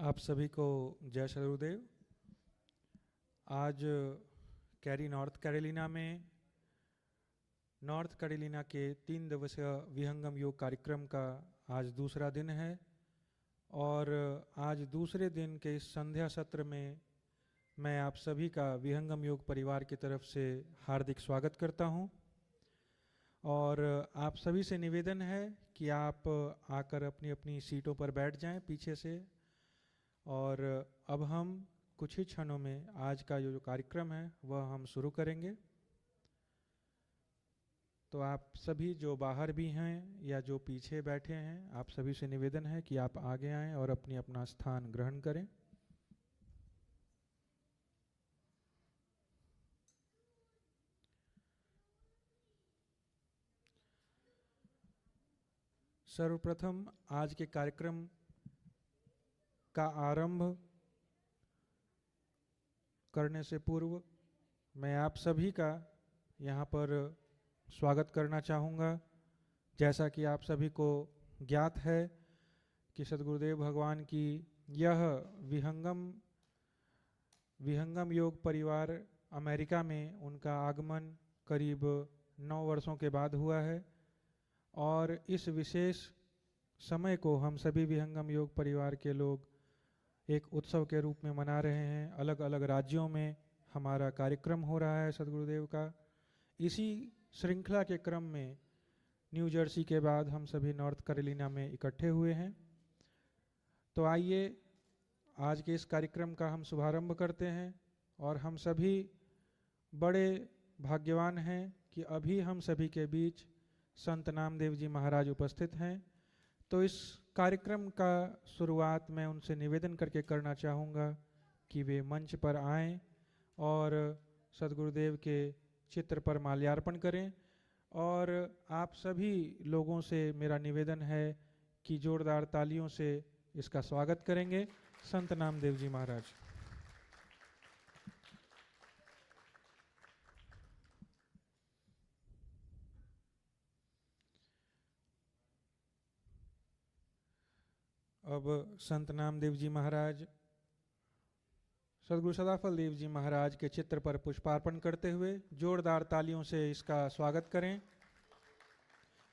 आप सभी को जय श्री गुरुदेव। आज कैरी नॉर्थ कैरोलिना में नॉर्थ कैरोलिना के 3 दिवसीय विहंगम योग कार्यक्रम का आज दूसरा दिन है और आज दूसरे दिन के इस संध्या सत्र में मैं आप सभी का विहंगम योग परिवार की तरफ से हार्दिक स्वागत करता हूं और आप सभी से निवेदन है कि आप आकर अपनी अपनी सीटों पर बैठ जाएं पीछे से। और अब हम कुछ ही क्षणों में आज का जो कार्यक्रम है वह हम शुरू करेंगे। तो आप सभी जो बाहर भी हैं या जो पीछे बैठे हैं, आप सभी से निवेदन है कि आप आगे आएं और अपनी अपना स्थान ग्रहण करें। सर्वप्रथम आज के कार्यक्रम का आरंभ करने से पूर्व मैं आप सभी का यहाँ पर स्वागत करना चाहूँगा। जैसा कि आप सभी को ज्ञात है कि सद्गुरुदेव भगवान की यह विहंगम योग परिवार अमेरिका में उनका आगमन करीब 9 वर्षों के बाद हुआ है और इस विशेष समय को हम सभी विहंगम योग परिवार के लोग एक उत्सव के रूप में मना रहे हैं। अलग अलग राज्यों में हमारा कार्यक्रम हो रहा है सद्गुरुदेव का। इसी श्रृंखला के क्रम में न्यू जर्सी के बाद हम सभी नॉर्थ कैरोलिना में इकट्ठे हुए हैं। तो आइए आज के इस कार्यक्रम का हम शुभारंभ करते हैं और हम सभी बड़े भाग्यवान हैं कि अभी हम सभी के बीच संत नामदेव जी महाराज उपस्थित हैं। तो इस कार्यक्रम का शुरुआत मैं उनसे निवेदन करके करना चाहूँगा कि वे मंच पर आएं और सद्गुरुदेव के चित्र पर माल्यार्पण करें। और आप सभी लोगों से मेरा निवेदन है कि जोरदार तालियों से इसका स्वागत करेंगे संत नामदेव जी महाराज। अब संत नामदेव जी महाराज सद्गुरु सदाफल देव जी महाराज के चित्र पर पुष्पार्पण करते हुए जोरदार तालियों से इसका स्वागत करें।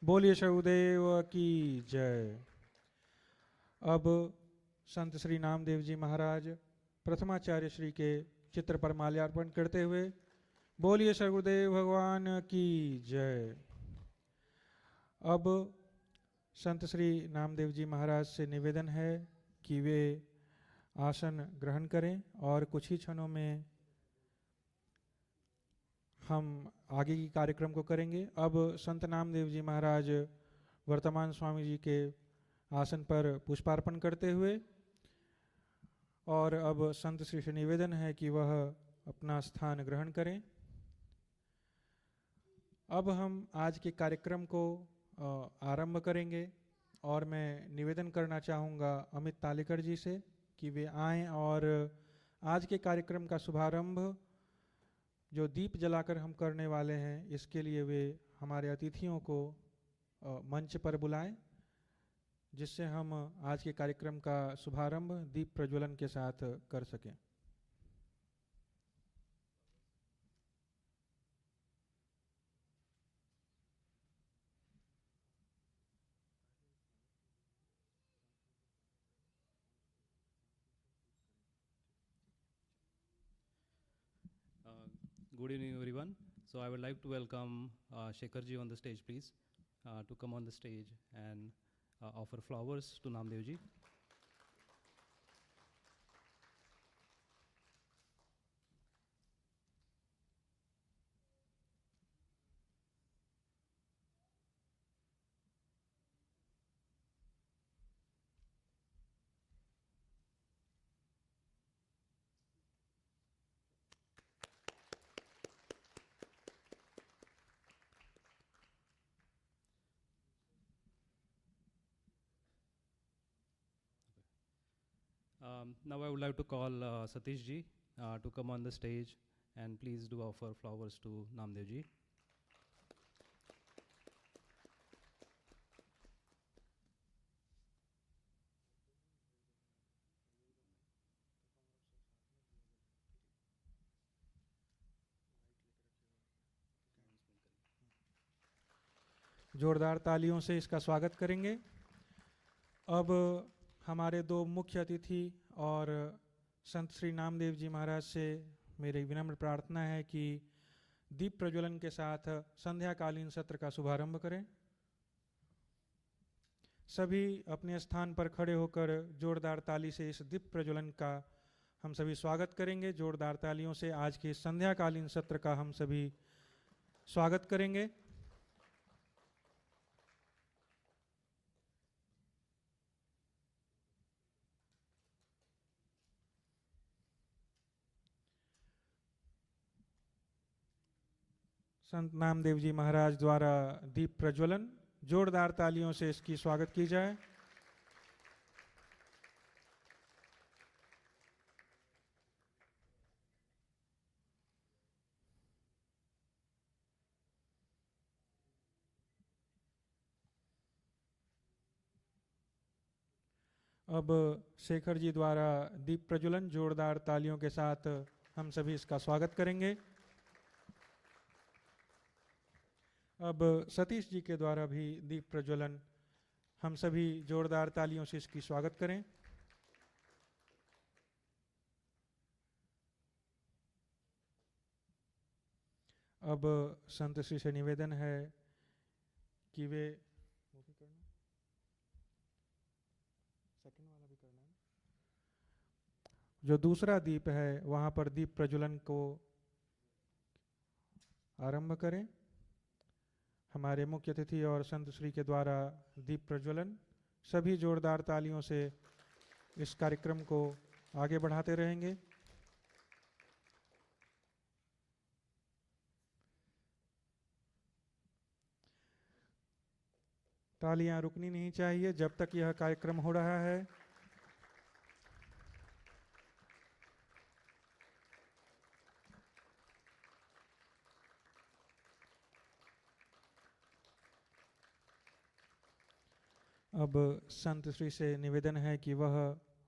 बोलिए सद्गुरुदेव की जय। अब संत श्री नामदेव जी महाराज प्रथमाचार्य श्री के चित्र पर माल्यार्पण करते हुए बोलिए सद्गुरुदेव भगवान की जय। अब संत श्री नामदेव जी महाराज से निवेदन है कि वे आसन ग्रहण करें और कुछ ही क्षणों में हम आगे की कार्यक्रम को करेंगे। अब संत नामदेव जी महाराज वर्तमान स्वामी जी के आसन पर पुष्पार्पण करते हुए और अब संत श्री से निवेदन है कि वह अपना स्थान ग्रहण करें। अब हम आज के कार्यक्रम को आरंभ करेंगे और मैं निवेदन करना चाहूँगा अमित तालेकर जी से कि वे आएं और आज के कार्यक्रम का शुभारंभ जो दीप जलाकर हम करने वाले हैं इसके लिए वे हमारे अतिथियों को मंच पर बुलाएं, जिससे हम आज के कार्यक्रम का शुभारंभ दीप प्रज्वलन के साथ कर सकें। Good evening, everyone. So I would like to welcome Shekhar ji on the stage, please, to come on the stage and offer flowers to Namdev ji. Now I would like to call Satish ji to come on the stage and please do offer flowers to Namdev ji. जोरदार तालियों से इसका स्वागत करेंगे। अब हमारे दो मुख्य अतिथि और संत श्री नामदेव जी महाराज से मेरी विनम्र प्रार्थना है कि दीप प्रज्वलन के साथ संध्याकालीन सत्र का शुभारंभ करें। सभी अपने स्थान पर खड़े होकर जोरदार ताली से इस दीप प्रज्वलन का हम सभी स्वागत करेंगे। जोरदार तालियों से आज के संध्याकालीन सत्र का हम सभी स्वागत करेंगे। संत नामदेव जी महाराज द्वारा दीप प्रज्वलन, जोरदार तालियों से इसकी स्वागत की जाए। अब शेखर जी द्वारा दीप प्रज्वलन, जोरदार तालियों के साथ हम सभी इसका स्वागत करेंगे। अब सतीश जी के द्वारा भी दीप प्रज्वलन, हम सभी जोरदार तालियों से इसकी स्वागत करें। अब संत श्री से निवेदन है कि वे वो भी करना, सेकंड वाला भी करना है, जो दूसरा दीप है वहां पर दीप प्रज्वलन को आरंभ करें। हमारे मुख्य अतिथि और संत श्री के द्वारा दीप प्रज्वलन, सभी जोरदार तालियों से इस कार्यक्रम को आगे बढ़ाते रहेंगे। तालियां रुकनी नहीं चाहिए जब तक यह कार्यक्रम हो रहा है। अब संत श्री से निवेदन है कि वह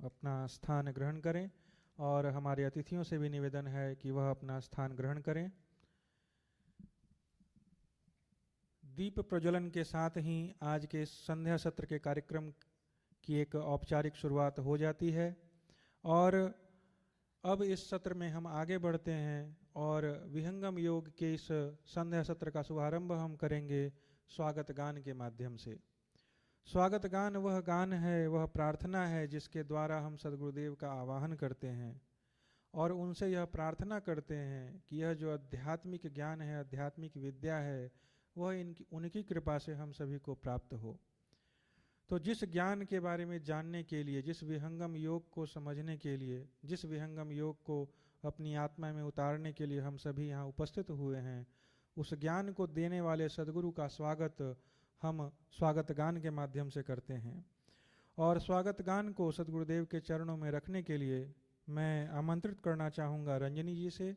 अपना स्थान ग्रहण करें और हमारे अतिथियों से भी निवेदन है कि वह अपना स्थान ग्रहण करें। दीप प्रज्वलन के साथ ही आज के संध्या सत्र के कार्यक्रम की एक औपचारिक शुरुआत हो जाती है और अब इस सत्र में हम आगे बढ़ते हैं और विहंगम योग के इस संध्या सत्र का शुभारंभ हम करेंगे स्वागत गान के माध्यम से। स्वागत गान वह गान है, वह प्रार्थना है जिसके द्वारा हम सद्गुरुदेव का आवाहन करते हैं और उनसे यह प्रार्थना करते हैं कि यह जो आध्यात्मिक ज्ञान है, आध्यात्मिक विद्या है, वह उनकी कृपा से हम सभी को प्राप्त हो। तो जिस ज्ञान के बारे में जानने के लिए, जिस विहंगम योग को समझने के लिए, जिस विहंगम योग को अपनी आत्मा में उतारने के लिए हम सभी यहाँ उपस्थित हुए हैं, उस ज्ञान को देने वाले सद्गुरु का स्वागत हम स्वागत गान के माध्यम से करते हैं। और स्वागत गान को सद्गुरुदेव के चरणों में रखने के लिए मैं आमंत्रित करना चाहूँगा रंजनी जी से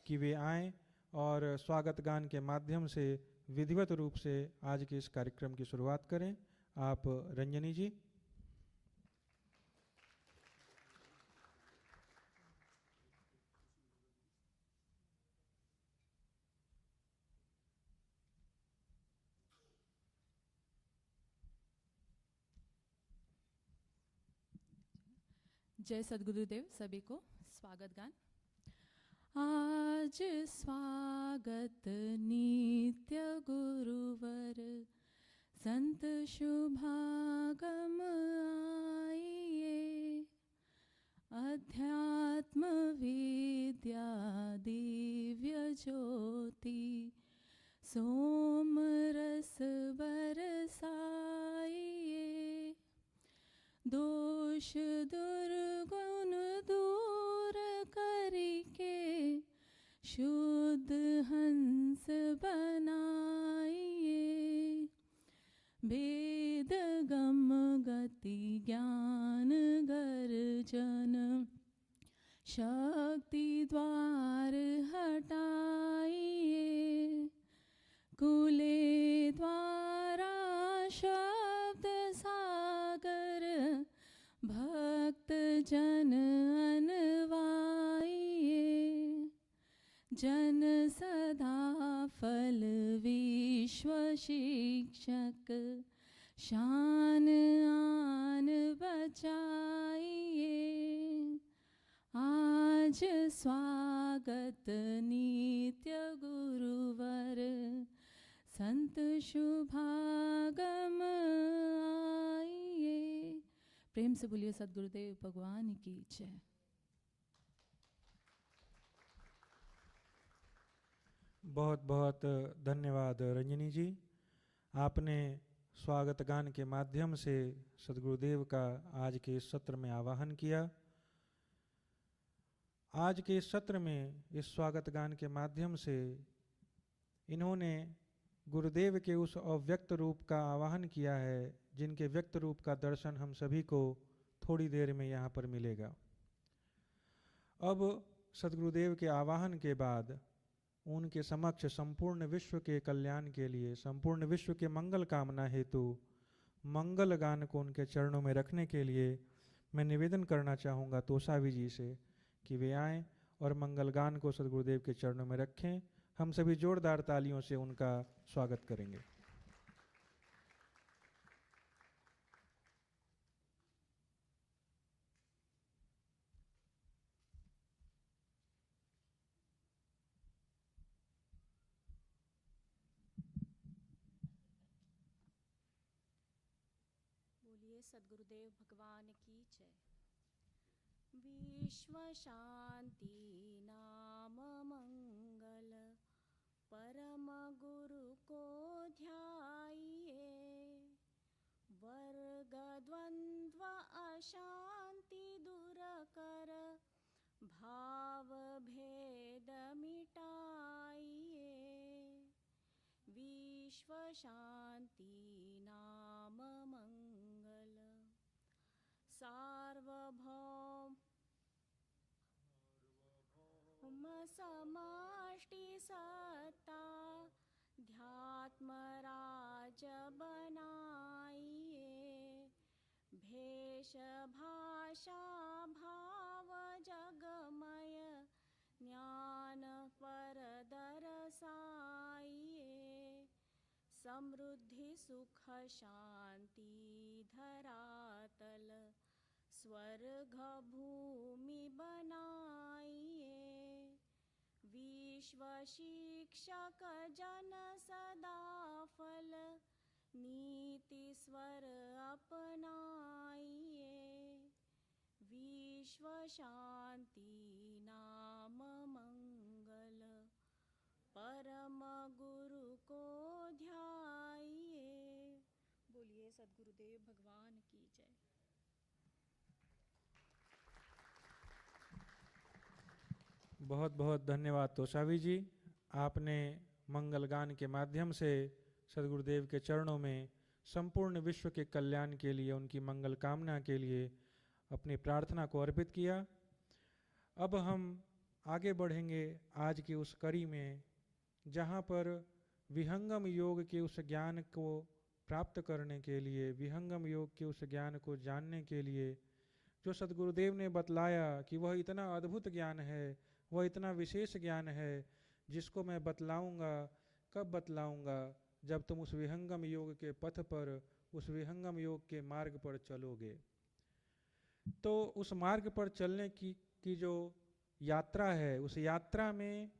कि वे आएँ और स्वागत गान के माध्यम से विधिवत रूप से आज के इस कार्यक्रम की शुरुआत करें। आप रंजनी जी। जय सद्गुरुदेव। सभी को स्वागत गान। आज स्वागत नित्य गुरुवर, संत शुभागम आइए, अध्यात्म विद्या दिव्य ज्योति, सोम रस बरसाइए, दोष दुर्गुण दूर करके शुद्ध हंस बनाइए, वेद गम गति ज्ञान गर्जन, शक्ति द्वार हटाइए, कुले द्वारा शब्द सागर, भक्त जन अनवाइए, जन सदा फल विश्व शिक्षा, बेशक शान आन बचाइए। आज स्वागत नित्य गुरुवर संत शुभागम आइए। प्रेम से बोलिए सद्गुरुदेव भगवान की जय। बहुत बहुत धन्यवाद रंजनी जी। आपने स्वागत गान के माध्यम से सद्गुरुदेव का आज के इस सत्र में आवाहन किया। आज के इस सत्र में इस स्वागत गान के माध्यम से इन्होंने गुरुदेव के उस अव्यक्त रूप का आवाहन किया है, जिनके व्यक्त रूप का दर्शन हम सभी को थोड़ी देर में यहाँ पर मिलेगा। अब सद्गुरुदेव के आवाहन के बाद उनके समक्ष संपूर्ण विश्व के कल्याण के लिए, संपूर्ण विश्व के मंगल कामना हेतु मंगल गान को उनके चरणों में रखने के लिए मैं निवेदन करना चाहूँगा तोसावी जी से कि वे आएँ और मंगल गान को सद्गुरुदेव के चरणों में रखें। हम सभी जोरदार तालियों से उनका स्वागत करेंगे। बोलिए सद्गुरुदेव भगवान की जय। विश्व शांति नाम मंगल परम गुरु को ध्याइए। वर्ग द्वंद्व अशांति दूर कर भाव भेद मिटाइए। विश्व शांति नाम मंगल सार्वभौम समष्टि सत्ता ध्यात्म राज बनाइए। भेष भाषा भाव जगमय ज्ञान पर दरसाइए। समृद्धि सुख शांति धरातल स्वर्ग भूमि बनाइए। विश्व शिक्षक जन सदा फल नीति स्वर अपनाइए। विश्व शांति नाम मंगल परम गुरु को ध्याइए। बोलिए सद्गुरुदेव भगवान की जय। बहुत बहुत धन्यवाद तोसावी जी। आपने मंगल गान के माध्यम से सद्गुरुदेव के चरणों में संपूर्ण विश्व के कल्याण के लिए, उनकी मंगल कामना के लिए अपनी प्रार्थना को अर्पित किया। अब हम आगे बढ़ेंगे आज की उस कड़ी में जहाँ पर विहंगम योग के उस ज्ञान को प्राप्त करने के लिए, विहंगम योग के उस ज्ञान को जानने के लिए जो सद्गुरुदेव ने बतलाया कि वह इतना अद्भुत ज्ञान है, वह इतना विशेष ज्ञान है, जिसको मैं बतलाऊंगा। कब बतलाऊंगा? जब तुम उस विहंगम योग के पथ पर, उस विहंगम योग के मार्ग पर चलोगे। तो उस मार्ग पर चलने की जो यात्रा है, उस यात्रा में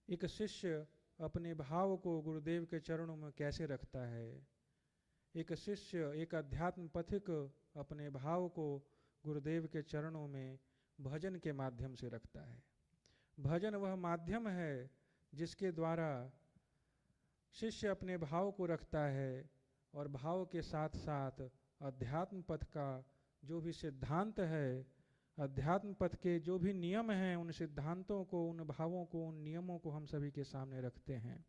एक शिष्य अपने भाव को गुरुदेव के चरणों में कैसे रखता है। एक शिष्य, एक अध्यात्म पथिक अपने भाव को गुरुदेव के चरणों में भजन के माध्यम से रखता है। भजन वह माध्यम है जिसके द्वारा शिष्य अपने भाव को रखता है और भाव के साथ साथ अध्यात्म पथ का जो भी सिद्धांत है, अध्यात्म पथ के जो भी नियम हैं, उन सिद्धांतों को, उन भावों को, उन नियमों को हम सभी के सामने रखते हैं।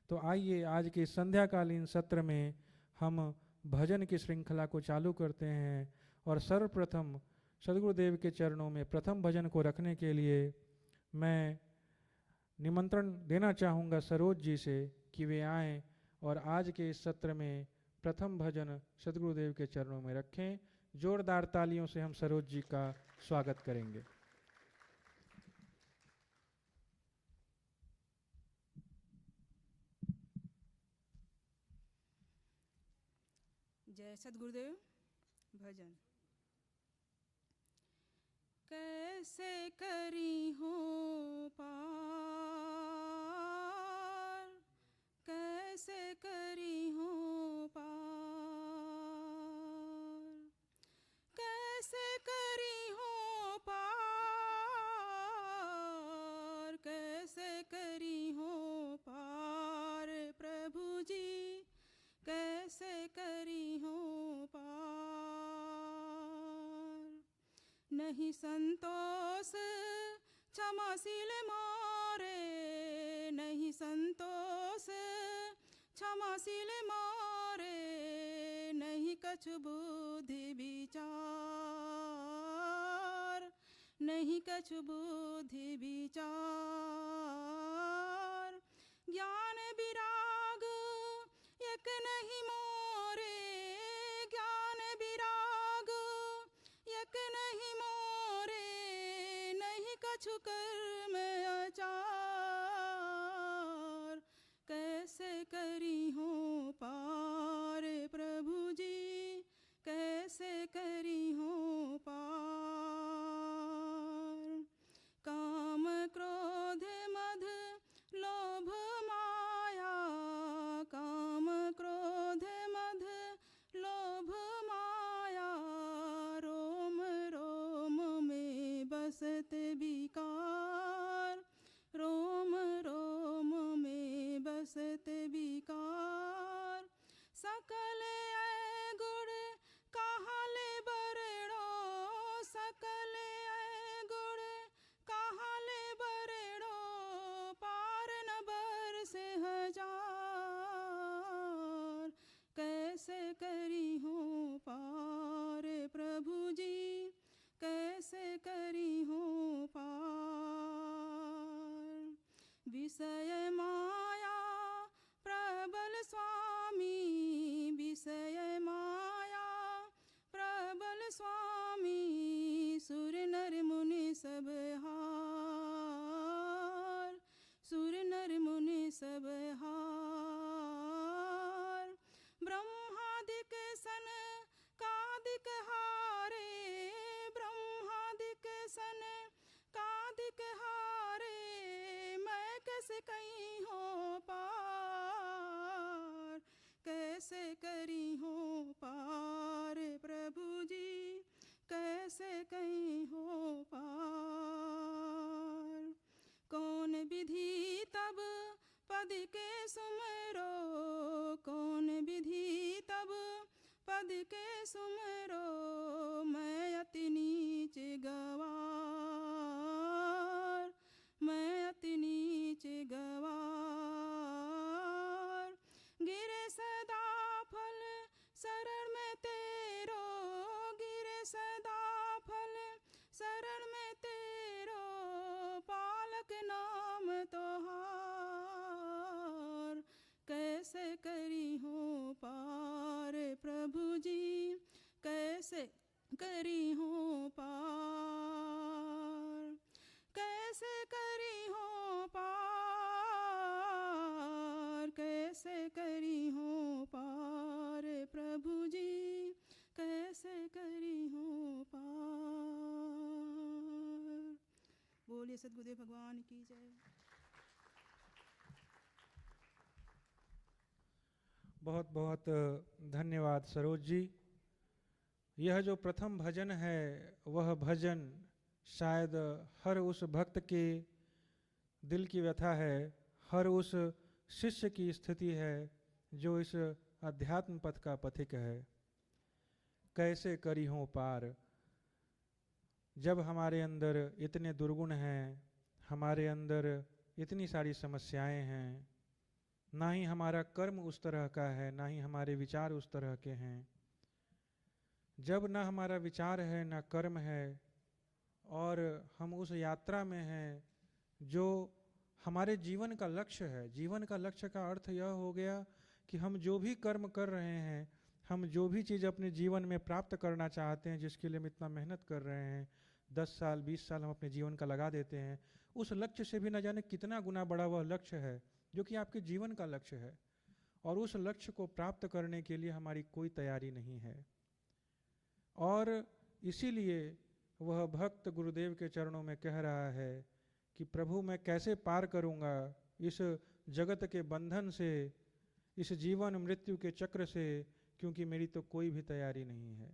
तो आइए आज के संध्याकालीन सत्र में हम भजन की श्रृंखला को चालू करते हैं और सर्वप्रथम सद्गुरुदेव के चरणों में प्रथम भजन को रखने के लिए मैं निमंत्रण देना चाहूँगा सरोज जी से कि वे आएँ और आज के इस सत्र में प्रथम भजन सद्गुरुदेव के चरणों में रखें। जोरदार तालियों से हम सरोज जी का स्वागत करेंगे। जय सद्गुरुदेव। भजन। कैसे करी हो पार, कैसे करी हो पार, कैसे करी हो पार, कैसे करी हो पार प्रभु जी, कैसे करी हो पार। नहीं संतोष क्षमाशील मोरे, नहीं संतोष क्षमाशील मोरे, नहीं कछु बुद्धि विचार, नहीं कछु बुद्धि विचार। ज्ञान विराग एक नहीं मोरे, ज्ञान विराग एक नहीं मोरे, नहीं कछु कर्म आचार। कैसे करी हो पार प्रभु जी, कैसे करी हो पार। काम क्रोध मद लोभ माया, काम क्रोध मद लोभ माया, रोम रोम में बसत विकार, रोम रोम में बसत विकार। सकल गुण कहाँ ले बरड़ो, सकल गुण कहाँ ले बरड़ो, पार न बरसे हजार। कैसे करी हो पार प्रभु जी, कैसे करी हो पार। विषय माया प्रबल स्वामी, विषय माया प्रबल स्वामी, सुर नर मुनि सब हार, सुर नर मुनि सब हार। ब्रह्मादिक सन कादिक हारे, ब्रह्मादिक सन कादिक हारे, मैं कैसे कहीं हो पार। कैसे करी हो पार प्रभु जी, कैसे कहीं हो पार। कौन विधि तब पद के सुमरो, कौन विधि तब पद के सुमरो, मैं अति नीच गवार, मैं अति नीच गवार। गिरे सदा फल शरण में तेरो, गिरे सदा फल शरण में तेरो, पालक नाम तोहार। कैसे करी हो पार प्रभु जी, कैसे करी हो पार। कैसे करी हो पार, कैसे करी हो पार प्रभु जी, कैसे करी हो पार। बोलिए सद्गुरुदेव भगवान की जय। बहुत बहुत धन्यवाद सरोज जी। यह जो प्रथम भजन है वह भजन शायद हर उस भक्त के दिल की व्यथा है, हर उस शिष्य की स्थिति है जो इस अध्यात्म पथ का पथिक है। कैसे करी हो पार। जब हमारे अंदर इतने दुर्गुण हैं, हमारे अंदर इतनी सारी समस्याएं हैं, ना ही हमारा कर्म उस तरह का है, ना ही हमारे विचार उस तरह के हैं। जब ना हमारा विचार है ना कर्म है और हम उस यात्रा में हैं जो हमारे जीवन का लक्ष्य है। जीवन का लक्ष्य का अर्थ यह हो गया कि हम जो भी कर्म कर रहे हैं, हम जो भी चीज़ अपने जीवन में प्राप्त करना चाहते हैं, जिसके लिए हम इतना मेहनत कर रहे हैं, 10 साल 20 साल हम अपने जीवन का लगा देते हैं, उस लक्ष्य से भी न जाने कितना गुना बड़ा वह लक्ष्य है जो कि आपके जीवन का लक्ष्य है। और उस लक्ष्य को प्राप्त करने के लिए हमारी कोई तैयारी नहीं है। और इसीलिए वह भक्त गुरुदेव के चरणों में कह रहा है कि प्रभु मैं कैसे पार करूँगा इस जगत के बंधन से, इस जीवन मृत्यु के चक्र से, क्योंकि मेरी तो कोई भी तैयारी नहीं है।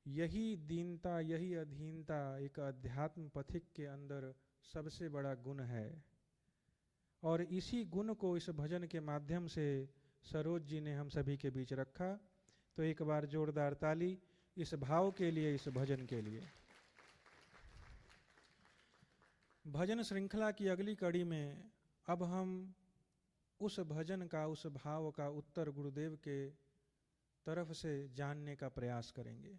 यही दीनता, यही अधीनता एक अध्यात्म पथिक के अंदर सबसे बड़ा गुण है। और इसी गुण को इस भजन के माध्यम से सरोज जी ने हम सभी के बीच रखा। तो एक बार जोरदार ताली इस भाव के लिए, इस भजन के लिए। भजन श्रृंखला की अगली कड़ी में अब हम उस भजन का, उस भाव का उत्तर गुरुदेव के तरफ से जानने का प्रयास करेंगे।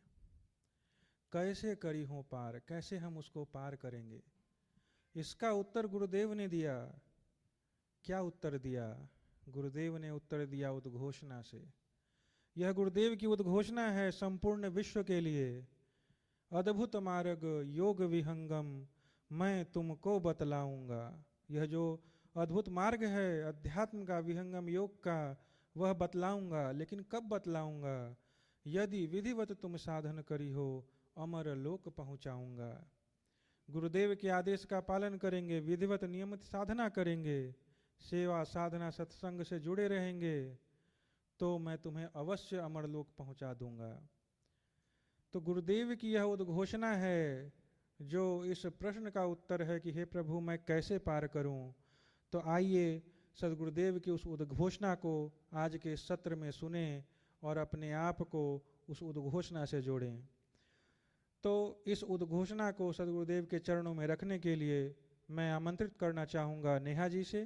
कैसे करी हो पार, कैसे हम उसको पार करेंगे, इसका उत्तर गुरुदेव ने दिया। क्या उत्तर दिया? गुरुदेव ने उत्तर दिया उद्घोषणा से। यह गुरुदेव की उद्घोषणा है संपूर्ण विश्व के लिए। अद्भुत मार्ग योग विहंगम मैं तुमको बतलाऊंगा। यह जो अद्भुत मार्ग है अध्यात्म का, विहंगम योग का, वह बतलाऊंगा। लेकिन कब बतलाऊंगा? यदि विधिवत तुम साधन करी हो अमर लोक पहुंचाऊंगा। गुरुदेव के आदेश का पालन करेंगे, विधिवत नियमित साधना करेंगे, सेवा साधना सत्संग से जुड़े रहेंगे, तो मैं तुम्हें अवश्य अमरलोक पहुंचा दूंगा। तो गुरुदेव की यह उद्घोषणा है जो इस प्रश्न का उत्तर है कि हे प्रभु मैं कैसे पार करूं। तो आइए सदगुरुदेव की उस उद्घोषणा को आज के सत्र में सुने और अपने आप को उस उद्घोषणा से जोड़ें। तो इस उद्घोषणा को सदगुरुदेव के चरणों में रखने के लिए मैं आमंत्रित करना चाहूँगा नेहा जी से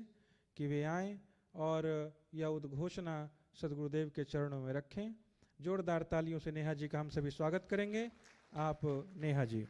कि वे आएँ और यह उद्घोषणा सदगुरुदेव के चरणों में रखें। जोरदार तालियों से नेहा जी का हम सभी स्वागत करेंगे। आप नेहा जी।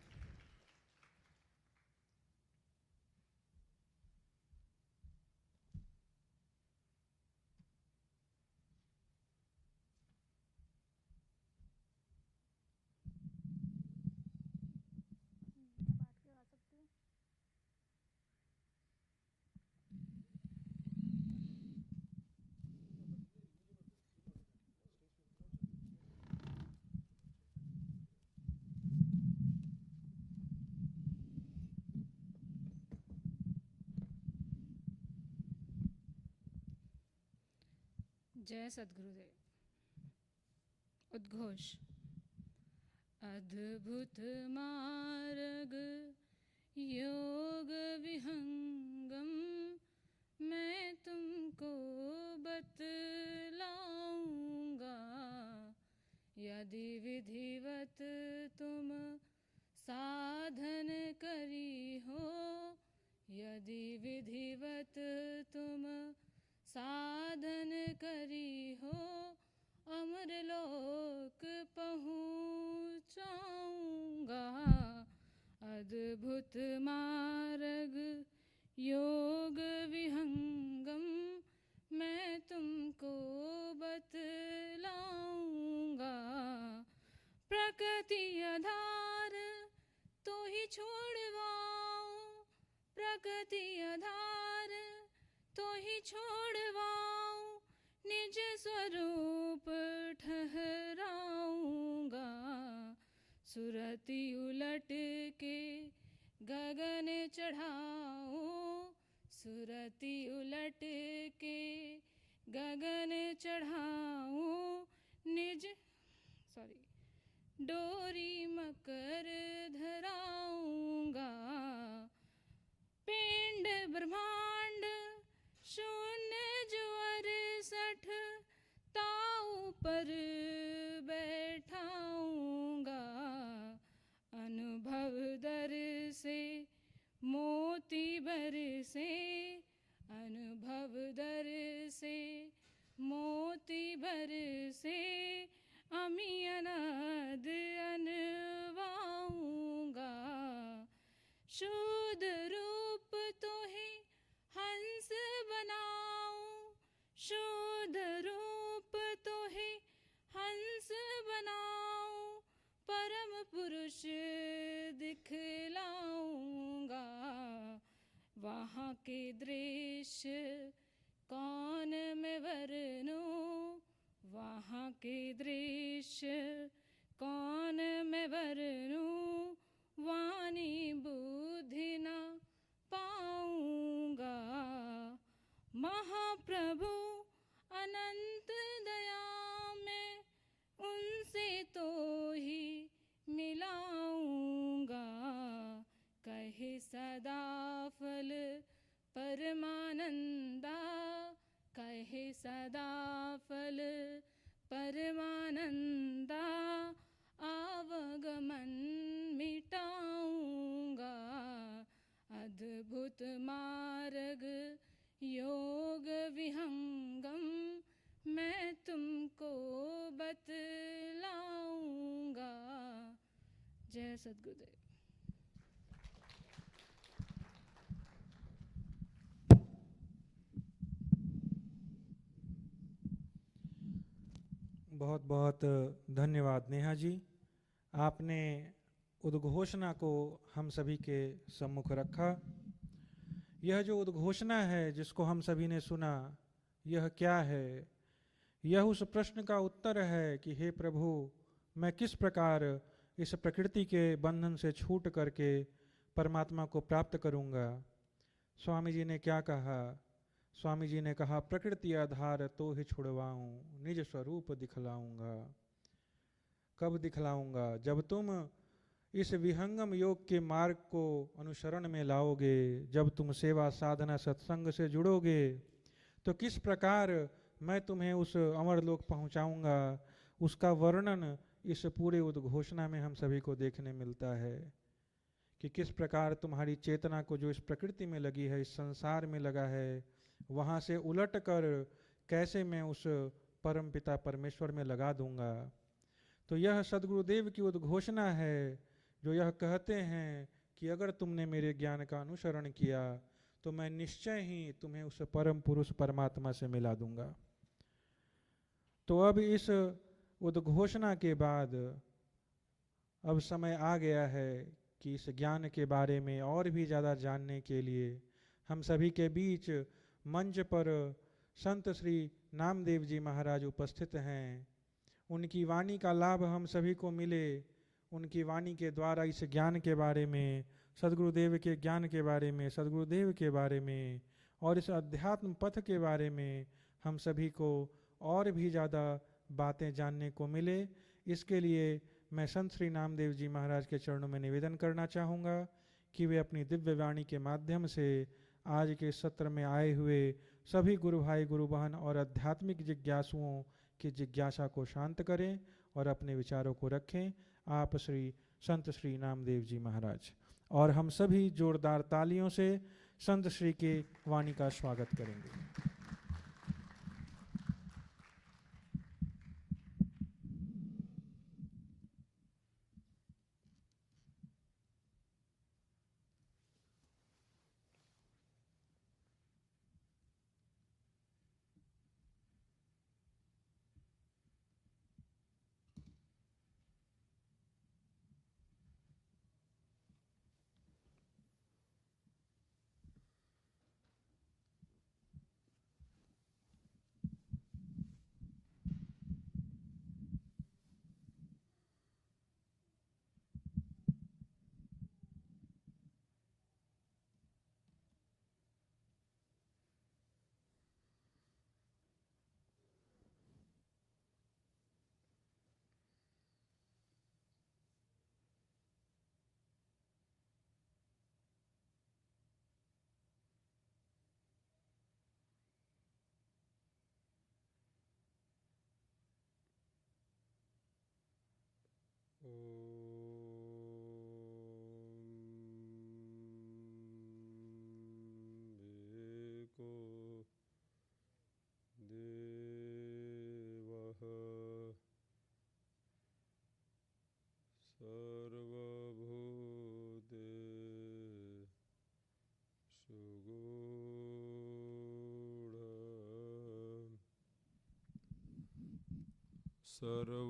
जय सद्गुरुदेव। उद्घोष। अद्भुत मार्ग योग विहंगम मैं तुमको बतलाऊंगा। यदि विधिवत तुम साधन करी हो, यदि विधिवत तुम साधन करी हो अमरलोक पहुँचाऊंगा। अद्भुत मार्ग योग विहंगम मैं तुमको बतलाऊंगा। प्रकृति आधार तो ही छोड़वाऊं, प्रकृति आधार तो ही छोड़वाऊं, निज स्वरूप ठहराऊंगा। सुरति उलट के गगन चढ़ाऊं, सुरति उलट के गगन चढ़ाऊं, निज डोरी मकर धराऊंगा। पिंड ब्रह्मांड शून्य जो 68 ताऊ पर बैठाऊंगा। अनुभव दर से मोती बरसे, अनुभव दर से मोती बरसे, अमी अनाद अनवाऊंगा। शुद्ध रूप तो है हंस बनाऊं, शुद्ध रूप तो है हंस बनाऊं, परम पुरुष दिखलाऊंगा। वहाँ के दृश्य कौन के दृश्य कौन मैं वर्णूं, वाणी बुद्धि न पाऊंगा। महाप्रभु अनंत दया में उनसे तो ही मिलाऊंगा। कहे सदा फल परमानंदा, कहे सदा फल परमानंदा। आवागमन मिटाऊंगा, अद्भुत मार्ग योग विहंगम मैं तुमको बतलाऊंगा। जय सद्गुरुदेव। बहुत बहुत धन्यवाद नेहा जी। आपने उद्घोषणा को हम सभी के सम्मुख रखा। यह जो उद्घोषणा है जिसको हम सभी ने सुना, यह क्या है? यह उस प्रश्न का उत्तर है कि हे प्रभु, मैं किस प्रकार इस प्रकृति के बंधन से छूट करके परमात्मा को प्राप्त करूंगा। स्वामी जी ने क्या कहा? स्वामी जी ने कहा, प्रकृति आधार तो ही छुड़वाऊं, निज स्वरूप दिखलाऊंगा। कब दिखलाऊंगा? जब तुम इस विहंगम योग के मार्ग को अनुसरण में लाओगे, जब तुम सेवा साधना सत्संग से जुड़ोगे, तो किस प्रकार मैं तुम्हें उस अमर लोक पहुंचाऊंगा, उसका वर्णन इस पूरे उद्घोषणा में हम सभी को देखने मिलता है कि किस प्रकार तुम्हारी चेतना को जो इस प्रकृति में लगी है, इस संसार में लगा है, वहाँ से उलट कर कैसे मैं उस परम पिता परमेश्वर में लगा दूंगा। तो यह सद्गुरुदेव की उद्घोषणा है जो यह कहते हैं कि अगर तुमने मेरे ज्ञान का अनुसरण किया तो मैं निश्चय ही तुम्हें उस परम पुरुष परमात्मा से मिला दूंगा। तो अब इस उद्घोषणा के बाद अब समय आ गया है कि इस ज्ञान के बारे में और भी ज़्यादा जानने के लिए हम सभी के बीच मंच पर संत श्री नामदेव जी महाराज उपस्थित हैं। उनकी वाणी का लाभ हम सभी को मिले, उनकी वाणी के द्वारा इस ज्ञान के बारे में, सद्गुरुदेव के ज्ञान के बारे में, सद्गुरुदेव के बारे में और इस अध्यात्म पथ के बारे में हम सभी को और भी ज़्यादा बातें जानने को मिले। इसके लिए मैं संत श्री नामदेव जी महाराज के चरणों में निवेदन करना चाहूँगा कि वे अपनी दिव्य वाणी के माध्यम से आज के सत्र में आए हुए सभी गुरु भाई गुरु बहन और आध्यात्मिक जिज्ञासुओं की जिज्ञासा को शांत करें और अपने विचारों को रखें। आप श्री संत श्री नामदेव जी महाराज, और हम सभी जोरदार तालियों से संत श्री के वाणी का स्वागत करेंगे।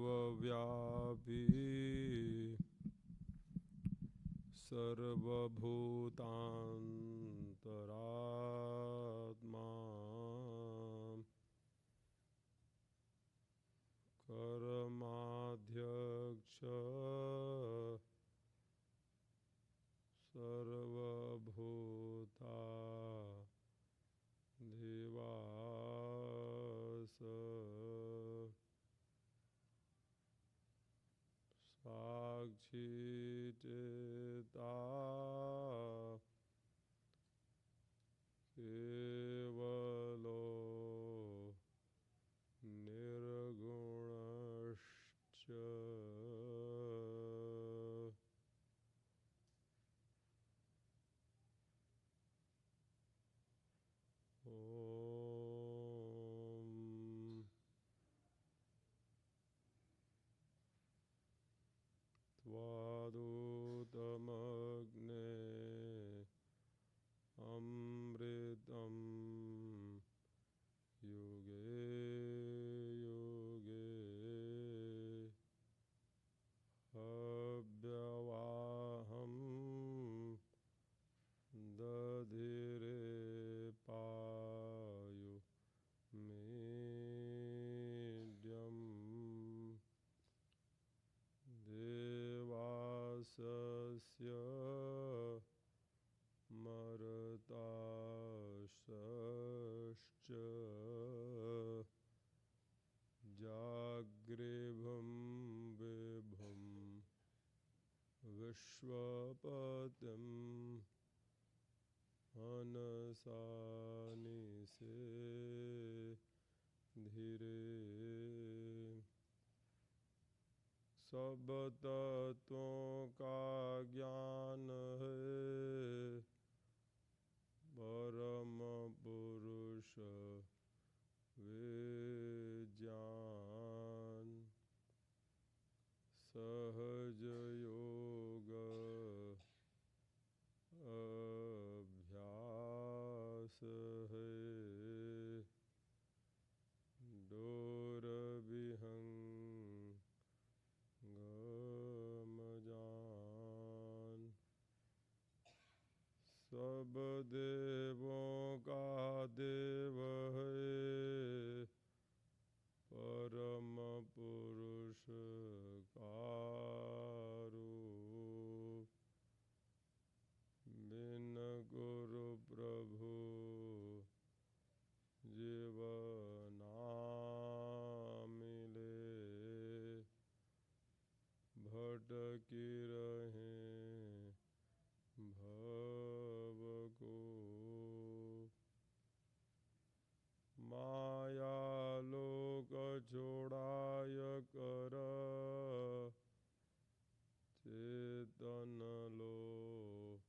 सर्वव्यापी सर्वभूतान्तरात्मा साक्षीचिता केवलो निर्गुणश्च त्वादुतमग्ने अमृतं युगे युगे अव्यवाहं दधिरे पायु मेड्यम् देवासस्य मर्ताश्च जाग्रेभं विभुं विश्वपतिं मनसानिसे धीरे सब तत्वों का ज्ञान है परम पुरुष विज्ञान सहज योग अभ्यास है डोर गमजान सब देवों का देव है परम पुरुष का रूप बिन गुरु प्रभु जीवना मिले भटकी रहे भव को माया लोक छोड़ाय कर चेतन लोक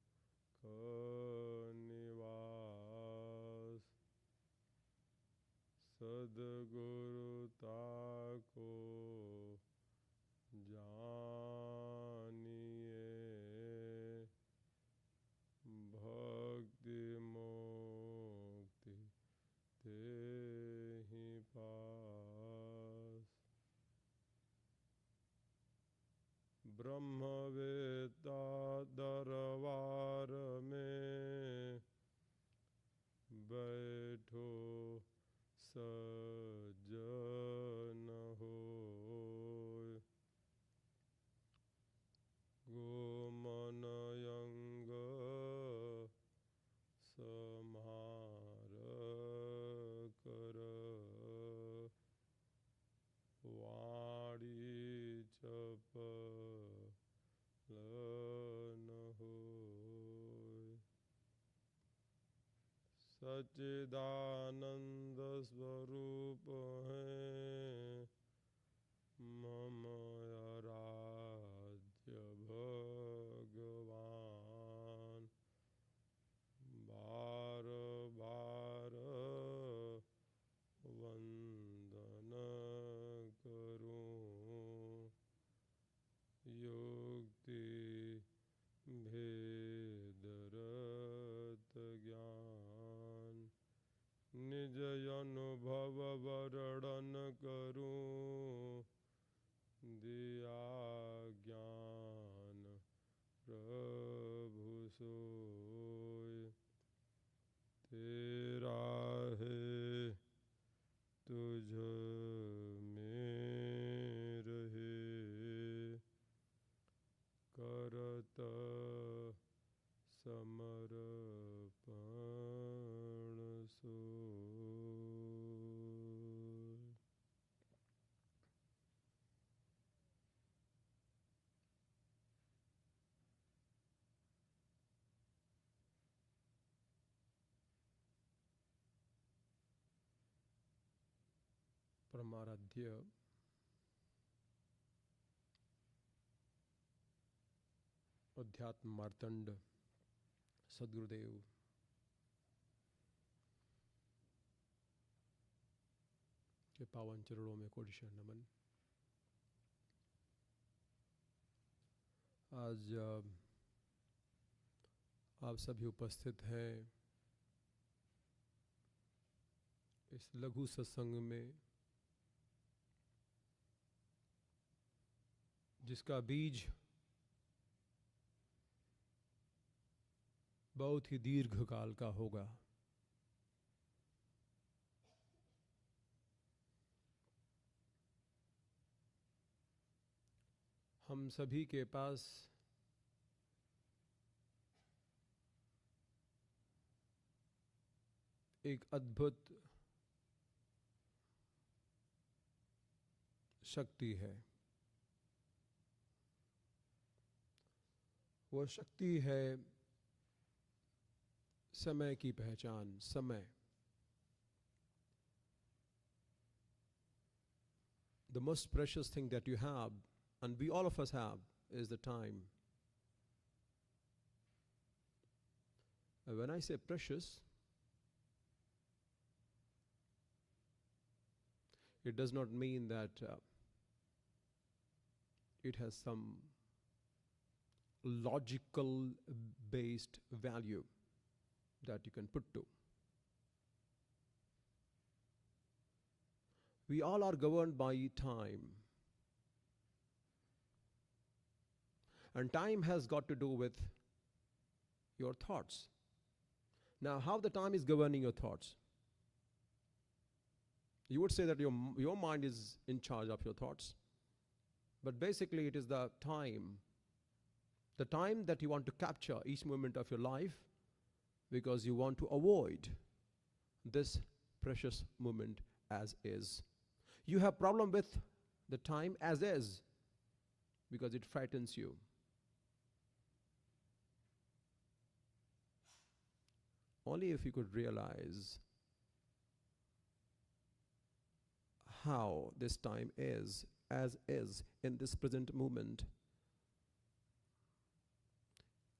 निवास सद्गुरुता को जानिए भक्ति मुक्ति तेहि पास ब्रह्मवेत्ता दरबार में बैठो सज्जन होय गोमनयंग समार कर वाणी चपलन होय सच्चिदानंद स्वरूप है मम आराध्य भगवान बार बार वंदन करूं युक्ति भेद रत ज्ञान निज अनुभव वर्णन करूं दिया ज्ञान प्रभु सोय तेरा है तुझ में रहे करत समर्पण सोय परमाराध्य अध्यात्म मार्तंड सद्गुरुदेव के पावन चरणों में कोटिशः नमन। आज आप सभी उपस्थित हैं इस लघु सत्संग में, जिसका बीज बहुत ही दीर्घ काल का होगा। हम सभी के पास एक अद्भुत शक्ति है। वह शक्ति है समय की पहचान। समय, the most precious thing that you have, and we all of us have, is the time. And when I say precious, it does not mean that it has some logical based value that you can put to. We all are governed by time. And time has got to do with your thoughts. Now, how the time is governing your thoughts? You would say that your mind is in charge of your thoughts. But basically it is the time that you want to capture each moment of your life, because you want to avoid this precious moment as is. You have problem with the time as is because it frightens you. Only if you could realize how this time is, as is, in this present moment,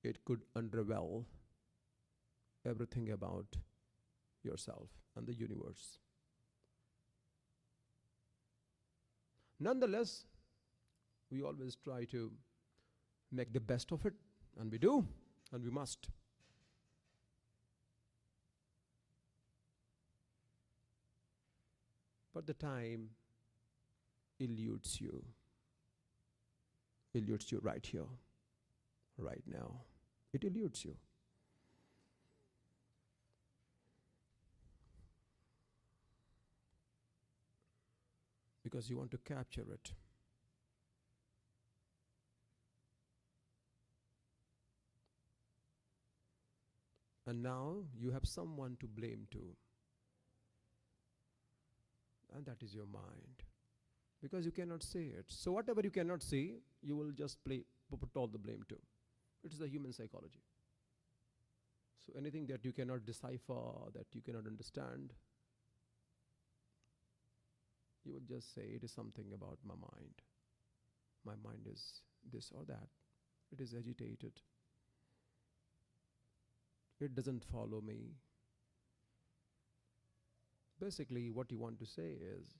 it could unravel everything about yourself and the universe. Nonetheless, we always try to make the best of it, and we do, and we must. But the time eludes you right here, right now. It eludes you. Because you want to capture it. And now you have someone to blame to. And that is your mind. Because you cannot see it. So whatever you cannot see, you will just put all the blame to. It is the human psychology. So anything that you cannot decipher, that you cannot understand, you would just say it is something about my mind. My mind is this or that. It is agitated. It doesn't follow me. Basically, what you want to say is,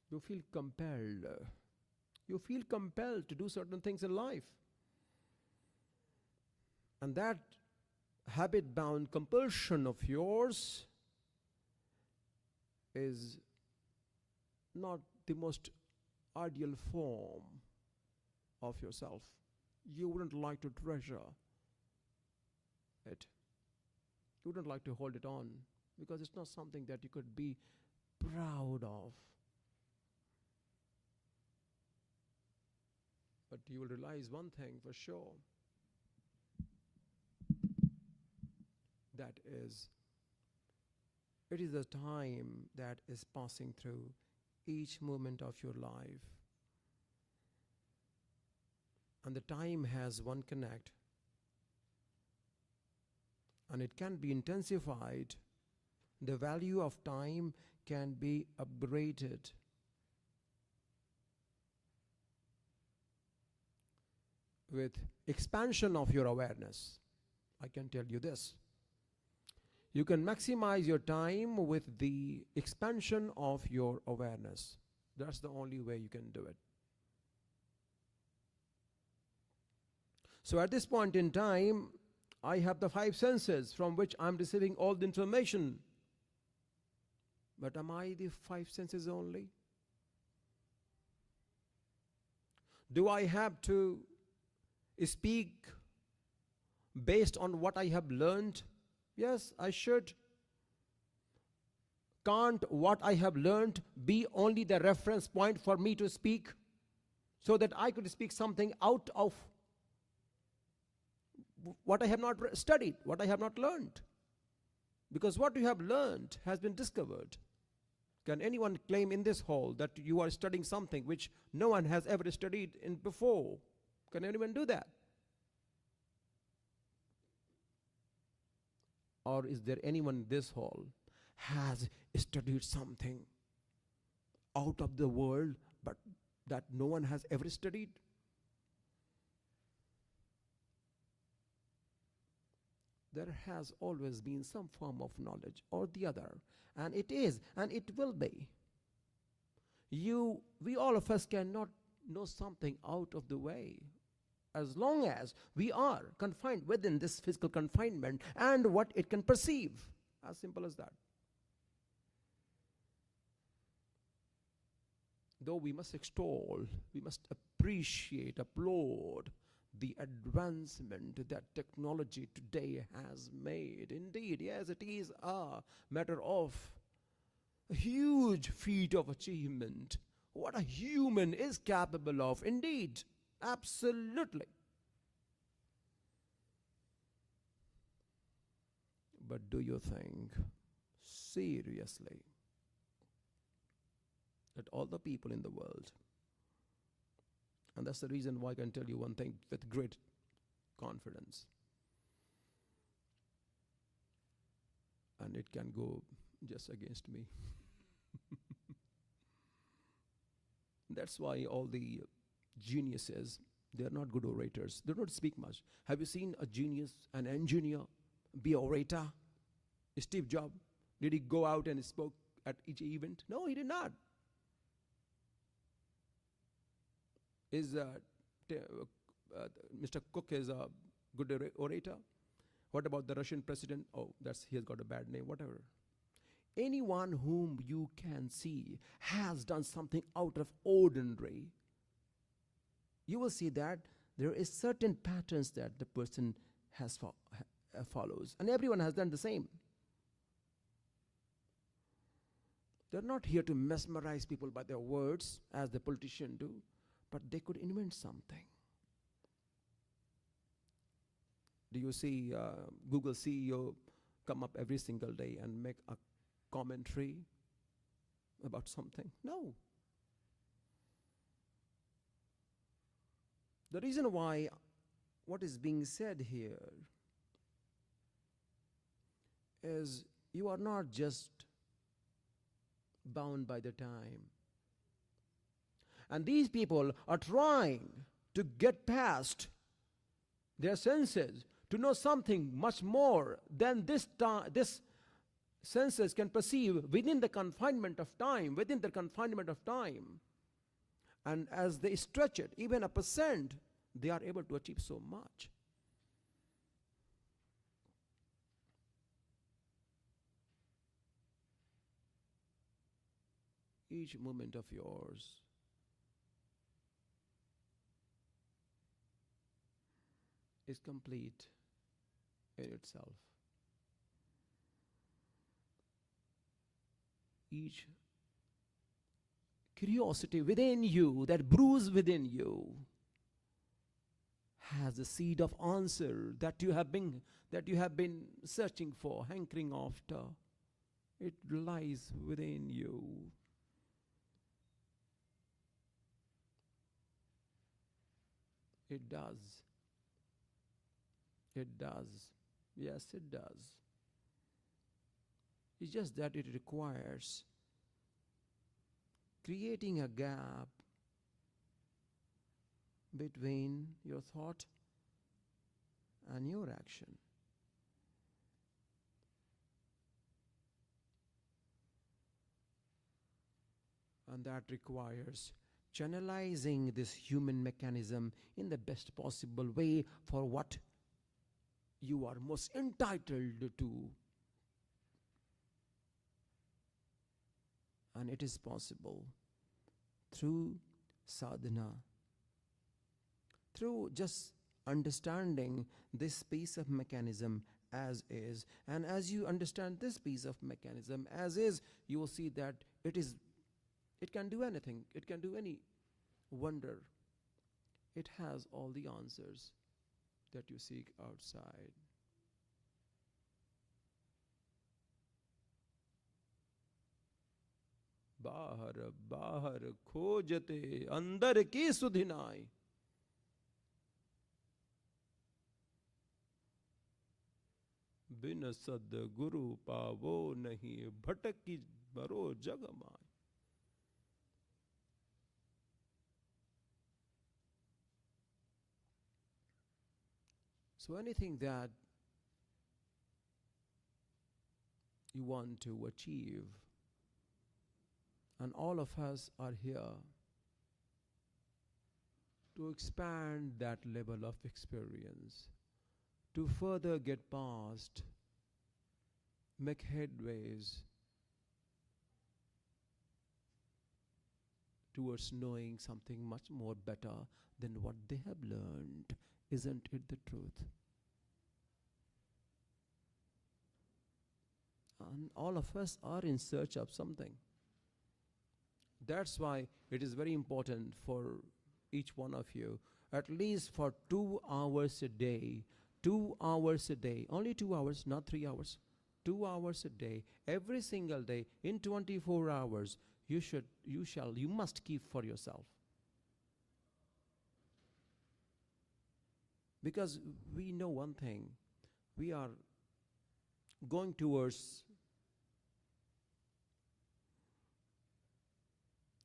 you feel compelled. You feel compelled to do certain things in life. And that habit-bound compulsion of yours is not the most ideal form of yourself. You wouldn't like to treasure it. You wouldn't like to hold it on, because it's not something that you could be proud of. But you will realize one thing for sure. That is, it is the time that is passing through each moment of your life. And the time has one connect. And it can be intensified. The value of time can be upgraded. With expansion of your awareness, I can tell you this. You can maximize your time with the expansion of your awareness. That's the only way you can do it. So at this point in time, I have the 5 senses from which I'm receiving all the information. But am I the 5 senses only? Do I have to speak based on what I have learned? Yes, I should. Can't what I have learned be only the reference point for me to speak, so that I could speak something out of what I have not studied, what I have not learned? Because what you have learned has been discovered. Can anyone claim in this hall that you are studying something which no one has ever studied in before? Can anyone do that? Or is there anyone in this hall has studied something out of the world but that no one has ever studied? There has always been some form of knowledge or the other, and it is, and it will be. We all of us cannot know something out of the way, as long as we are confined within this physical confinement and what it can perceive. As simple as that. Though we must extol, we must appreciate, applaud the advancement that technology today has made. Indeed, yes, it is a matter of a huge feat of achievement. What a human is capable of, indeed, absolutely. But do you think seriously that all the people in the world, and that's the reason why I can tell you one thing with great confidence, and it can go just against me. That's why all the geniuses, they're not good orators. They don't speak much. Have you seen a genius, an engineer, be an orator? Steve Jobs, did he go out and spoke at each event? No, he did not. Mr. Cook is a good orator? What about the Russian president? Oh, he has got a bad name, whatever. Anyone whom you can see has done something out of ordinary, you will see that there is certain patterns that the person has follows, and everyone has done the same. They're not here to mesmerize people by their words, as the politicians do, but they could invent something. Do you see Google CEO come up every single day and make a commentary about something? No. The reason why what is being said here is you are not just bound by the time. And these people are trying to get past their senses to know something much more than this senses can perceive within the confinement of time, And as they stretch it, even 1%, they are able to achieve so much. Each moment of yours is complete in itself. Each curiosity within you, that brews within you, has the seed of answer that you have been searching for, hankering after. It lies within you. It does. It does. Yes, it does. It's just that it requires creating a gap between your thought and your action. And that requires channelizing this human mechanism in the best possible way for what you are most entitled to. And it is possible through sadhana, through just understanding this piece of mechanism as is. And as you understand this piece of mechanism as is, you will see that it can do anything. It can do any wonder. It has all the answers that you seek outside. बाहर बाहर खोजते अंदर की सुधिनाई. बिन सद गुरु पावो नहीं भटकी बरो जग my. So anything that you want to achieve, and all of us are here to expand that level of experience, to further get past, make headways towards knowing something much more better than what they have learned. Isn't it the truth? And all of us are in search of something. That's why it is very important for each one of you, at least for 2 hours a day, 2 hours a day, only 2 hours, not 3 hours, 2 hours a day, every single day, in 24 hours, you must keep for yourself. Because we know one thing, we are going towards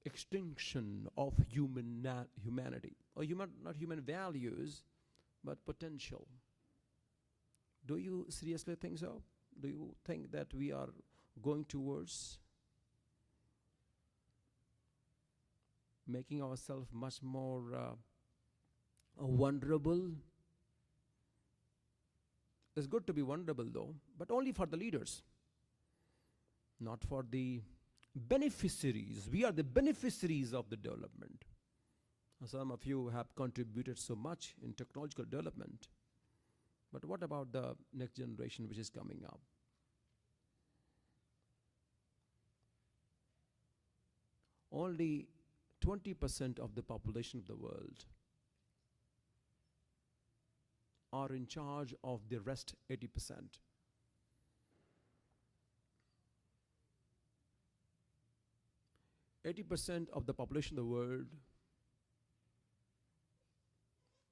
extinction of humanity, or not human values, but potential. Do you seriously think so? Do you think that we are going towards making ourselves much more vulnerable? It's good to be vulnerable though, but only for the leaders, not for the beneficiaries. We are the beneficiaries of the development. Some of you have contributed so much in technological development, but what about the next generation which is coming up? Only 20% of the population of the world are in charge of the rest 80%. %80 of the population of the world,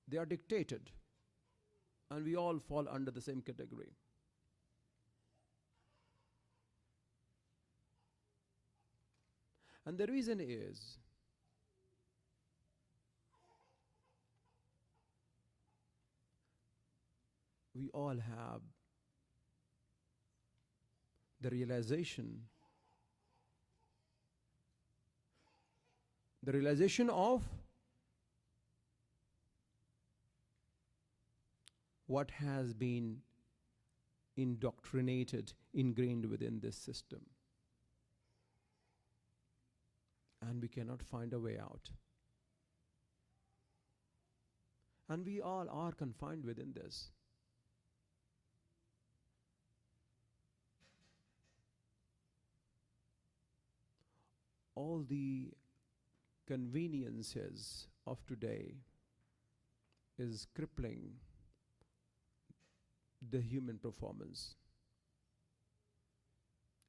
they are dictated, and we all fall under the same category. And the reason is, we all have the realization of what has been indoctrinated, ingrained within this system. And we cannot find a way out. And we all are confined within this. All the conveniences of today is crippling the human performance.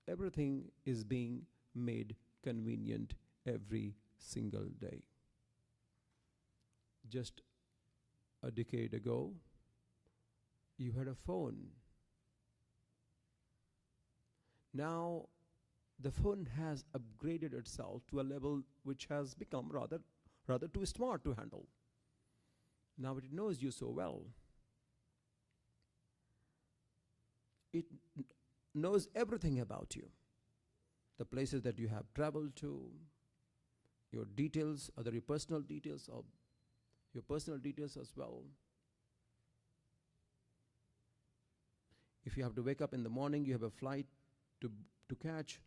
Everything is being made convenient every single day. Just a decade ago, you had a phone. Now, the phone has upgraded itself to a level which has become rather too smart to handle. Now it knows you so well. It knows everything about you. The places that you have traveled to, your details, other your personal details, or your personal details as well. If you have to wake up in the morning, you have a flight to catch,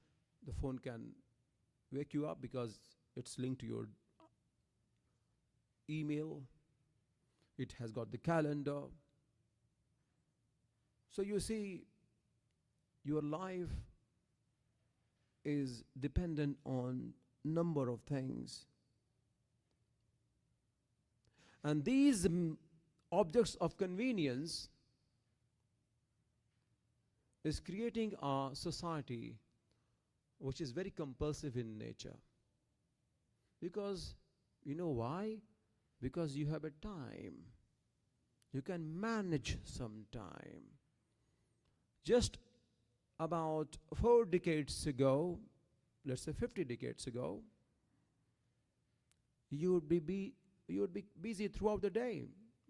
the phone can wake you up because it's linked to your email. It has got the calendar. So you see, your life is dependent on number of things. And these objects of convenience is creating a society which is very compulsive in nature. Because, you know why? Because you have a time. You can manage some time. Just about 4 decades ago, let's say 50 decades ago, you would be busy throughout the day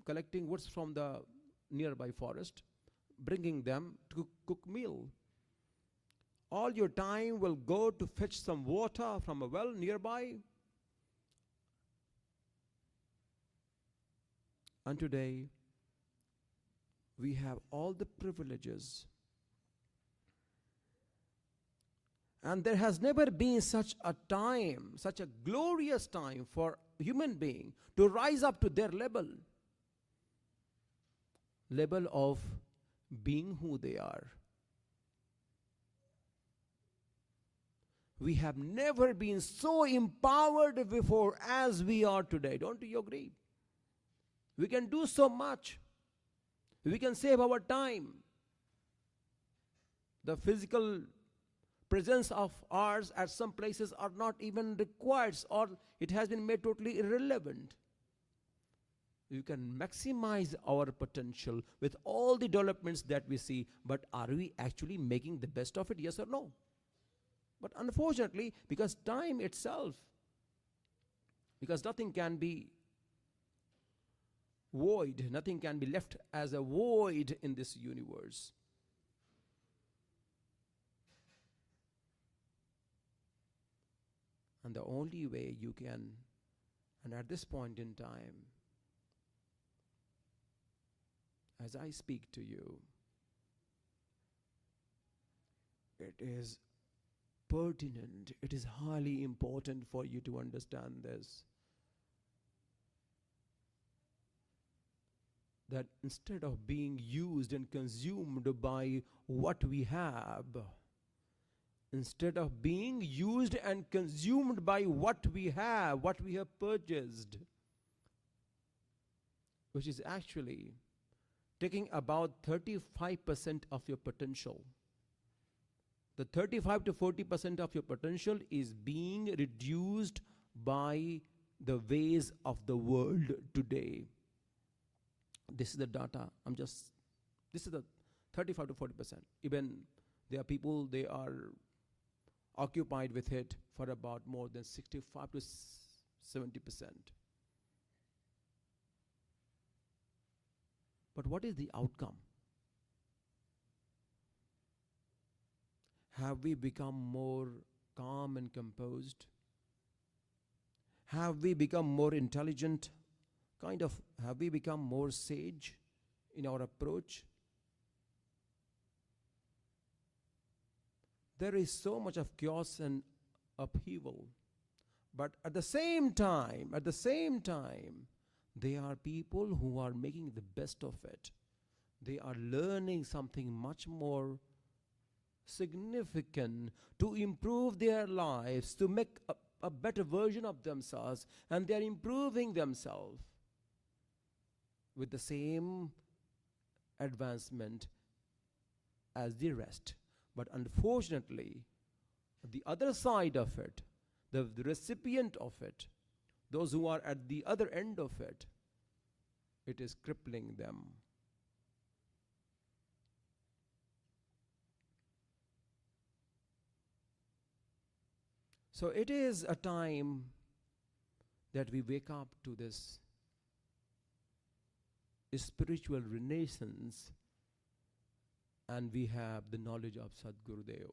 collecting woods from the nearby forest, bringing them to cook meal. All your time will go to fetch some water from a well nearby. And today, we have all the privileges. And there has never been such a time, such a glorious time for human being to rise up to their level of being who they are. We have never been so empowered before as we are today. Don't you agree? We can do so much. We can save our time. The physical presence of ours at some places are not even required, or it has been made totally irrelevant. You can maximize our potential with all the developments that we see, but are we actually making the best of it, yes or no? But unfortunately, because time itself, because nothing can be void, nothing can be left as a void in this universe. And the only way you can, and at this point in time, as I speak to you, it is pertinent, it is highly important for you to understand this. That instead of being used and consumed by what we have, instead of being used and consumed by what we have purchased, which is actually taking about 35% of your potential. The 35 to 40% of your potential is being reduced by the ways of the world today. This is the data. This is the 35 to 40%. Even there are people, they are occupied with it for about more than 65 to 70%. But what is the outcome? Have we become more calm and composed? Have we become more intelligent? Have we become more sage in our approach? There is so much of chaos and upheaval. But at the same time, there are people who are making the best of it. They are learning something much more significant to improve their lives, to make a better version of themselves, and they are improving themselves with the same advancement as the rest. But unfortunately, the other side of it, the recipient of it, those who are at the other end of it, it is crippling them. So it is a time that we wake up to this spiritual renaissance, and we have the knowledge of Sadgurudev.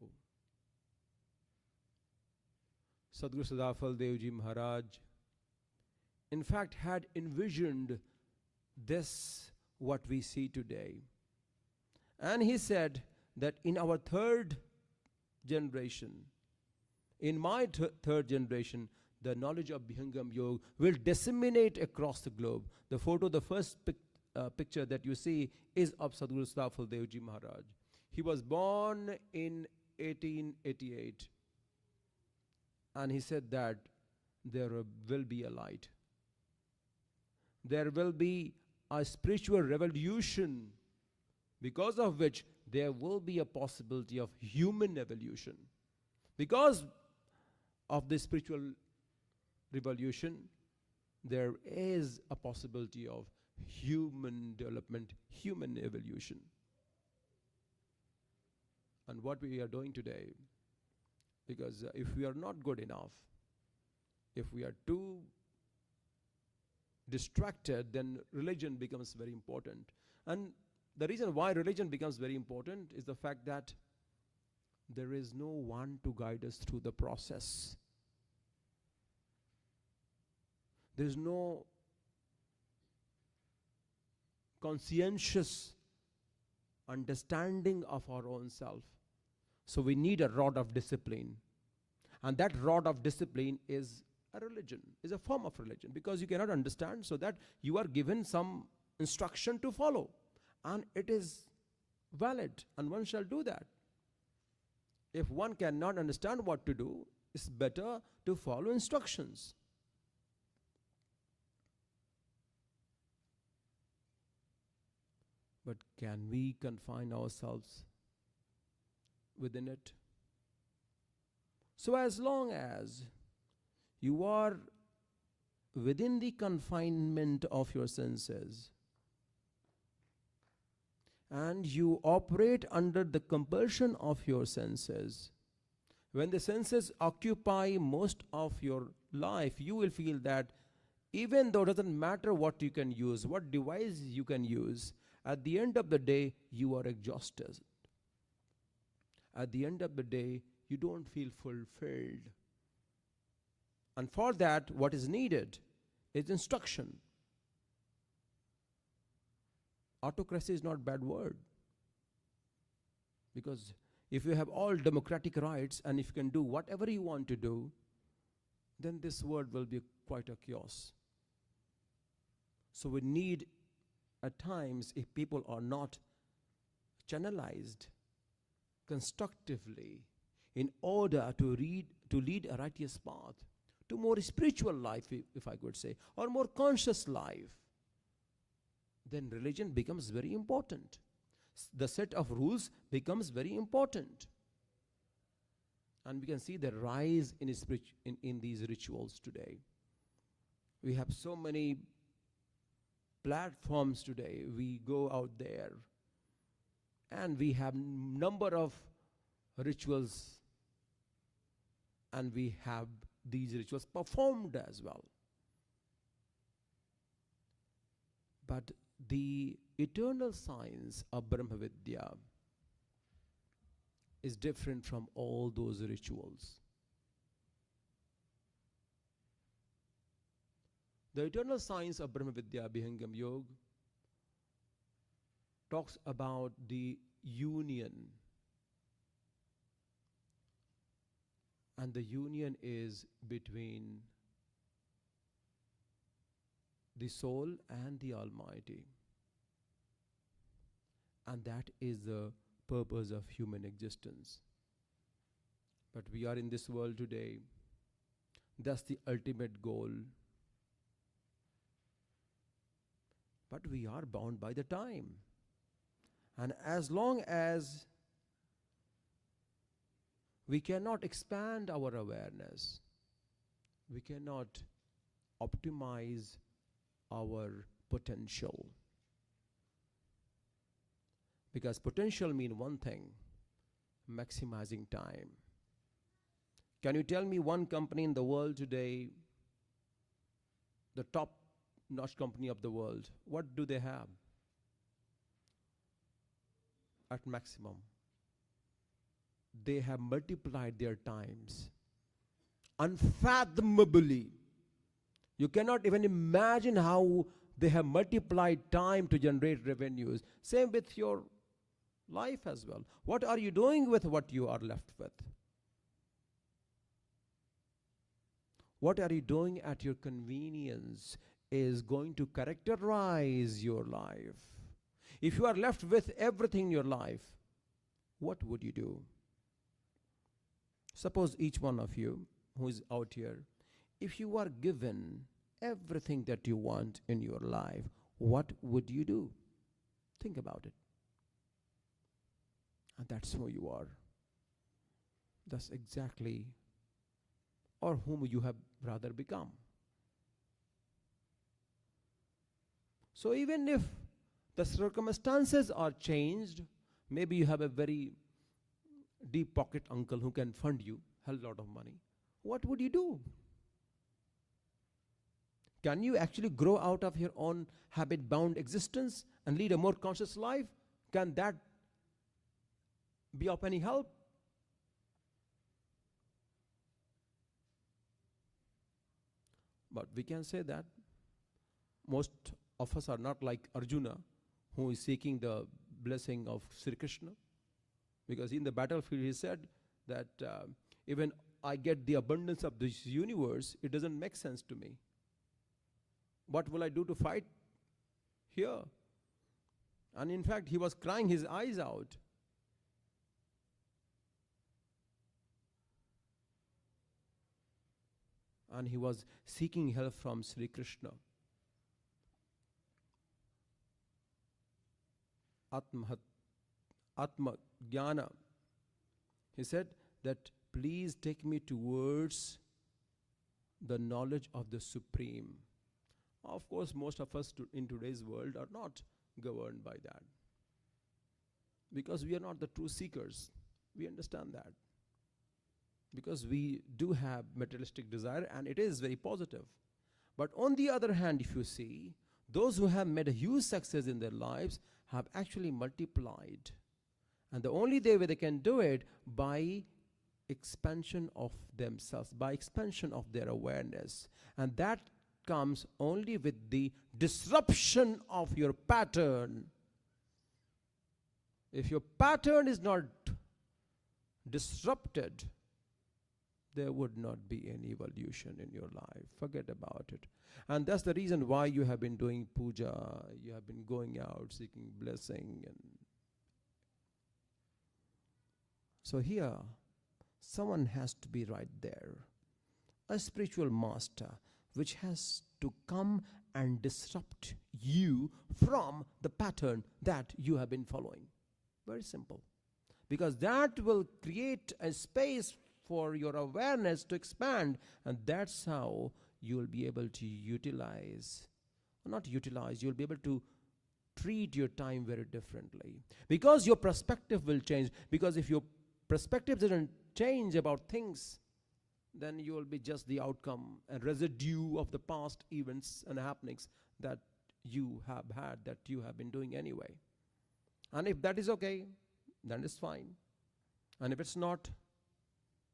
Sadguru Sadafal Devji Maharaj, in fact, had envisioned this, what we see today. And he said that in our third generation, in my third generation, the knowledge of Bhihangam Yoga will disseminate across the globe. The photo, the first picture that you see is of Sadguru Sadafal Devji Maharaj. He was born in 1888. And he said that there will be a light. There will be a spiritual revolution, because of which there will be a possibility of human evolution. Because of the spiritual revolution, there is a possibility of human development, human evolution. And what we are doing today, because if we are not good enough, if we are too distracted, then religion becomes very important. And the reason why religion becomes very important is the fact that there is no one to guide us through the process. There is no conscientious understanding of our own self. So we need a rod of discipline. And that rod of discipline is a religion, is a form of religion, because you cannot understand, so that you are given some instruction to follow. And it is valid, and one shall do that. If one cannot understand what to do, it's better to follow instructions. But can we confine ourselves within it? So as long as you are within the confinement of your senses, and you operate under the compulsion of your senses, when the senses occupy most of your life, you will feel that even though it doesn't matter what you can use, what device you can use, at the end of the day, you are exhausted. At the end of the day, you don't feel fulfilled. And for that, what is needed is instruction. Autocracy is not a bad word. Because if you have all democratic rights and if you can do whatever you want to do, then this world will be quite a chaos. So we need, at times, if people are not channelized constructively in order to lead a righteous path, to more spiritual life, if I could say, or more conscious life, then religion becomes very important. The set of rules becomes very important. And we can see the rise in these rituals today. We have so many platforms today. We go out there and we have number of rituals, and we have these rituals performed as well. But the eternal science of Brahma Vidya is different from all those rituals. The eternal science of Brahma Vidya, Bhihangam Yoga, talks about the union. And the union is between the soul and the Almighty. And that is the purpose of human existence. But we are in this world today. That's the ultimate goal. But we are bound by the time. And as long as we cannot expand our awareness, we cannot optimize our potential. Because potential means one thing, maximizing time. Can you tell me one company in the world today, the top notch company of the world, what do they have? At maximum, they have multiplied their times unfathomably. You cannot even imagine how they have multiplied time to generate revenues. Same with your life as well. What are you doing with what you are left with? What are you doing at your convenience is going to characterize your life. If you are left with everything in your life, what would you do? Suppose each one of you who is out here, if you are given everything that you want in your life, what would you do? Think about it. And that's who you are. That's exactly, or whom you have rather become. So even if the circumstances are changed, maybe you have a very deep pocket uncle who can fund you a lot of money. What would you do? Can you actually grow out of your own habit-bound existence and lead a more conscious life? Can that be of any help? But we can say that most of us are not like Arjuna, who is seeking the blessing of Sri Krishna. Because in the battlefield he said that even I get the abundance of this universe, it doesn't make sense to me. What will I do to fight here? And in fact, he was crying his eyes out. And he was seeking help from Sri Krishna. Atma Jnana. He said that please take me towards the knowledge of the Supreme. Of course, most of us in today's world are not governed by that. Because we are not the true seekers. We understand that. Because we do have materialistic desire and it is very positive. But on the other hand, if you see, those who have made a huge success in their lives have actually multiplied. And the only way they can do it by expansion of themselves, by expansion of their awareness. And that comes only with the disruption of your pattern. If your pattern is not disrupted, there would not be any evolution in your life. Forget about it. And that's the reason why you have been doing puja, you have been going out seeking blessing. And so here, someone has to be right there. A spiritual master which has to come and disrupt you from the pattern that you have been following. Very simple. Because that will create a space for your awareness to expand, and that's how you will be able to utilize, or not utilize, you'll be able to treat your time very differently. Because your perspective will change. Because if your perspective doesn't change about things, then you will be just the outcome and residue of the past events and happenings that you have had, that you have been doing anyway. And if that is okay, then it's fine. And if it's not,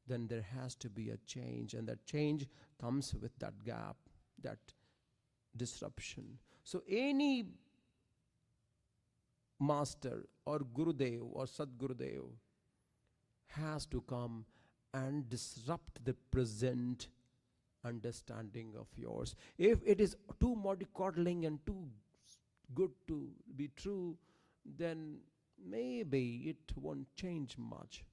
then there has to be a change, and that change comes with that gap, that disruption. So any master or Gurudev or Sadgurudev has to come and disrupt the present understanding of yours. If it is too mollycoddling and too good to be true, then maybe it won't change much.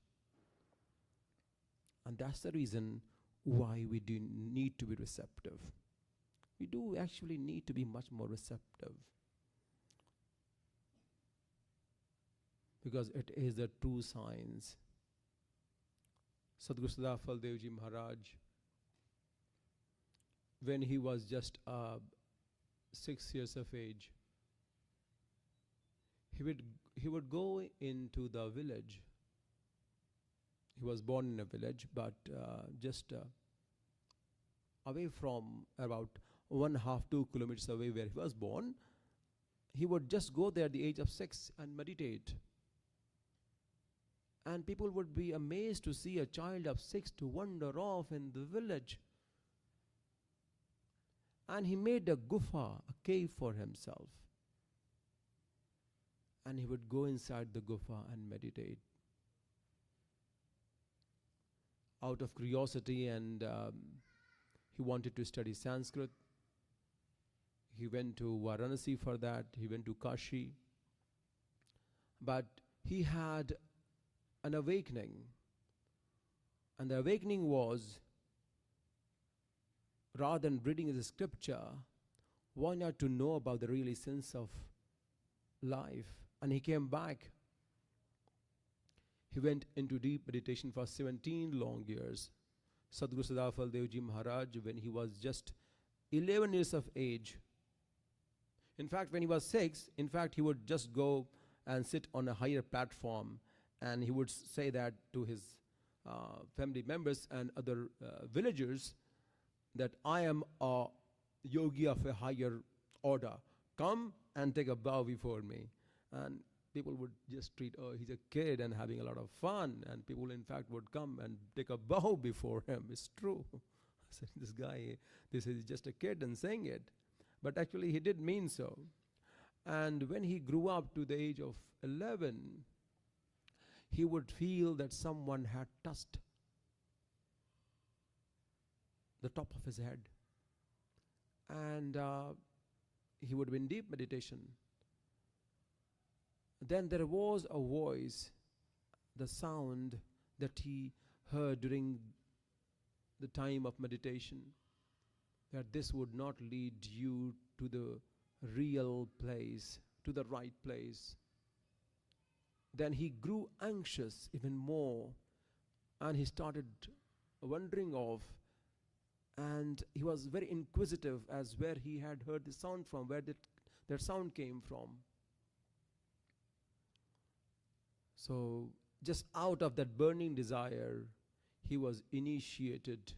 And that's the reason why we do need to be receptive. We do actually need to be much more receptive. Because it is the true science. Sadhguru Sadafal Devji Maharaj, when he was just 6 years of age, he would go into the village He was born in a village, but just away from about 1.5 to 2 kilometers away where he was born. He would just go there at the age of 6 and meditate. And people would be amazed to see a child of 6 to wander off in the village. And he made a gufa, a cave for himself. And he would go inside the gufa and meditate. Out of curiosity, and he wanted to study Sanskrit. He went to Varanasi for that. He went to Kashi. But he had an awakening. And the awakening was, rather than reading the scripture, why not to know about the real essence of life? And he came back. He went into deep meditation for 17 long years. Sadhguru Sadafal Devji Maharaj, when he was just 11 years of age. In fact, when he was 6, in fact, he would just go and sit on a higher platform, and he would say that to his family members and other villagers, that I am a yogi of a higher order. Come and take a bow before me. And people would just treat, oh, he's a kid and having a lot of fun. And people, in fact, would come and take a bow before him. It's true. I said, this guy, this is just a kid and saying it. But actually, he did mean so. And when he grew up to the age of 11, he would feel that someone had touched the top of his head. And he would be in deep meditation. Then there was a voice, the sound that he heard during the time of meditation, that this would not lead you to the real place, to the right place. Then he grew anxious even more, and he started wondering off, and he was very inquisitive as where he had heard the sound from, where that sound came from. So just out of that burning desire, he was initiated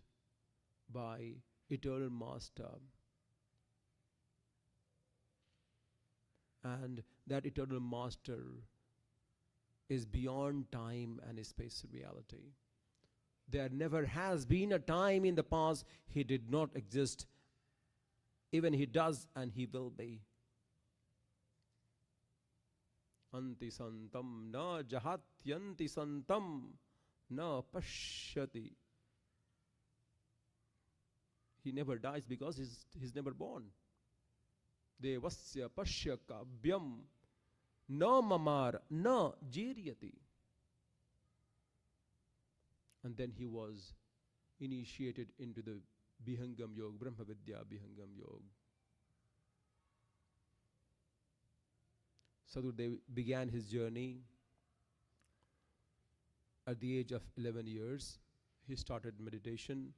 by Eternal Master. And that Eternal Master is beyond time and space reality. There never has been a time in the past he did not exist. Even he does, and he will be. Anti santam na jahatyanti santam na pashyati. He never dies because he's never born. Devasya pashya kavyam na mamar na jiryati. And then he was initiated into the Bihangam Yoga, Brahma Vidya Bihangam Yoga. Sadhguru began his journey at the age of 11 years. He started meditation.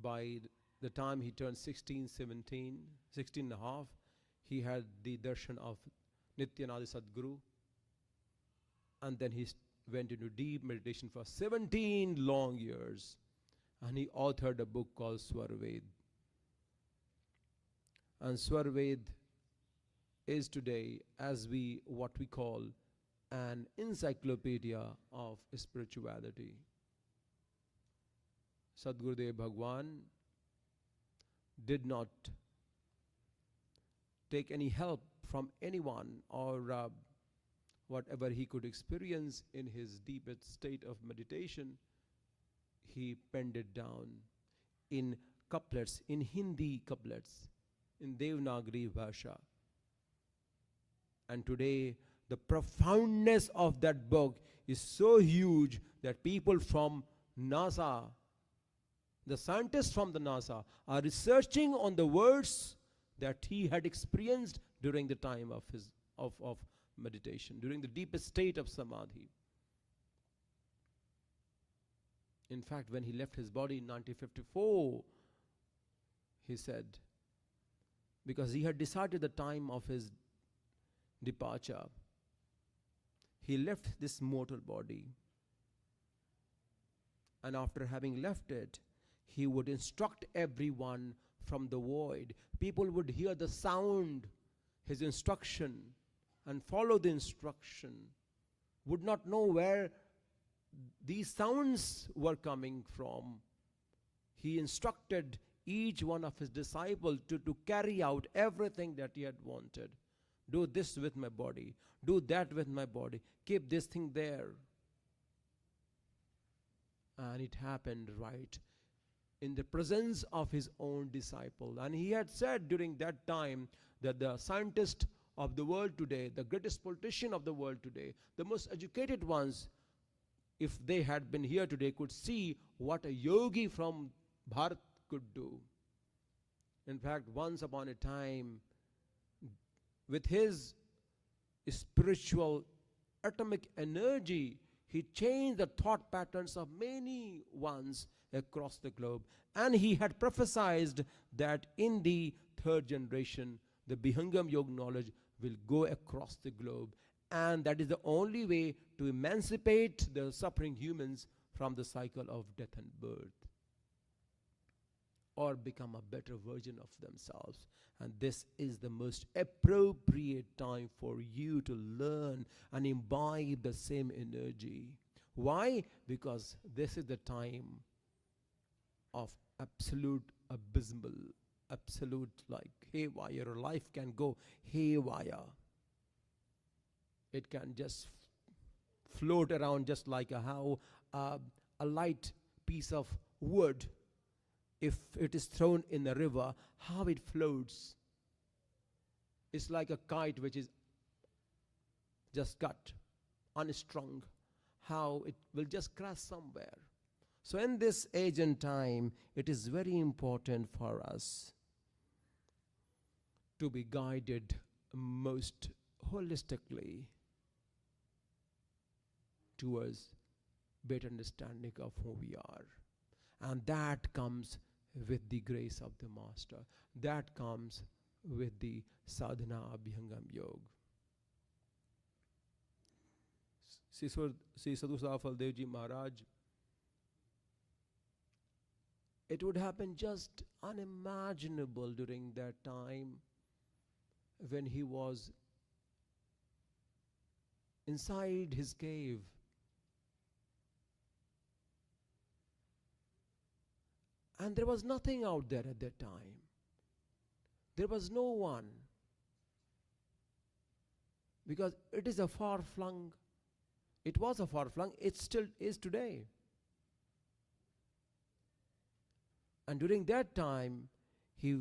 By the time he turned 16 and a half, he had the darshan of Nityanadi Sadhguru. And then he went into deep meditation for 17 long years. And he authored a book called Swarved. And Swarved is today what we call an encyclopedia of spirituality. Sadgurudev Bhagwan did not take any help from anyone or whatever he could experience in his deepest state of meditation. He penned it down in couplets, in Hindi couplets, in Devanagari Bhasha. And today, the profoundness of that book is so huge that people from NASA, the scientists from the NASA, are researching on the words that he had experienced during the time of his of meditation, during the deepest state of samadhi. In fact, when he left his body in 1954, he said, because he had decided the time of his departure, he left this mortal body And after having left it, he would instruct everyone from the void. People would hear the sound, his instruction, and follow the instruction. Would not know where these sounds were coming from. He instructed each one of his disciples to carry out everything that he had wanted. Do this with my body. Do that with my body. Keep this thing there. And it happened right in the presence of his own disciple. And he had said during that time that the scientist of the world today, the greatest politician of the world today, the most educated ones, if they had been here today, could see what a yogi from Bharat could do. In fact, once upon a time, with his spiritual atomic energy, he changed the thought patterns of many ones across the globe. And he had prophesied that in the third generation, the Vihangam Yoga knowledge will go across the globe. And that is the only way to emancipate the suffering humans from the cycle of death and birth, or become a better version of themselves. And this is the most appropriate time for you to learn and imbibe the same energy. Why? Because this is the time of absolute abysmal, absolute like haywire. Life can go haywire. It can just float around just like a light piece of wood. If it is thrown in a river, how it floats. It's like a kite which is just cut, unstrung. How it will just crash somewhere. So in this age and time, it is very important for us to be guided most holistically towards better understanding of who we are. And that comes with the grace of the Master. That comes with the sadhana of Vihangam Yoga. Sri Sadhu Safal Devji Maharaj, it would happen just unimaginable during that time when he was inside his cave. And there was nothing out there at that time. There was no one. Because it is a far-flung, it was a far-flung, it still is today. And during that time, he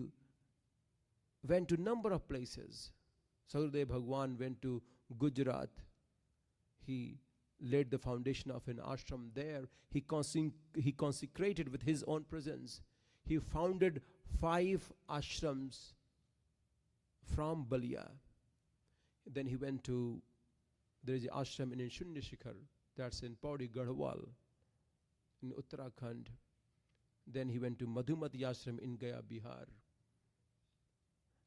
went to a number of places. Sadhudev Bhagwan went to Gujarat. He laid the foundation of an ashram there. He consecrated with his own presence. He founded 5 ashrams from Balia. Then he went to, there is an ashram in Shunya Shikhar, that's in Pauri Garhwal, in Uttarakhand. Then he went to Madhumati ashram in Gaya, Bihar.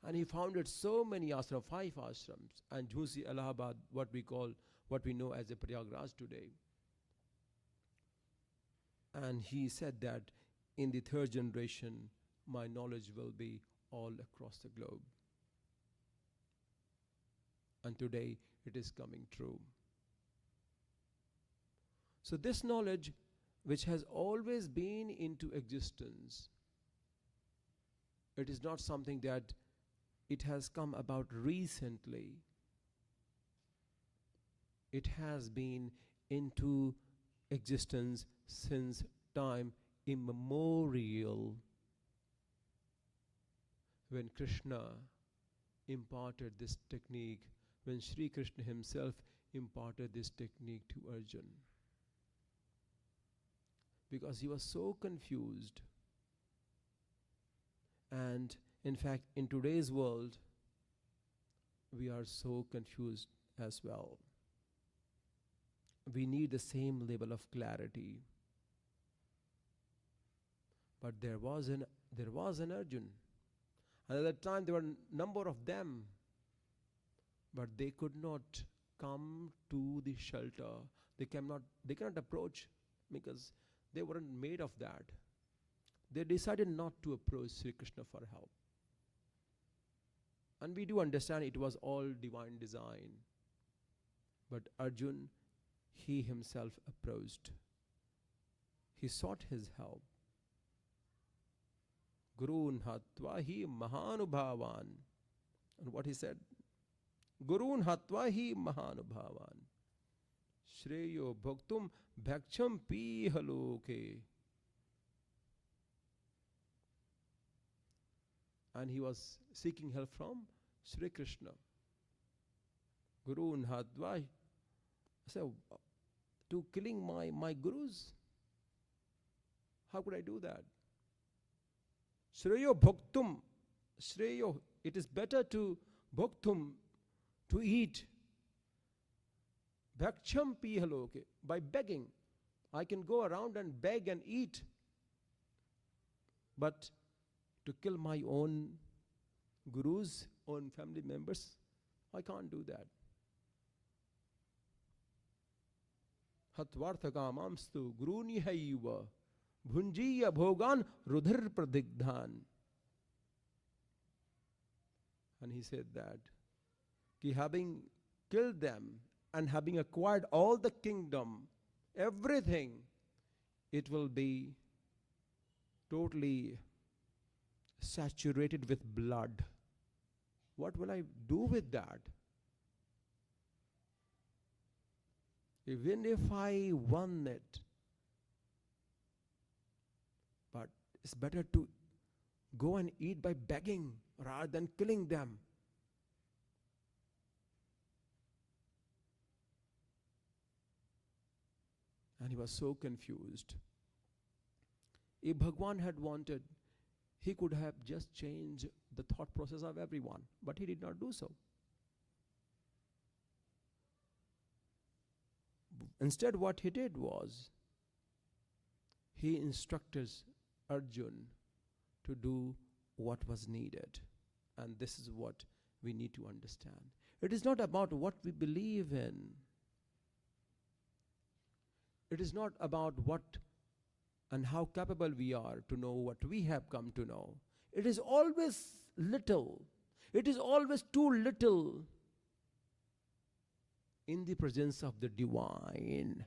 And he founded so many ashrams, 5 ashrams, and Jhansi, Allahabad, what we know as a Prayagraj today. And he said that in the third generation, my knowledge will be all across the globe. And today it is coming true. So this knowledge, which has always been into existence, it is not something that it has come about recently. It has been into existence since time immemorial. When Krishna imparted this technique, when Sri Krishna himself imparted this technique to Arjuna, because he was so confused. And in fact, in today's world, we are so confused as well. We need the same level of clarity. But there was an Arjuna. And at that time there were a number of them, but they could not come to the shelter. They cannot approach because They weren't made of that. They decided not to approach Sri Krishna for help. And we do understand it was all divine design. But Arjun, he himself approached. He sought his help. Gurun hatva hi mahanubhavan. And what he said? Gurun hatva hi mahanubhavan. Shreyo bhaktum bhaksham pihaloke. And he was seeking help from Sri Krishna. Gurun hatva. So, to killing my gurus? How could I do that? Shreyo bhaktum. Shreyo, it is better to bhaktum, to eat. Bhaksham pihaloke. By begging. I can go around and beg and eat. But to kill my own gurus, own family members, I can't do that. Hatvartha kamamstu guruni haiva bhunjiya bhogan rudhir pradigdhan. And he said that, ki having killed them and having acquired all the kingdom, everything, it will be totally saturated with blood. What will I do with that? Even if I won it, but it's better to go and eat by begging rather than killing them. And he was so confused. If Bhagwan had wanted, he could have just changed the thought process of everyone, but he did not do so. Instead, what he did was, he instructed Arjun to do what was needed. And this is what we need to understand. It is not about what we believe in. It is not about what and how capable we are to know what we have come to know. It is always little. It is always too little in the presence of the divine.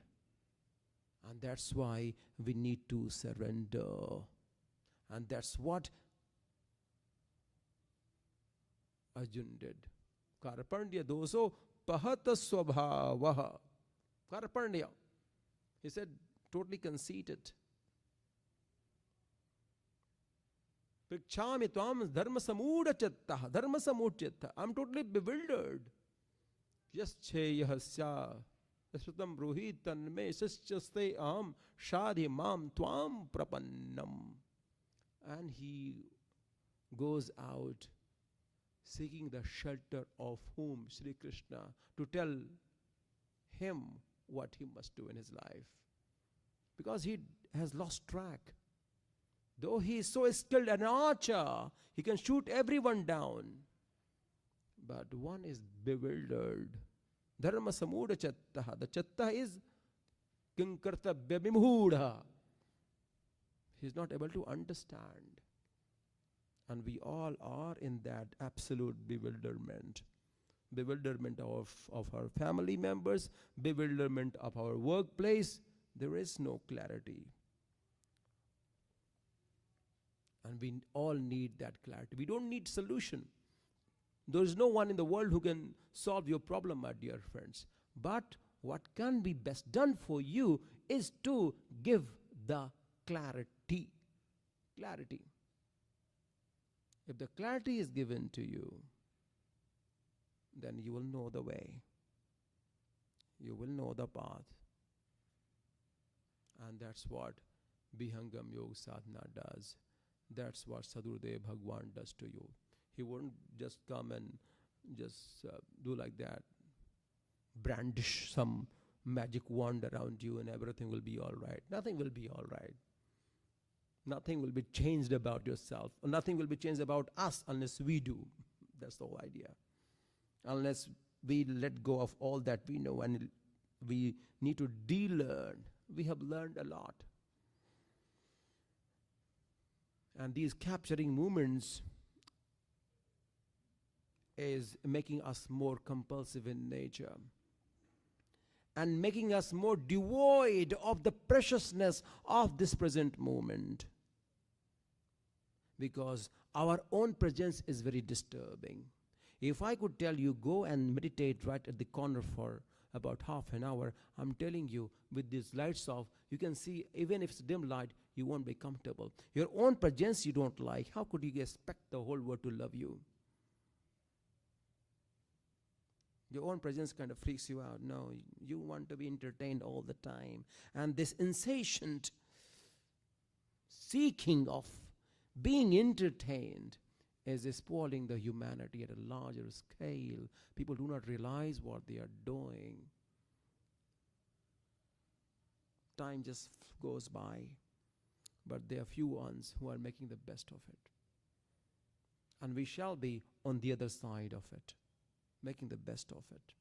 And that's why we need to surrender. And that's what Arjun did. Karpandya doso pahata swabhavaha. Karpandya. He said, totally conceited. Prikshami tvam dharma samudha chitta. Dharma samudha chitta. I'm totally bewildered. Yascheyahasya. Yasvatam bruhi tanme saschaste aham shadhi mam tvam prapannam. And he goes out seeking the shelter of whom? Sri Krishna, to tell him what he must do in his life. Because he has lost track. Though he is so skilled an archer, he can shoot everyone down. But one is bewildered. Dharma samudha chattaha. The chatta is kinkartabhya vimudha. He is not able to understand. And we all are in that absolute bewilderment. Bewilderment of our family members, bewilderment of our workplace. There is no clarity. And we all need that clarity. We don't need solution. There is no one in the world who can solve your problem, my dear friends. But what can be best done for you is to give the clarity. Clarity. If the clarity is given to you, then you will know the way. You will know the path. And that's what Bihangam Yoga Sadhana does. That's what Sadgurudev Bhagwan does to you. He won't just come and just do like that, brandish some magic wand around you and everything will be all right. Nothing will be all right. Nothing will be changed about yourself. Nothing will be changed about us unless we do. That's the whole idea. Unless we let go of all that we know and we need to de-learn. We have learned a lot. And these capturing moments is making us more compulsive in nature and making us more devoid of the preciousness of this present moment, because our own presence is very disturbing. If I could tell you, go and meditate right at the corner for about half an hour, I'm telling you, with these lights off, you can see, even if it's dim light, you won't be comfortable. Your own presence you don't like. How could you expect the whole world to love you? Your own presence kind of freaks you out. No, you want to be entertained all the time. And this insatiate seeking of being entertained is spoiling the humanity at a larger scale. People do not realize what they are doing. Time just goes by, but there are few ones who are making the best of it. And we shall be on the other side of it, making the best of it.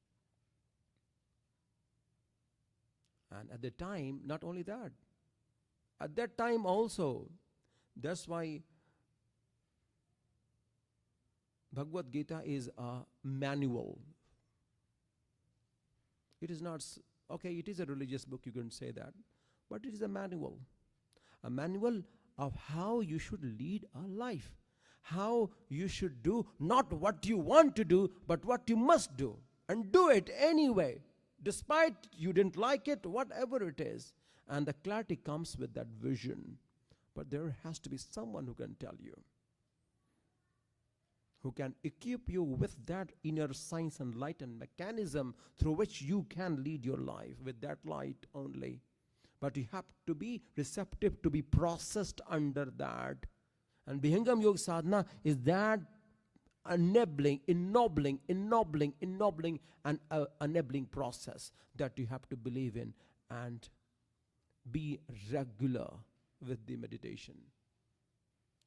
And at the time, not only that, at that time also, that's why Bhagavad Gita is a manual. It is not, okay, it is a religious book, you can say that, but it is a manual of how you should lead a life, how you should do not what you want to do, but what you must do, and do it anyway, despite you didn't like it, whatever it is. And the clarity comes with that vision. But there has to be someone who can tell you, who can equip you with that inner science and light and mechanism through which you can lead your life with that light only. But you have to be receptive to be processed under that. And Vihangam Yoga Sadhana is that ennobling and enabling process that you have to believe in and be regular with the meditation.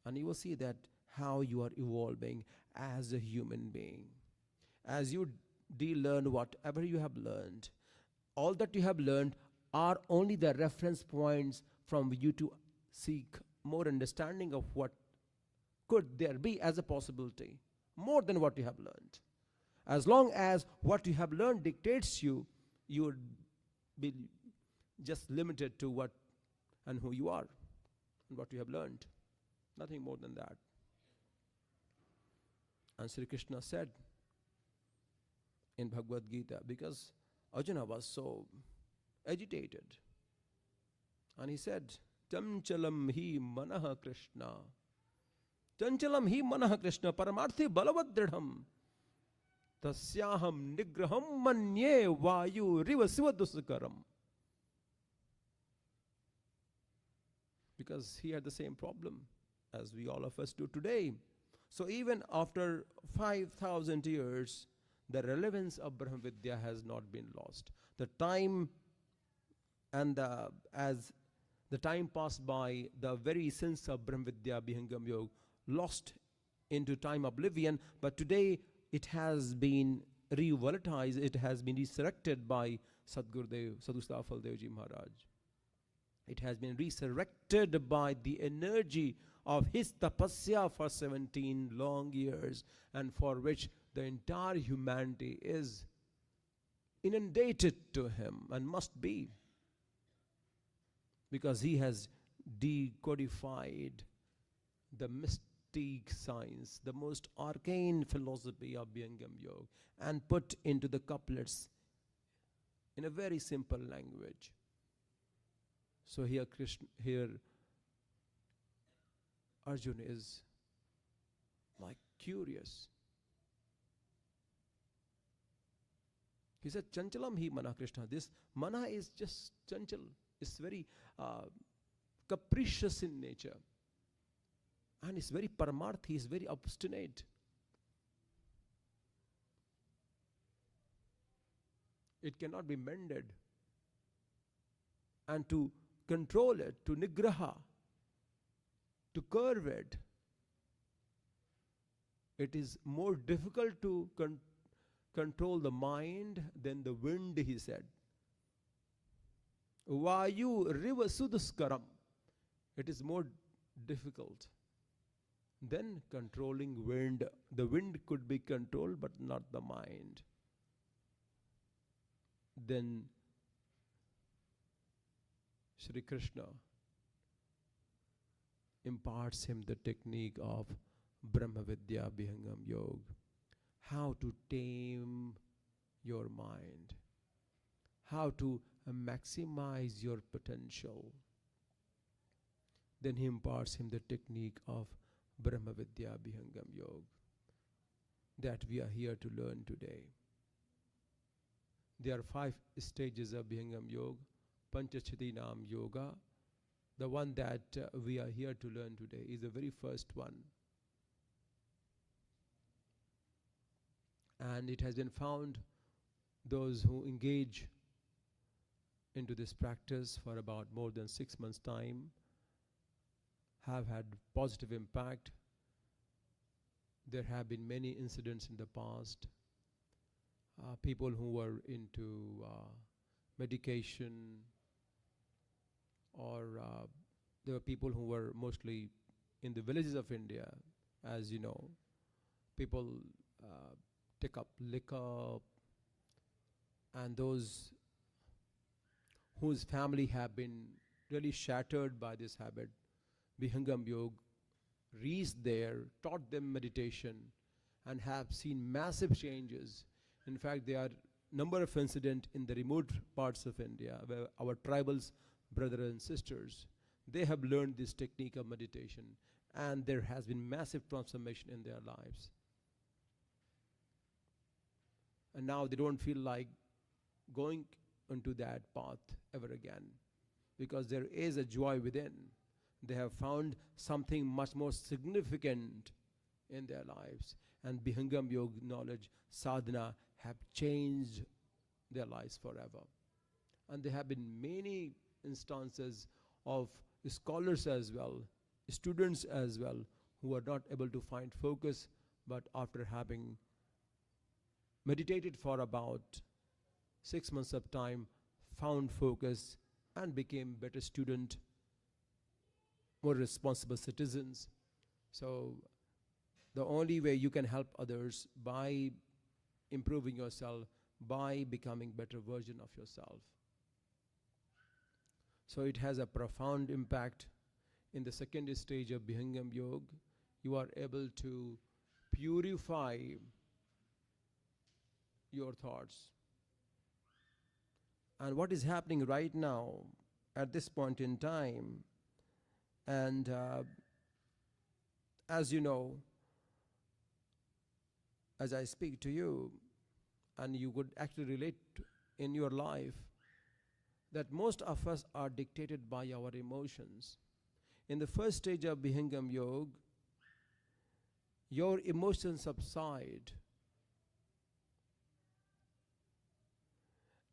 And you will see that how you are evolving as a human being. As you de-learn whatever you have learned, all that you have learned are only the reference points from you to seek more understanding of what could there be as a possibility, more than what you have learned. As long as what you have learned dictates you, you would be just limited to what and who you are and what you have learned. Nothing more than that. And Sri Krishna said in Bhagavad Gita, because Arjuna was so agitated, and he said, Chanchalam hi manaha Krishna. Chanchalam hi manaha Krishna paramarthi balavadridham. Tasyaham nigraham manye vayu riva sivadusukaram. Because he had the same problem as we all of us do today. So even after 5,000 years, the relevance of Brahma Vidya has not been lost. The time and as the time passed by, the very essence of Brahma Vidya, Vihangam Yoga, lost into time oblivion. But today it has been revolatilized, it has been resurrected by Sadgurudev, Sadhu Faldev Maharaj. It has been resurrected by the energy of his tapasya for 17 long years, and for which the entire humanity is inundated to him and must be, because he has decodified the mystic science, the most arcane philosophy of Vihangam Yoga, and put into the couplets in a very simple language. So here Arjuna is like curious. He said, Chanchalam hi mana Krishna. This mana is just chanchal. It's very capricious in nature. And it's very paramarthi, it's very obstinate. It cannot be mended. And to control it, to nigraha, to curve it, it is more difficult to control the mind than the wind, he said. Vayu riva suduskaram. It is more difficult Then controlling wind. The wind could be controlled, but not the mind. Then Sri Krishna imparts him the technique of Brahma Vidya Bhihangam Yoga. How to tame your mind. How to maximize your potential. Then he imparts him the technique of Brahma Vidya Bhihangam Yoga that we are here to learn today. There are 5 stages of Bhihangam Yoga. Panchachati Nam Yoga. The one that we are here to learn today is the very first one. And it has been found those who engage into this practice for about more than 6 months' time have had positive impact. There have been many incidents in the past. People who were into medication, or there were people who were mostly in the villages of India, as you know. People take up liquor, and those whose family have been really shattered by this habit, Bhihangam Yoga reached there, taught them meditation, and have seen massive changes. In fact, there are number of incidents in the remote parts of India where our tribals, brothers and sisters, they have learned this technique of meditation, and there has been massive transformation in their lives. And now they don't feel like going into that path ever again, because there is a joy within. They have found something much more significant in their lives, and Bhihangam Yoga knowledge, sadhana, have changed their lives forever. And there have been many instances of scholars as well, students as well, who are not able to find focus, but after having meditated for about 6 months of time, found focus and became better student, more responsible citizens. So the only way you can help others by improving yourself, by becoming better version of yourself. So it has a profound impact. In the second stage of Bhihangam Yoga, you are able to purify your thoughts. And what is happening right now at this point in time, and as you know, as I speak to you, and you would actually relate in your life, that most of us are dictated by our emotions. In the first stage of Bhihangam Yoga, your emotions subside.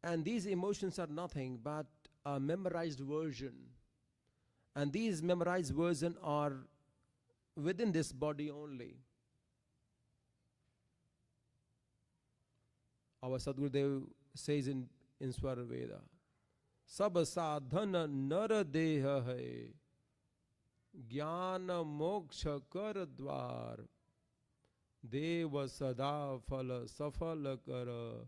And these emotions are nothing but a memorized version. And these memorized versions are within this body only. Our Sadgurudev says in Swara Veda, Sab sadhana nar deha hai, jnana moksha kar dwar, deva sada phala safala kara,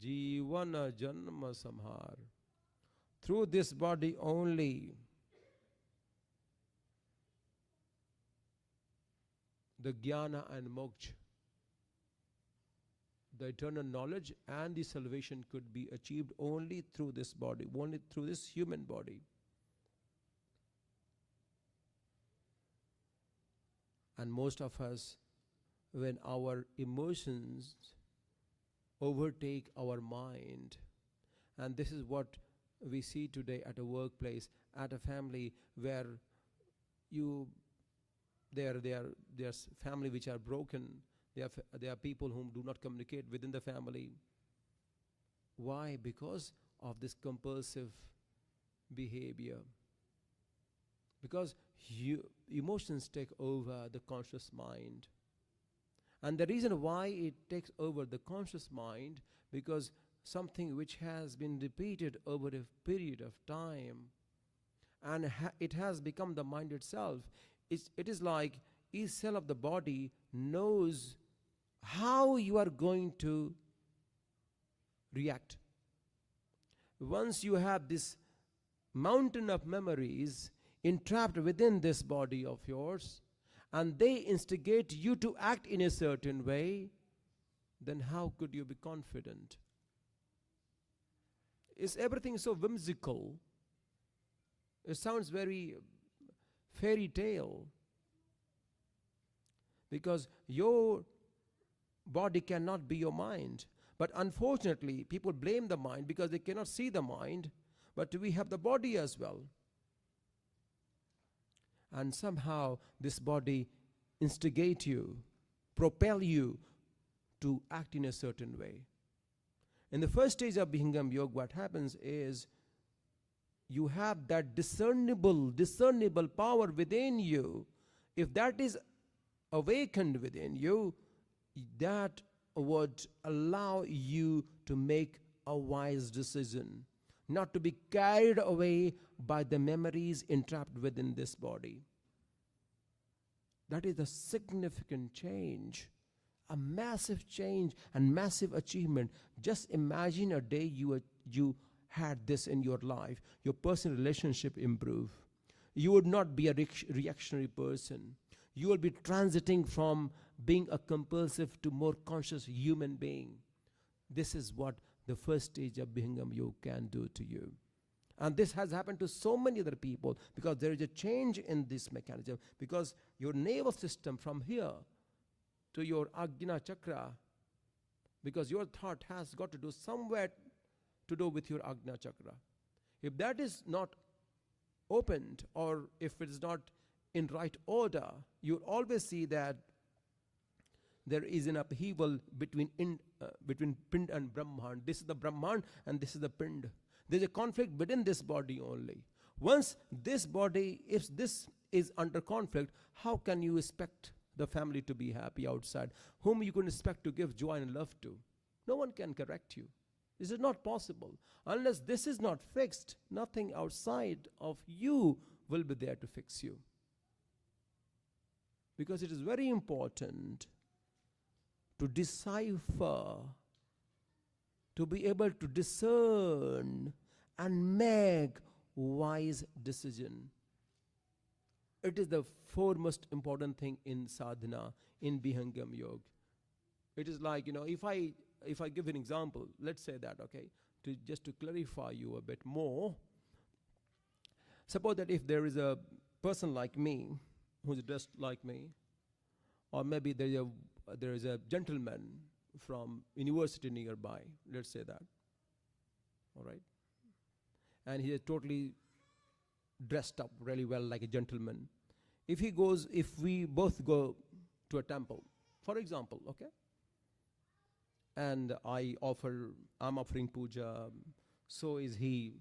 jivana janma samhar. Through this body only, the jnana and moksha, the eternal knowledge and the salvation could be achieved only through this body, only through this human body. And most of us, when our emotions overtake our mind, and this is what we see today at a workplace, at a family, where there's family which are broken. There are people whom do not communicate within the family. Why? Because of this compulsive behavior. Because emotions take over the conscious mind. And the reason why it takes over the conscious mind, because something which has been repeated over a period of time, and it has become the mind itself. It is like each cell of the body knows how you are going to react. Once you have this mountain of memories entrapped within this body of yours, and they instigate you to act in a certain way, then how could you be confident? Is everything so whimsical? It sounds very fairy tale. Because your body cannot be your mind. But unfortunately, people blame the mind because they cannot see the mind, but we have the body as well. And somehow this body instigate you, propel you to act in a certain way. In the first stage of Bhingam Yoga, what happens is you have that discernible power within you. If that is awakened within you, that would allow you to make a wise decision, not to be carried away by the memories entrapped within this body. That is a significant change, a massive change and massive achievement. Just imagine a day you had this in your life, your personal relationship improve. You would not be a reactionary person. You will be transiting from being a compulsive to more conscious human being. This is what the first stage of Bhingam Yoga can do to you. And this has happened to so many other people because there is a change in this mechanism. Because your nervous system from here to your Ajna Chakra, because your thought has got to do somewhere to do with your Ajna Chakra. If that is not opened, or if it is not in right order, you always see that there is an upheaval between Pind and Brahman. This is the Brahman and this is the Pind. There's a conflict within this body only. Once this body, if this is under conflict, how can you expect the family to be happy outside? Whom you can expect to give joy and love to? No one can correct you. This is not possible. Unless this is not fixed, nothing outside of you will be there to fix you. Because it is very important to decipher, to be able to discern and make wise decision. It is the foremost important thing in sadhana, in Bhingam Yoga. It is like, if I give an example, let's say that, okay, just to clarify you a bit more. Suppose that if there is a person like me, who's dressed like me, or maybe there is a gentleman from university nearby, let's say that, all right? And he is totally dressed up really well like a gentleman. If we both go to a temple, for example, okay? And I'm offering puja, so is he.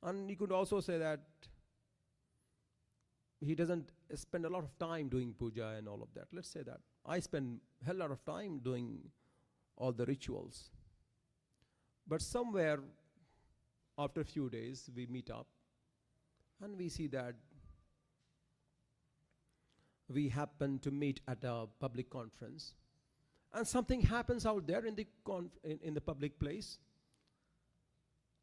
And you could also say that he doesn't spend a lot of time doing puja and all of that. Let's say that. I spend a hell lot of time doing all the rituals. But somewhere after a few days, we meet up and we see that we happen to meet at a public conference. And something happens out there in the public place.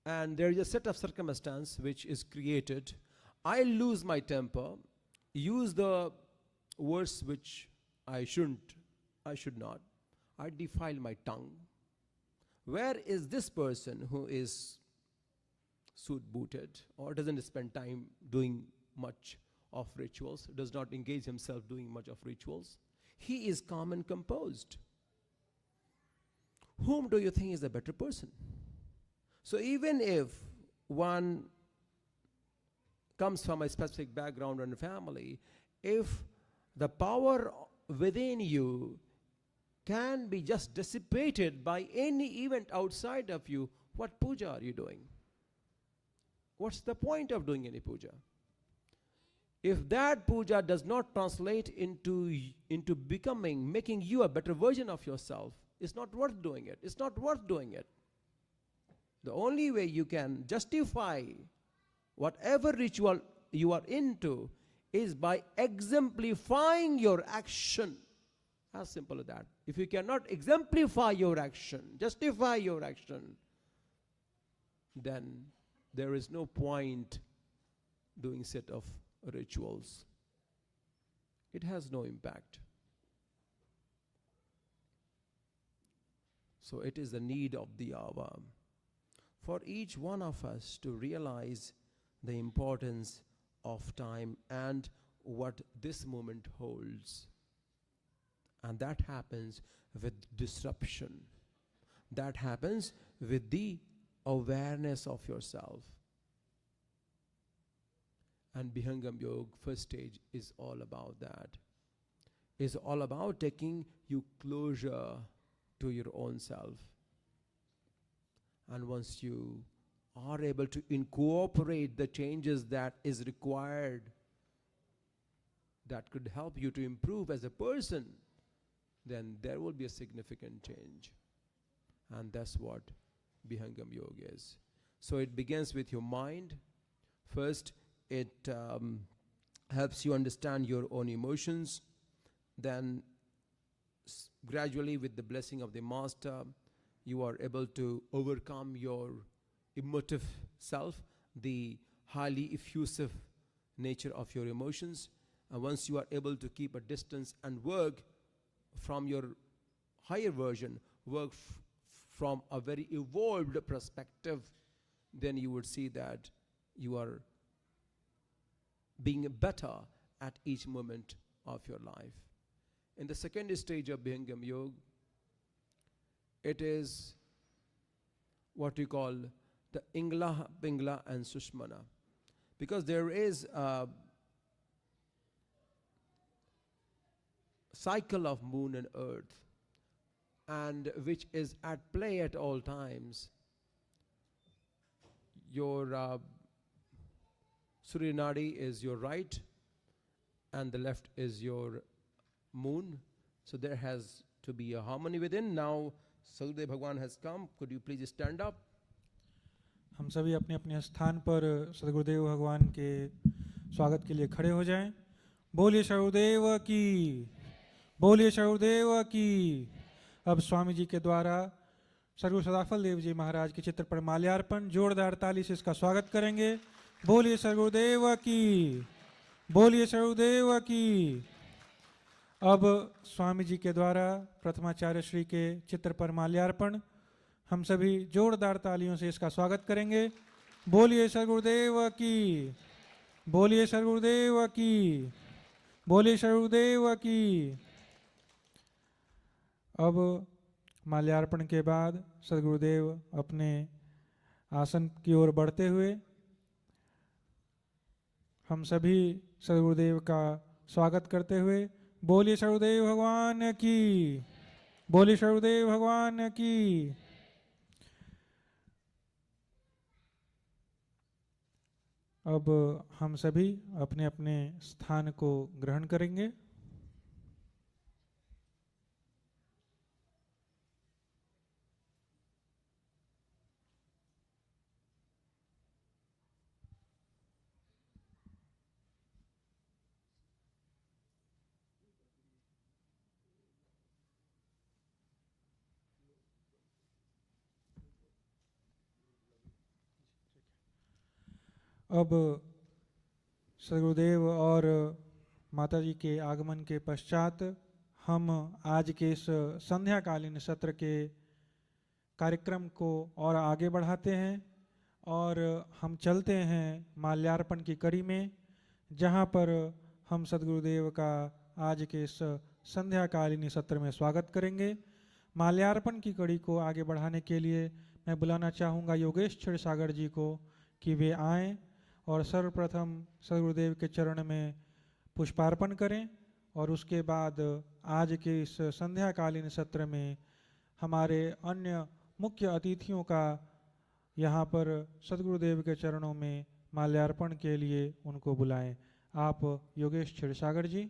And there is a set of circumstance which is created. I lose my temper, use the words which I should not. I defile my tongue. Where is this person who is suit-booted or doesn't spend time doing much of rituals, does not engage himself doing much of rituals? He is calm and composed. Whom do you think is the better person? So even if one comes from a specific background and family, if the power within you can be just dissipated by any event outside of you, what puja are you doing? What's the point of doing any puja? If that puja does not translate into becoming, making you a better version of yourself, it's not worth doing it. It's not worth doing it. The only way you can justify whatever ritual you are into is by exemplifying your action. As simple as that. If you cannot exemplify your action, justify your action, then there is no point doing set of rituals. It has no impact. So it is the need of the hour for each one of us to realize the importance of time and what this moment holds. And that happens with disruption. That happens with the awareness of yourself. And Bhihangam Yoga first stage is all about that. Is all about taking you closer to your own self. And once you are able to incorporate the changes that is required, that could help you to improve as a person, then there will be a significant change. And that's what Bhihangam Yoga is. So it begins with your mind. First, it helps you understand your own emotions. Then gradually, with the blessing of the master, you are able to overcome your emotive self, the highly effusive nature of your emotions. And once you are able to keep a distance and work from your higher version, work from a very evolved perspective, then you would see that you are being better at each moment of your life. In the second stage of Bhihangam Yoga, it is what we call the Ingla, Pingla and Sushmana. Because there is a cycle of moon and earth, and which is at play at all times. Your Surya Nadi is your right, and the left is your moon. So there has to be a harmony within. Now, Sadgurudev Bhagwan has come. Could you please stand up? हम सभी अपने अपने स्थान पर सद्गुरुदेव भगवान के स्वागत के लिए खड़े हो जाएं। बोलिए सद्गुरुदेव की, बोलिए सद्गुरुदेव की। अब स्वामी जी के द्वारा सद्गुरु सदाफल देव जी महाराज के चित्र पर माल्यार्पण, जोरदार ताली से इसका स्वागत करेंगे। बोलिए सद्गुरुदेव की, बोलिए सद्गुरुदेव की। अब स्वामी जी के द्वारा प्रथमाचार्य श्री के चित्र पर माल्यार्पण, हम सभी जोरदार तालियों से इसका स्वागत करेंगे। बोलिए सद्गुरुदेव की, बोलिए सद्गुरुदेव की, बोलिए सद्गुरुदेव की। अब माल्यार्पण के बाद सद्गुरुदेव अपने आसन की ओर बढ़ते हुए हम सभी सद्गुरुदेव का स्वागत करते हुए बोलिए सद्गुरुदेव भगवान की, बोलिए सद्गुरुदेव भगवान की। अब हम सभी अपने अपने स्थान को ग्रहण करेंगे। अब सद्गुरुदेव और माताजी के आगमन के पश्चात हम आज के इस संध्याकालीन सत्र के कार्यक्रम को और आगे बढ़ाते हैं और हम चलते हैं माल्यार्पण की कड़ी में, जहां पर हम सद्गुरुदेव का आज के इस संध्याकालीन सत्र में स्वागत करेंगे। माल्यार्पण की कड़ी को आगे बढ़ाने के लिए मैं बुलाना चाहूँगा योगेश क्षीरसागर जी को कि वे आएँ और सर्वप्रथम सद्गुरुदेव के चरण में पुष्पार्पण करें और उसके बाद आज के इस संध्याकालीन सत्र में हमारे अन्य मुख्य अतिथियों का यहाँ पर सद्गुरुदेव के चरणों में माल्यार्पण के लिए उनको बुलाएं। आप योगेश क्षीरसागर जी।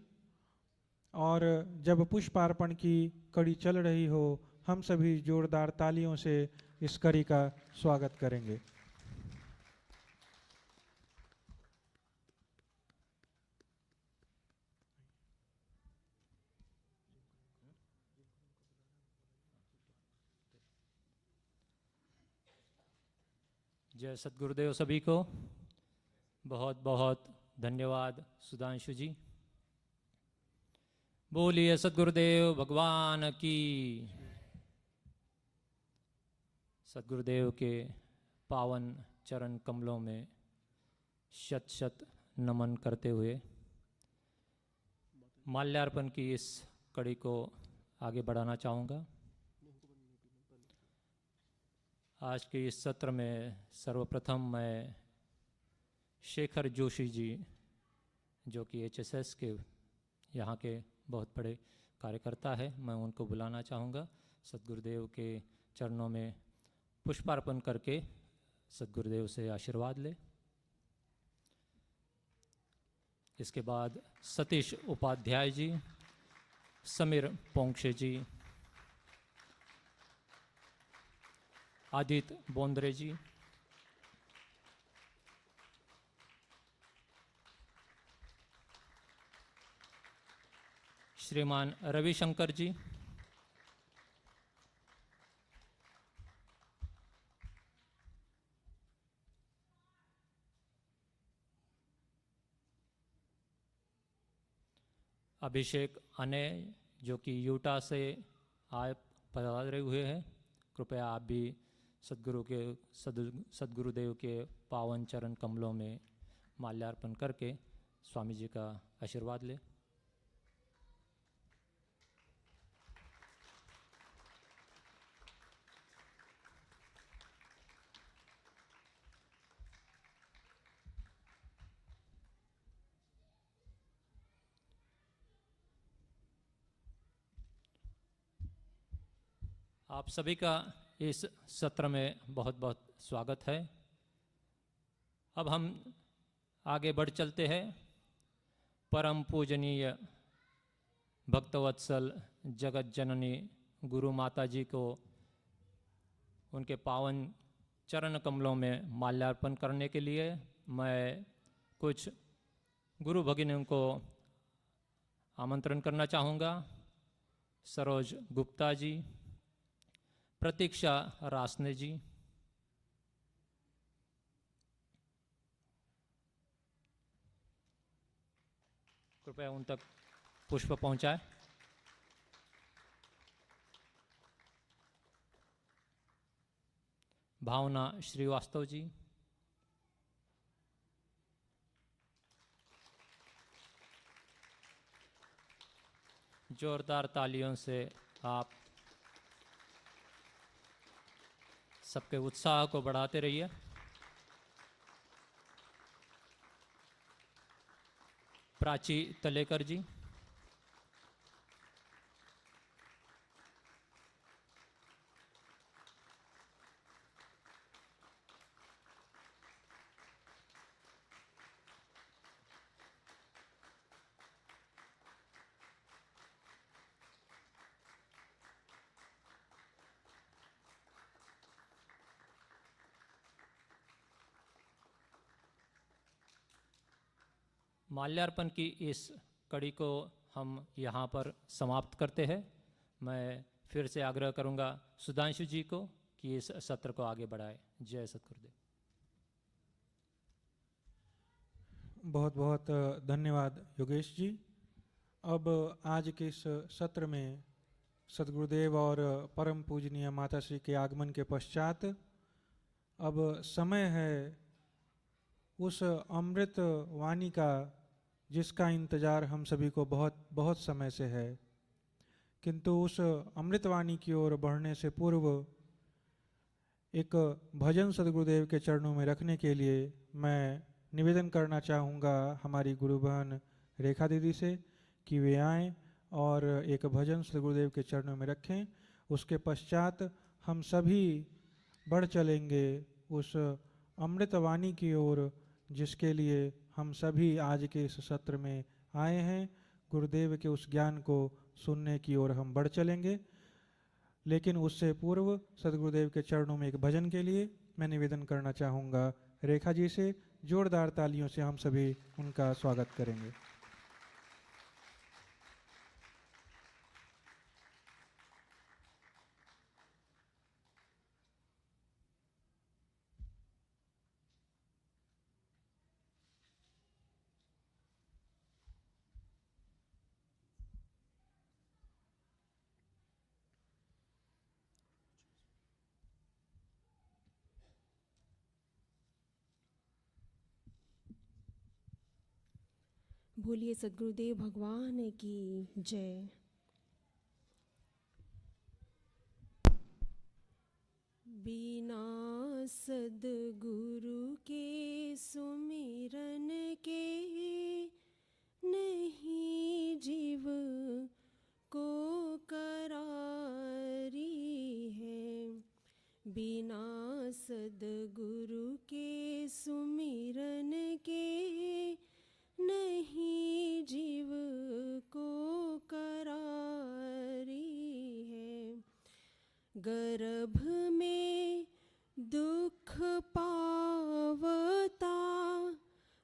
और जब पुष्पार्पण की कड़ी चल रही हो, हम सभी जोरदार तालियों से इस कड़ी का स्वागत करेंगे। जय सतगुरुदेव सभी को। बहुत बहुत धन्यवाद सुधांशु जी। बोलिए सतगुरुदेव भगवान की। सतगुरुदेव के पावन चरण कमलों में शत शत नमन करते हुए माल्यार्पण की इस कड़ी को आगे बढ़ाना चाहूँगा। आज के इस सत्र में सर्वप्रथम मैं शेखर जोशी जी, जो कि एचएसएस के यहाँ के बहुत बड़े कार्यकर्ता है, मैं उनको बुलाना चाहूँगा। सतगुरुदेव के चरणों में पुष्पार्पण करके सतगुरुदेव से आशीर्वाद ले। इसके बाद सतीश उपाध्याय जी, समीर पोंक्षे जी, आदित्य बोंद्रे जी, श्रीमान रविशंकर जी, अभिषेक अने, जो कि यूटा से आए पधारे हुए हैं। कृपया आप भी सद्गुरुदेव के पावन चरण कमलों में माल्यार्पण करके स्वामी जी का आशीर्वाद लें। आप सभी का इस सत्र में बहुत बहुत स्वागत है। अब हम आगे बढ़ चलते हैं। परम पूजनीय भक्तवत्सल जगत जननी गुरु माता जी को उनके पावन चरण कमलों में माल्यार्पण करने के लिए मैं कुछ गुरु भगिनियों को आमंत्रण करना चाहूँगा। सरोज गुप्ता जी, प्रतीक्षा रासने जी, कृपया उन तक पुष्प पहुंचाएं। भावना श्रीवास्तव जी, जोरदार तालियों से आप सबके उत्साह को बढ़ाते रहिए। प्राची तलेकर जी, माल्यार्पण की इस कड़ी को हम यहाँ पर समाप्त करते हैं। मैं फिर से आग्रह करूँगा सुधांशु जी को कि इस सत्र को आगे बढ़ाए। जय सतगुरुदेव। बहुत बहुत धन्यवाद योगेश जी। अब आज के इस सत्र में सद्गुरुदेव और परम पूजनीय माता श्री के आगमन के पश्चात अब समय है उस अमृत वाणी का जिसका इंतज़ार हम सभी को बहुत बहुत समय से है। किंतु उस अमृतवाणी की ओर बढ़ने से पूर्व एक भजन सद्गुरुदेव के चरणों में रखने के लिए मैं निवेदन करना चाहूँगा हमारी गुरु बहन रेखा दीदी से कि वे आएँ और एक भजन सद्गुरुदेव के चरणों में रखें। उसके पश्चात हम सभी बढ़ चलेंगे उस अमृतवाणी की ओर जिसके लिए हम सभी आज के इस सत्र में आए हैं। गुरुदेव के उस ज्ञान को सुनने की ओर हम बढ़ चलेंगे। लेकिन उससे पूर्व सद्गुरुदेव के चरणों में एक भजन के लिए मैं निवेदन करना चाहूँगा रेखा जी से। जोरदार तालियों से हम सभी उनका स्वागत करेंगे। बोलिए सद्गुरुदेव भगवान की जय। बिना सद्गुरु के सुमिरन के नहीं जीव को करारी है। बिना सद्गुरु के सुमिरन के नहीं जीव को करारी है। गर्भ में दुख पावता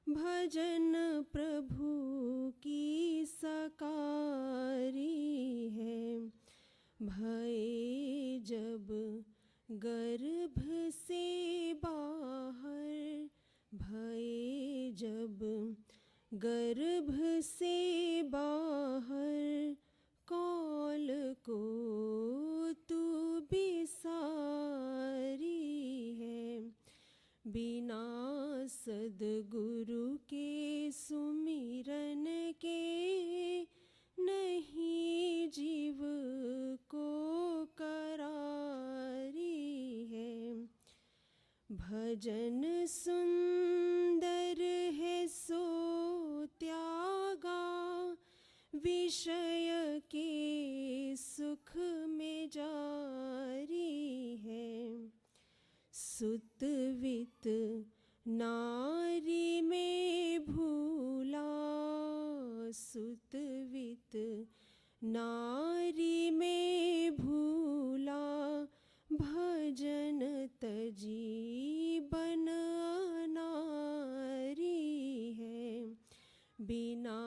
भजन प्रभु की सकारी है। भय जब गर्भ से बाहर, भय जब गर्भ से बाहर कौल को तू बिसारी है। बिना सद्गुरु के सुमिरन के नहीं जीव को करारी है। भजन सुंदर है सो त्यागा, विषय के सुख में जारी है। सुत वित नारी में भूला, सुत वित नारी में भूला, भजन तजी बन नारी है। बिना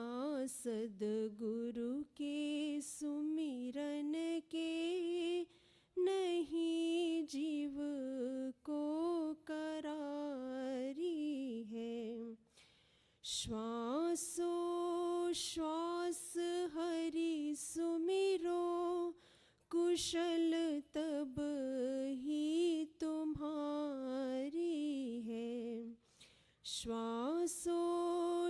सद्गुरु के सुमिरन के नहीं जीव को करारी है। श्वासो श्वास हरि सुमिरो, कुशल तब ही तुम्हारी है। श्वासो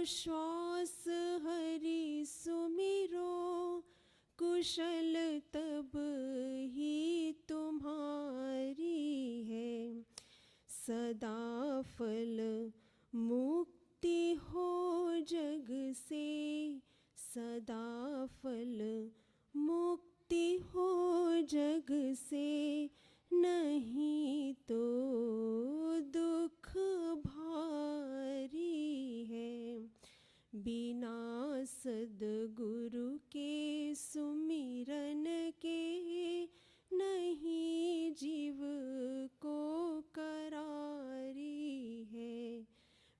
श्वास हरि सुमिरो, कुशल तब ही तुम्हारी है। सदा फल मुक्ति हो जग से, सदा फल मुक्ति हो जग से, नहीं तो दुख भारी है। बिना सद्गुरु के सुमिरन के नहीं जीव को करारी है।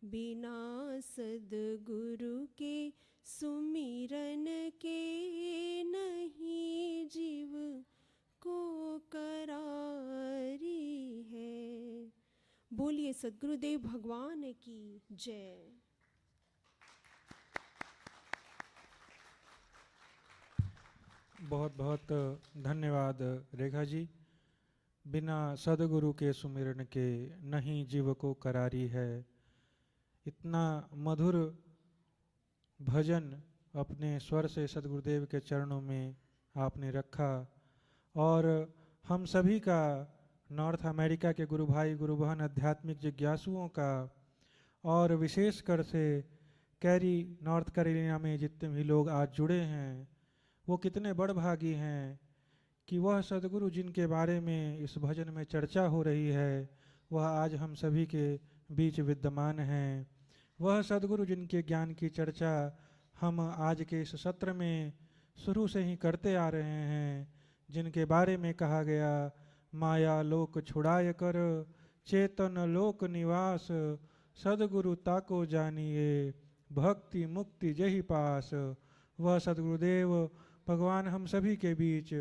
बिना सद्गुरु के सुमिरन के नहीं जीव को करारी है। बोलिए सद्गुरुदेव भगवान की जय। बहुत बहुत धन्यवाद रेखा जी। बिना सद्गुरु के सुमिरन के नहीं जीव को करारी है। इतना मधुर भजन अपने स्वर से सद्गुरुदेव के चरणों में आपने रखा और हम सभी का, नॉर्थ अमेरिका के गुरु भाई गुरु बहन आध्यात्मिक जिज्ञासुओं का और विशेषकर से कैरी नॉर्थ कैरोलिना में जितने भी लोग आज जुड़े हैं वो कितने बड़भागी हैं कि वह सद्गुरु जिनके बारे में इस भजन में चर्चा हो रही है वह आज हम सभी के बीच विद्यमान हैं। वह सद्गुरु जिनके ज्ञान की चर्चा हम आज के इस सत्र में शुरू से ही करते आ रहे हैं, जिनके बारे में कहा गया माया लोक छुड़ाय कर चेतन लोक निवास, सद्गुरु ताको जानिए भक्ति मुक्ति जही पास। वह सद्गुरुदेव भगवान हम सभी के बीच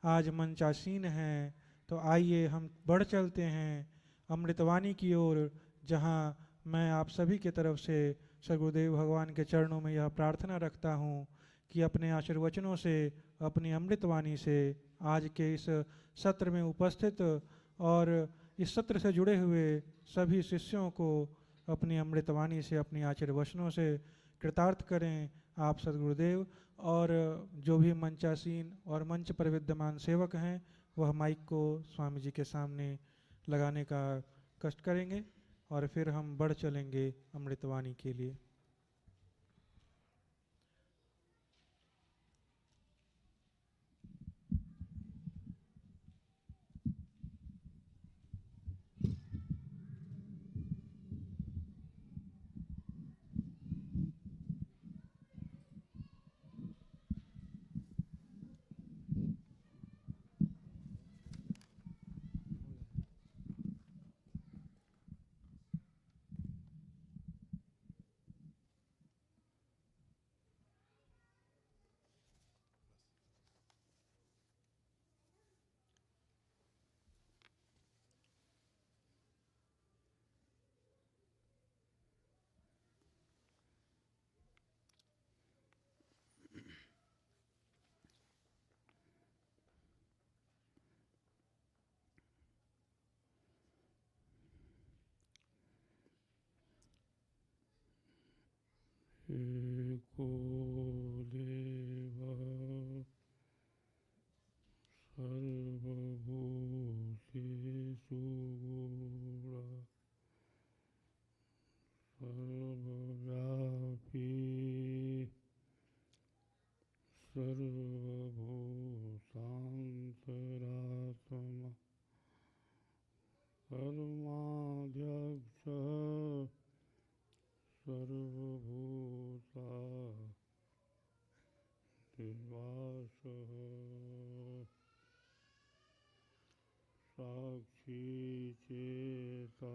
आज मंचासीन हैं। तो आइए हम बढ़ चलते हैं अमृतवाणी की ओर, जहाँ मैं आप सभी के तरफ से सद्गुरुदेव भगवान के चरणों में यह प्रार्थना रखता हूँ कि अपने आशीर्वचनों से, अपनी अमृतवाणी से आज के इस सत्र में उपस्थित और इस सत्र से जुड़े हुए सभी शिष्यों को अपनी अमृतवाणी से, अपनी आशीर्वचनों से कृतार्थ करें आप सद्गुरुदेव और जो भी मंचासीन और मंच पर विद्यमान सेवक हैं वह माइक को स्वामी जी के सामने लगाने का कष्ट करेंगे और फिर हम बढ़ चलेंगे अमृतवाणी के लिए। एको देव सर्वभूतेषु गूढ सर्वव्यापी सर्वभूतान्तरात्मा कर्माध्यक्षः सर्वभूता निवासः साक्षी चेता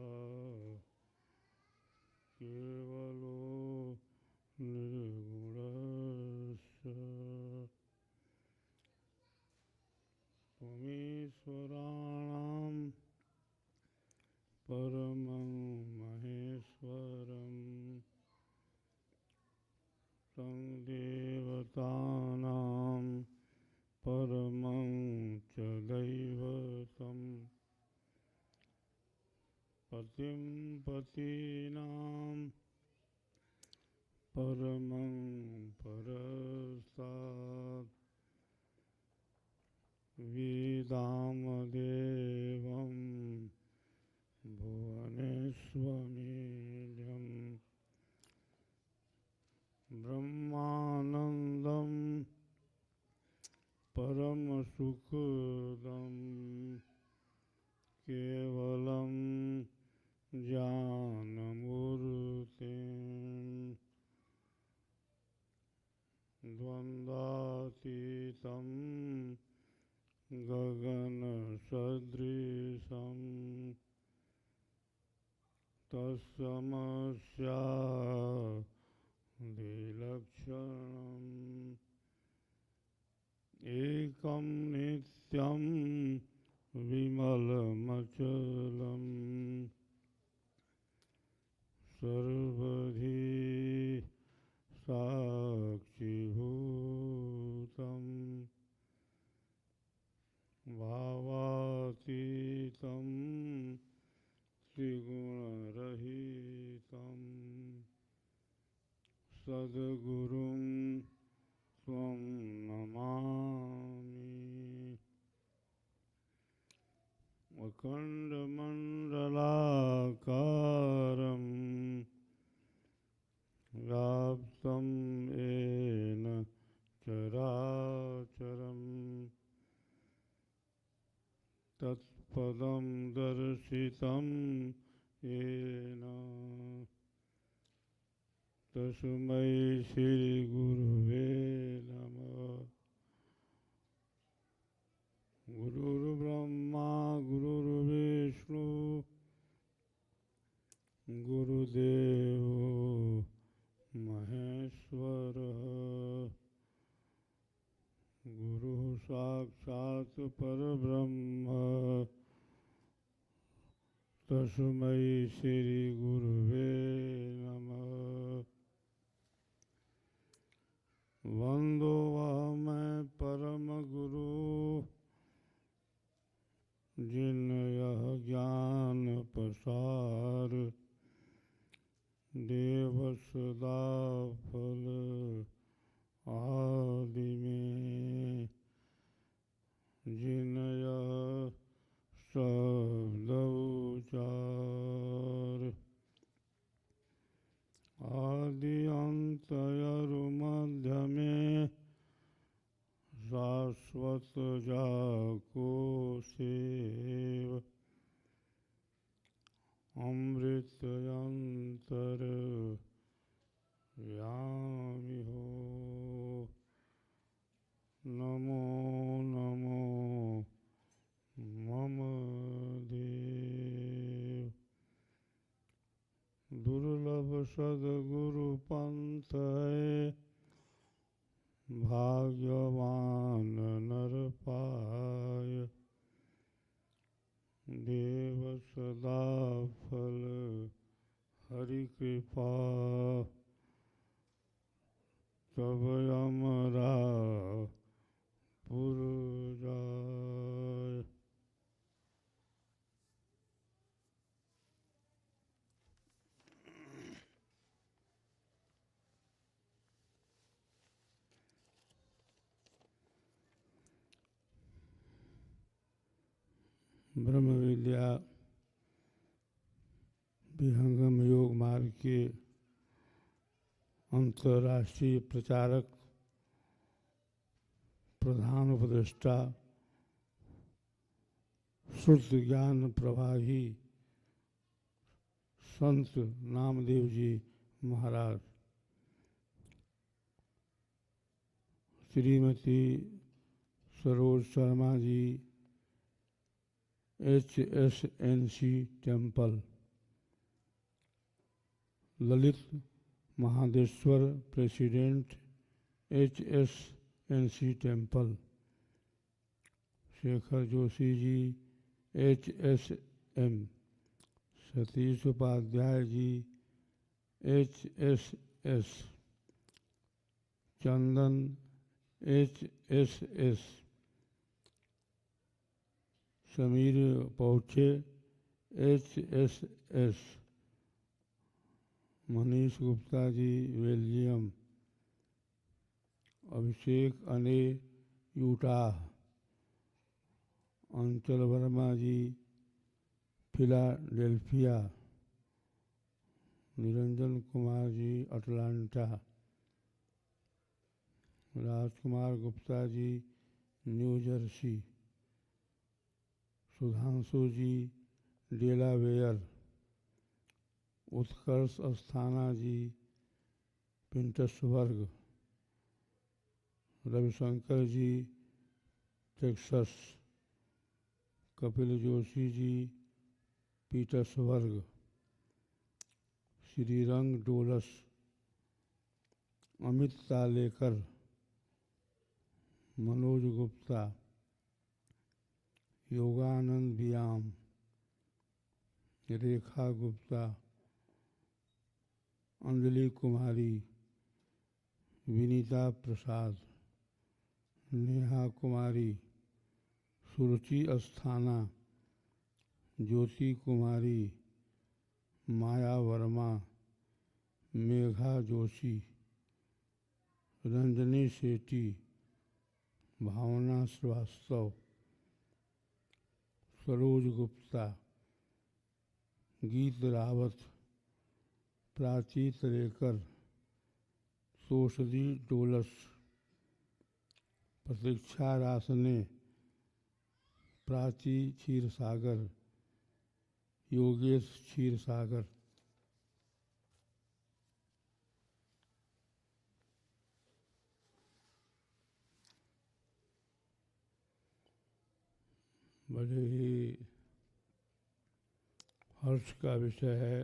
केवलो निर्गुणस्य त्वमीश्वराणां परमं महेश्वरम् तं देवतानां परमं च दैवतं पतिं पतीनां परमं परस्तात् वेदामदेवं भुवनेश्वमेध्यम् ब्रह्मानन्दं परमसुखदं केवलं ज्ञानमूर्तिं द्वन्द्वातीतं गगनसदृशं तत्समस्या विलक्षणम् एकं नित्यं विमलमचलं सर्वधी साक्षिभूतं भावातीतं त्रिगुणरहितं सद्गुरुं त्वं नमामि। अखण्डमण्डलाकारं व्याप्तं येन चराचरं तत्पदं दर्शितं येन तस्मै श्रीगुरुवे नमः। गुरुर्ब्रह्मा गुरुर्विष्णु गुरुदेवो महेश्वरः गुरुः साक्षात् परब्रह्म तस्मै श्रीगुरुवे नमः। वन्दो मैं परम गुरु जिन यह ज्ञान प्रसार देव सदा फल शब्द उचार आदि अंत अरु मध्य में शाश्वत जाको सेव अमृत अंतर यामि हो। नमो नमो मम देव। दुर्लभ सद्गुरु पंथ है भाग्यवान नर पाय। देव सदा फल हरि कृपा तब अमरा पुर जाय। ब्रह्म विद्या विहंगम योग मार्ग के अंतर्राष्ट्रीय प्रचारक प्रधान उपदेष्टा शुद्ध ज्ञान प्रवाही Sant Namdev ji Maharaj, Shrimati Saroj Sharma ji, HSNC temple, Lalit Mahadeshwar president HSNC temple, Shekhar Joshi ji HSM, Satish Upadhyay ji HSS, Chandan HSS, Sameer Pauchhe HSS, Manish Gupta ji Belgium, Abhishek Ane Utah, Anchal Verma ji Philadelphia, Niranjan Kumar ji Atlanta, Rajkumar Gupta ji New Jersey, Sudhanshu ji Delaware, Utkarsh Asthana ji Petersburg, Ravishankar ji Texas, Kapil Joshi ji Petersburg, Shrirang Dolas, Amit Talekar, Manoj Gupta, Yogananda व्याम, रेखा गुप्ता, अंजलि कुमारी, विनीता प्रसाद, नेहा कुमारी, सुरुचि अस्थाना, ज्योति कुमारी, माया वर्मा, मेघा जोशी, रंजनी सेठी, भावना श्रीवास्तव, सरोज गुप्ता, गीत रावत, प्राची तरेकर, सोशदी डोलस, प्रतीक्षा रासने, प्राची क्षीरसागर, योगेश क्षीरसागर। बड़े ही हर्ष का विषय है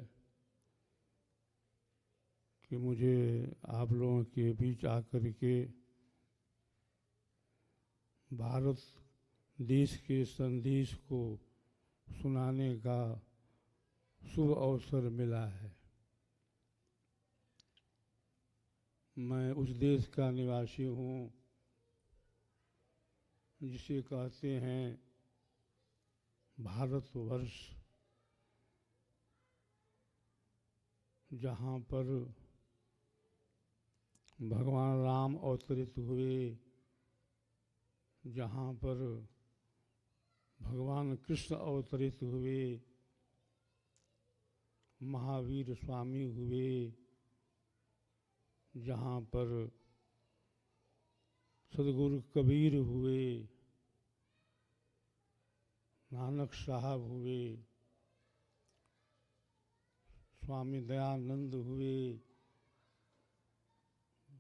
कि मुझे आप लोगों के बीच आकर के भारत देश के संदेश को सुनाने का शुभ अवसर मिला है। मैं उस देश का निवासी हूँ जिसे कहते हैं भारतवर्ष, जहाँ पर भगवान राम अवतरित हुए, जहाँ पर भगवान कृष्ण अवतरित हुए, महावीर स्वामी हुए, जहाँ पर सदगुरु कबीर हुए, नानक साहब हुए, स्वामी दयानंद हुए,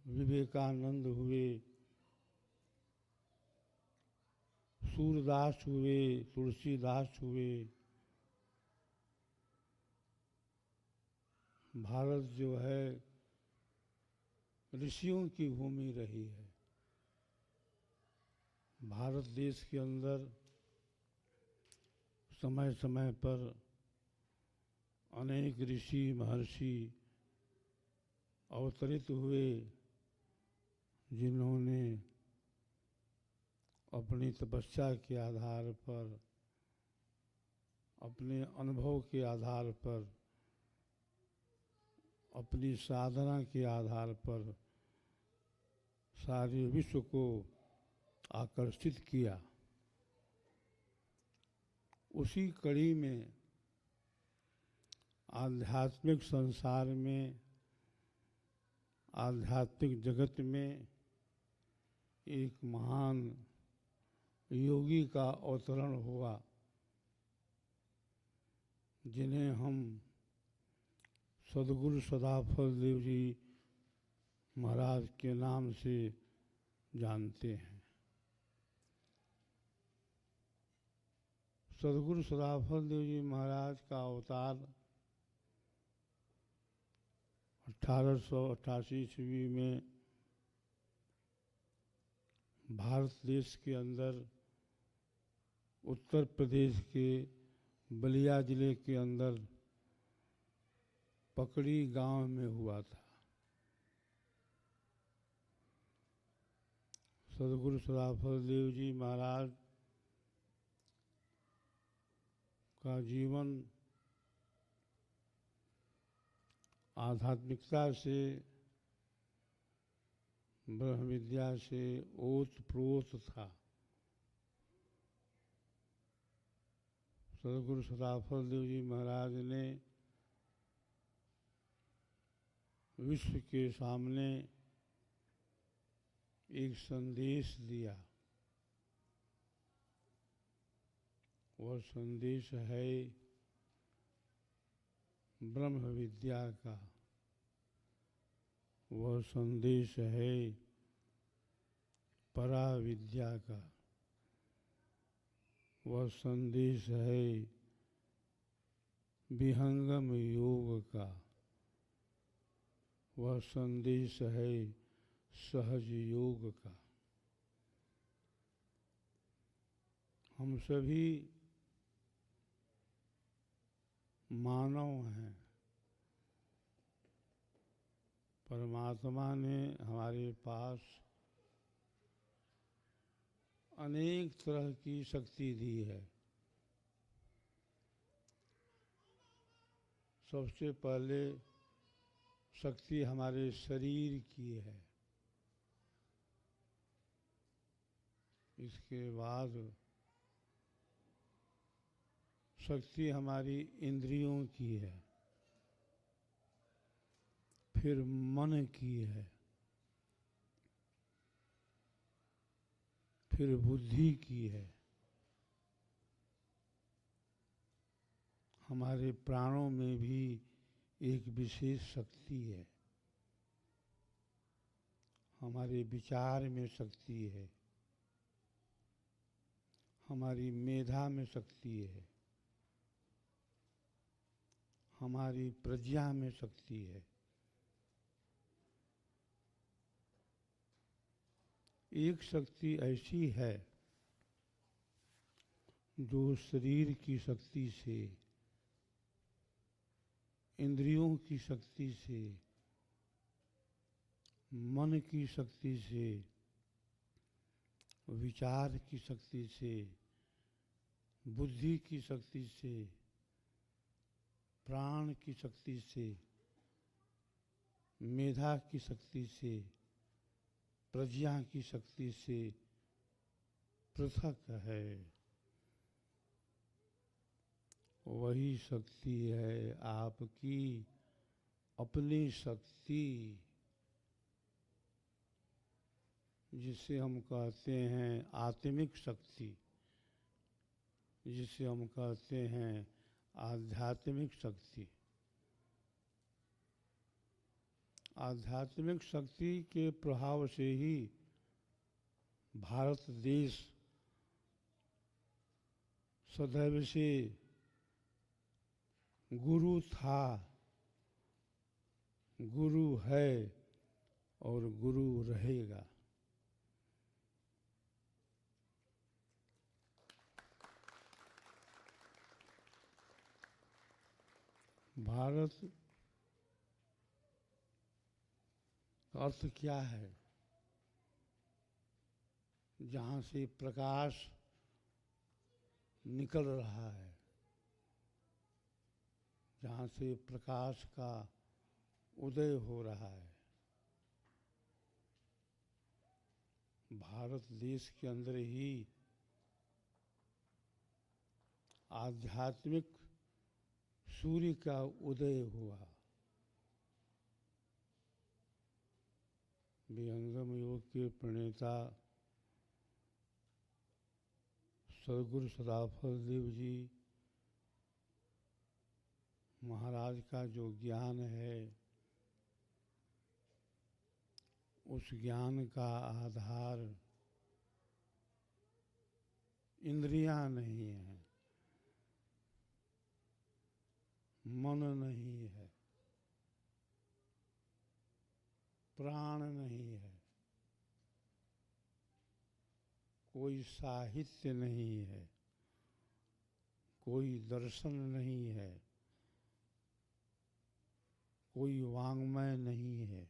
विवेकानंद हुए, सूरदास हुए, तुलसीदास हुए। भारत जो है ऋषियों की भूमि रही है। भारत देश के अंदर समय समय पर अनेक ऋषि महर्षि अवतरित हुए, जिन्होंने अपनी तपस्या के आधार पर, अपने अनुभव के आधार पर, अपनी साधना के आधार पर सारे विश्व को आकर्षित किया। उसी कड़ी में आध्यात्मिक संसार में, आध्यात्मिक जगत में एक महान योगी का अवतरण हुआ, जिन्हें हम सदगुरु सदाफल देव जी महाराज के नाम से जानते हैं। सदगुरु सदाफल देव जी महाराज का अवतार 1888 ईस्वी में भारत देश के अंदर उत्तर प्रदेश के बलिया जिले के अंदर पकड़ी गांव में हुआ था। सदगुरु सदाफल देव जी महाराज का जीवन आध्यात्मिकता से, ब्रह्म विद्या से ओतप्रोत था। सदगुरु सदाफल देव जी महाराज ने विश्व के सामने एक संदेश दिया। वह संदेश है ब्रह्म विद्या का। वह संदेश है परा विद्या का। वह संदेश है विहंगम योग का। वह संदेश है सहज योग का। हम सभी मानव हैं। परमात्मा ने हमारे पास अनेक तरह की शक्ति दी है। सबसे पहले शक्ति हमारे शरीर की है। इसके बाद शक्ति हमारी इंद्रियों की है, फिर मन की है, फिर बुद्धि की है। हमारे प्राणों में भी एक विशेष शक्ति है। हमारे विचार में शक्ति है। हमारी मेधा में शक्ति है। हमारी प्रज्ञा में शक्ति है। एक शक्ति ऐसी है जो शरीर की शक्ति से, इंद्रियों की शक्ति से, मन की शक्ति से, विचार की शक्ति से, बुद्धि की शक्ति से, प्राण की शक्ति से, मेधा की शक्ति से, प्रज्ञा की शक्ति से पृथक है। वही शक्ति है आपकी अपनी शक्ति, जिसे हम कहते हैं आत्मिक शक्ति, जिसे हम कहते हैं आध्यात्मिक शक्ति। आध्यात्मिक शक्ति के प्रभाव से ही भारत देश सदैव से गुरु था, गुरु है और गुरु रहेगा। भारत का अर्थ क्या है? जहाँ से प्रकाश निकल रहा है, जहाँ से प्रकाश का उदय हो रहा है। भारत देश के अंदर ही आध्यात्मिक सूर्य का उदय हुआ। विहंगम योग के प्रणेता सदगुरु सदाफल देव जी महाराज का जो ज्ञान है, उस ज्ञान का आधार इंद्रियां नहीं है, मन नहीं है, प्राण नहीं है, कोई साहित्य नहीं है, कोई दर्शन नहीं है, कोई वाङ्मय नहीं है,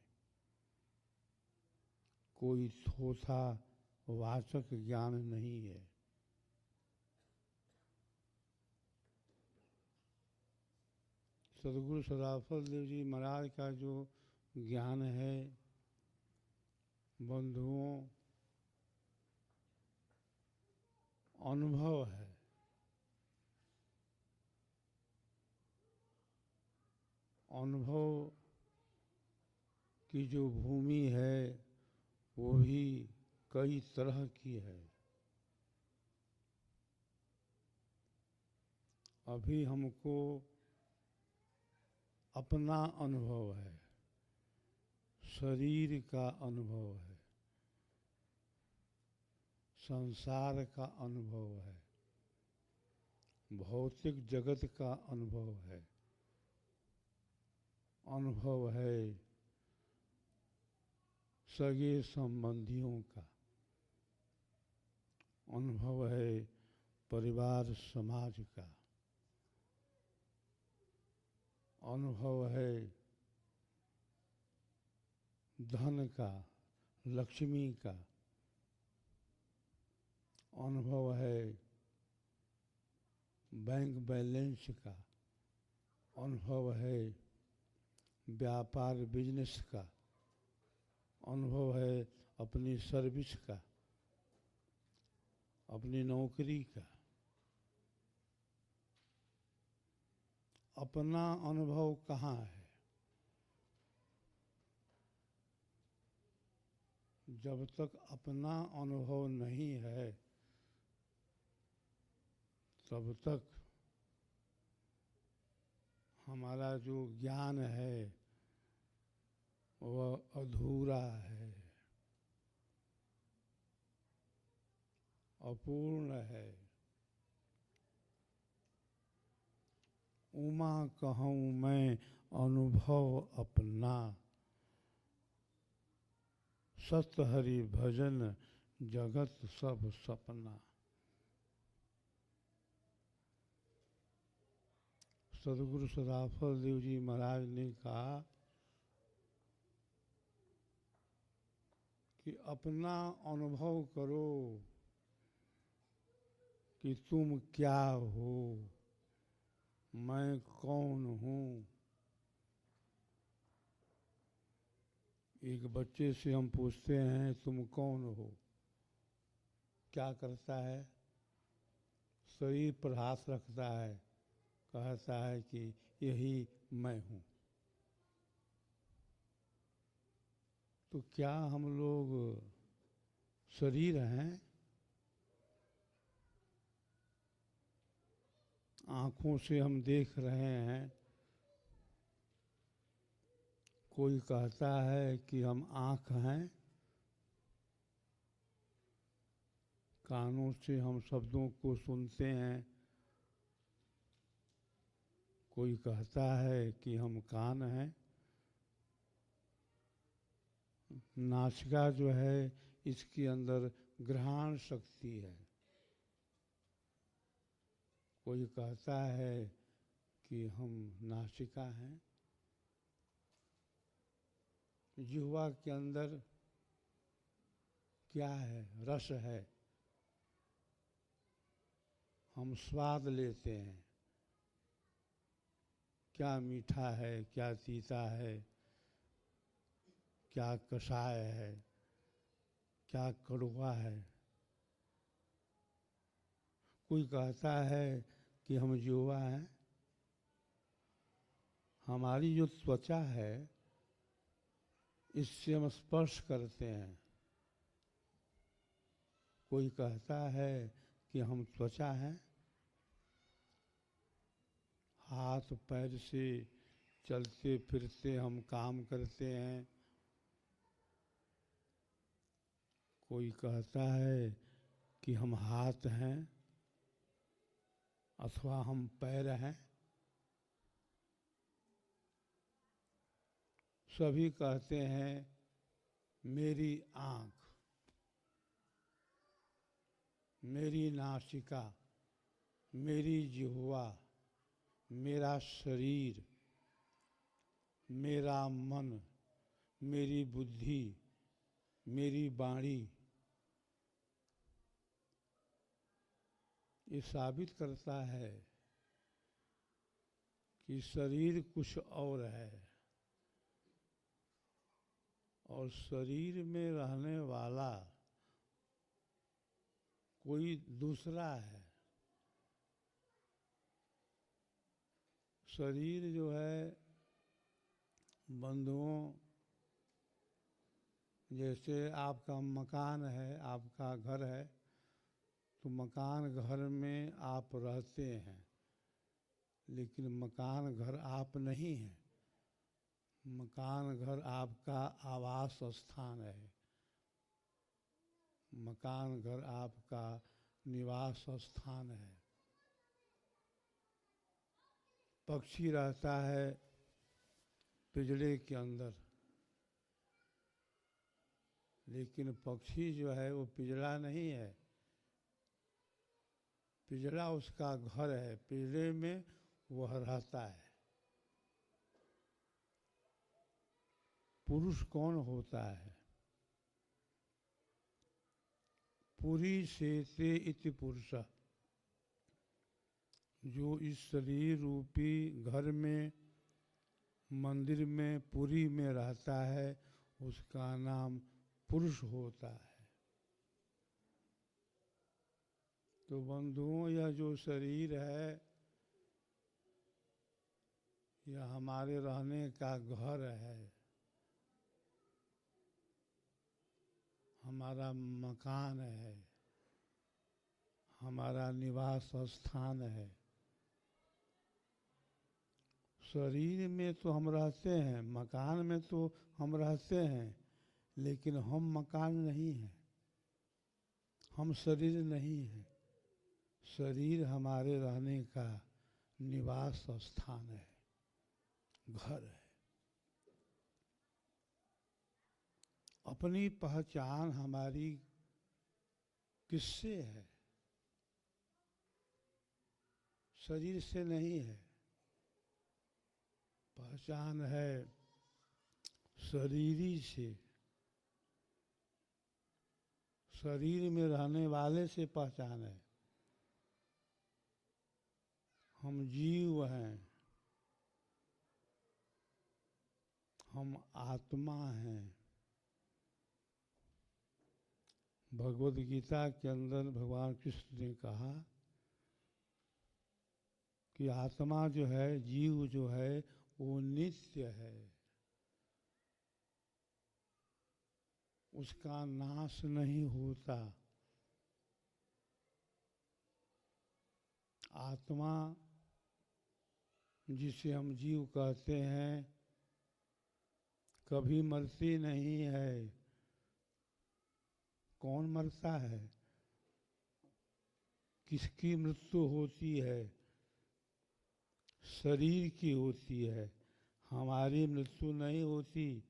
कोई थोथा वाचक ज्ञान नहीं है। सदगुरु सदाफल देव जी महाराज का जो ज्ञान है, बंधुओं, अनुभव है। अनुभव की जो भूमि है वो भी कई तरह की है। अभी हमको अपना अनुभव है, शरीर का अनुभव है, संसार का अनुभव है, भौतिक जगत का अनुभव है। अनुभव है सगे संबंधियों का, अनुभव है परिवार समाज का, अनुभव है धन का, लक्ष्मी का, अनुभव है बैंक बैलेंस का, अनुभव है व्यापार बिजनेस का, अनुभव है अपनी सर्विस का, अपनी नौकरी का। अपना अनुभव कहाँ है? जब तक अपना अनुभव नहीं है तब तक हमारा जो ज्ञान है वह अधूरा है, अपूर्ण है। उमा कहूँ मैं अनुभव अपना, सत हरि भजन जगत सब सपना। सदगुरु सदाफल देव जी महाराज ने कहा कि अपना अनुभव करो कि तुम क्या हो, मैं कौन हूँ। एक बच्चे से हम पूछते हैं तुम कौन हो, क्या करता है? शरीर पर हाथ रखता है, कहता है कि यही मैं हूँ। तो क्या हम लोग शरीर हैं? आँखों से हम देख रहे हैं। कोई कहता है कि हम आँख हैं। कानों से हम शब्दों को सुनते हैं। कोई कहता है कि हम कान हैं। नासिका जो है इसके अंदर ग्रहण शक्ति है। कोई कहता है कि हम नासिका हैं। जिह्वा के अंदर क्या है? रस है। हम स्वाद लेते हैं। क्या मीठा है, क्या तीता है, क्या कषाय है, क्या कड़वा है। कोई कहता है कि हम जिह्वा हैं। हमारी जो त्वचा है इससे हम स्पर्श करते हैं। कोई कहता है कि हम त्वचा हैं। हाथ पैर से चलते फिरते हम काम करते हैं। कोई कहता है कि हम हाथ हैं अथवा हम पैर हैं। सभी कहते हैं मेरी आँख, मेरी नासिका, मेरी जिह्वा, मेरा शरीर, मेरा मन, मेरी बुद्धि, मेरी वाणी। ये साबित करता है कि शरीर कुछ और है और शरीर में रहने वाला कोई दूसरा है। शरीर जो है बंधुओं, जैसे आपका मकान है, आपका घर है, तो मकान घर में आप रहते हैं, लेकिन मकान घर आप नहीं हैं। मकान घर आपका आवास स्थान है। मकान घर आपका निवास स्थान है। पक्षी रहता है पिंजरे के अंदर, लेकिन पक्षी जो है वो पिंजरा नहीं है। पिंजरा उसका घर है। पिंजरे में वह रहता है। पुरुष कौन होता है? पुरी शेते इति पुरुष। जो इस शरीर रूपी घर में, मंदिर में, पुरी में रहता है, उसका नाम पुरुष होता है। तो बंधुओं, यह जो शरीर है यह हमारे रहने का घर है, हमारा मकान है, हमारा निवास स्थान है। शरीर में तो हम रहते हैं, मकान में तो हम रहते हैं, लेकिन हम मकान नहीं हैं, हम शरीर नहीं हैं। शरीर हमारे रहने का निवास स्थान है, घर है। अपनी पहचान हमारी किससे है? शरीर से नहीं है। पहचान है शरीरी से। शरीर में रहने वाले से पहचान है। हम जीव हैं, हम आत्मा हैं। भगवद गीता के अंदर भगवान कृष्ण ने कहा कि आत्मा जो है, जीव जो है, वो नित्य है, उसका नाश नहीं होता। आत्मा जिसे हम जीव कहते हैं कभी मरती नहीं है। कौन मरता है? किसकी मृत्यु होती है? शरीर की होती है, हमारी मृत्यु नहीं होती।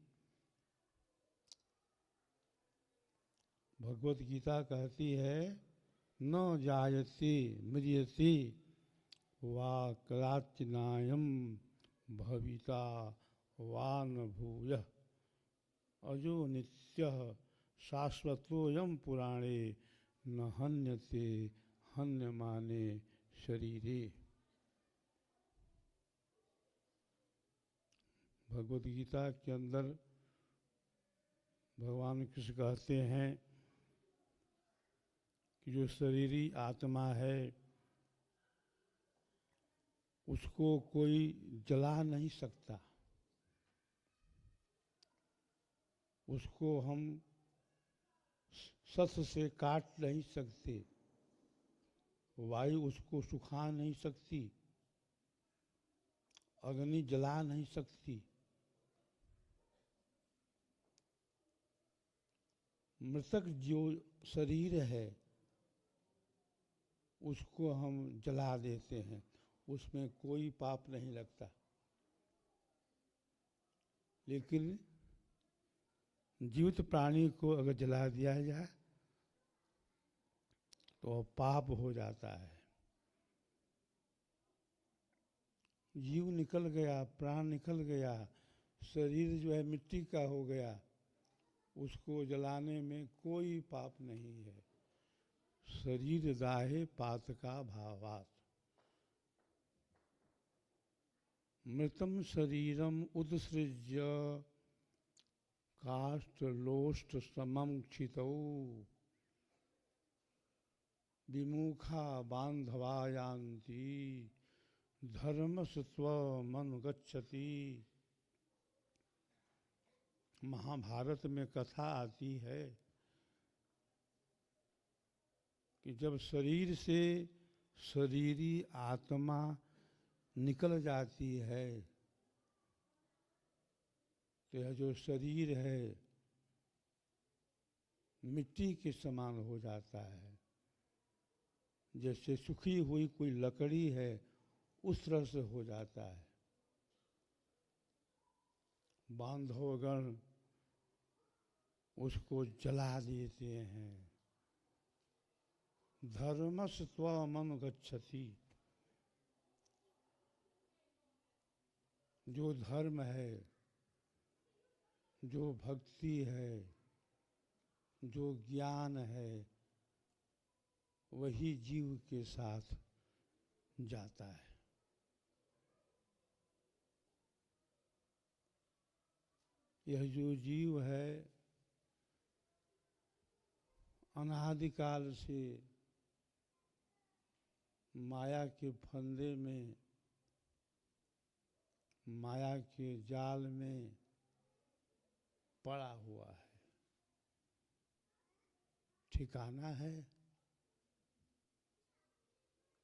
भगवत गीता कहती है न जायते म्रियते वा कदाचिनायम भविता वा न भूयः अजो नित्यः शाश्वतोऽयं पुराणे न हन्यते हन्यमाने शरीरे। भगवत गीता के अंदर भगवान कृष्ण कहते हैं कि जो शरीरी आत्मा है उसको कोई जला नहीं सकता, उसको हम शस्त्र से काट नहीं सकते, वायु उसको सुखा नहीं सकती, अग्नि जला नहीं सकती। मृतक जो शरीर है उसको हम जला देते हैं, उसमें कोई पाप नहीं लगता। लेकिन जीवित प्राणी को अगर जला दिया जाए तो पाप हो जाता है। जीव निकल गया, प्राण निकल गया, शरीर जो है मिट्टी का हो गया, उसको जलाने में कोई पाप नहीं है। शरीर दाहे पातका भावात् मृतम शरीरम उदसृज्य काष्ठलोष्ठ समम क्षितौ विमुखा बांधवा यान्ति धर्मस्त्वमनुगच्छति। महाभारत में कथा आती है कि जब शरीर से शरीरी आत्मा निकल जाती है तो यह जो शरीर है मिट्टी के समान हो जाता है। जैसे सूखी हुई कोई लकड़ी है उस तरह से हो जाता है। बांधवगण उसको जला देते हैं। धर्मस्त्वमनुगच्छति, जो धर्म है, जो भक्ति है, जो ज्ञान है, वही जीव के साथ जाता है। यह जो जीव है अनादिकाल से माया के फंदे में, माया के जाल में पड़ा हुआ है। ठिकाना है?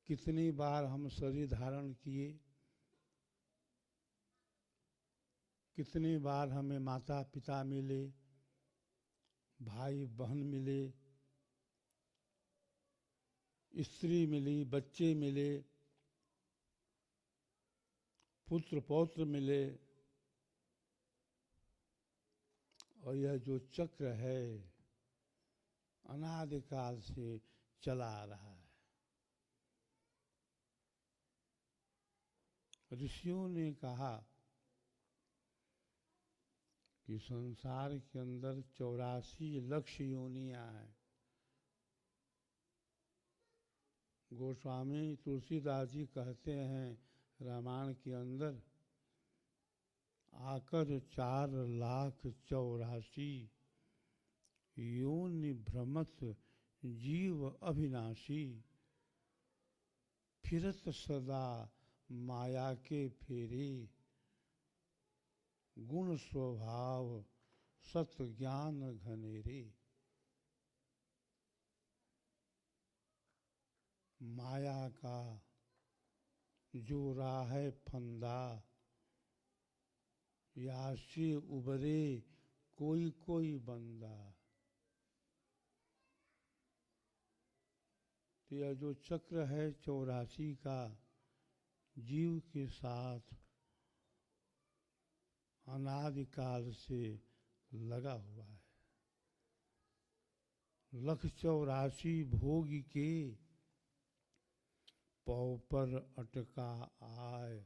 कितनी बार हम शरीर धारण किए, कितनी बार हमें माता पिता मिले, भाई बहन मिले, स्त्री मिली, बच्चे मिले, पुत्र पौत्र मिले, और यह जो चक्र है अनादिकाल से चला आ रहा है। ऋषियों ने कहा कि संसार के अंदर 84 लक्ष योनियां हैं। गोस्वामी तुलसीदास जी कहते हैं रामायण के अंदर, आकर 4,84,000 योनि भ्रमत जीव अविनाशी, फिरत सदा माया के फेरे, गुण स्वभाव सत ज्ञान घनेरे। माया का जो राह है फंदा, या से उबरे कोई कोई बंदा। तो यह जो चक्र है 84 का जीव के साथ अनादिकाल से लगा हुआ है। 184 भोग के पौ पर अटका आय,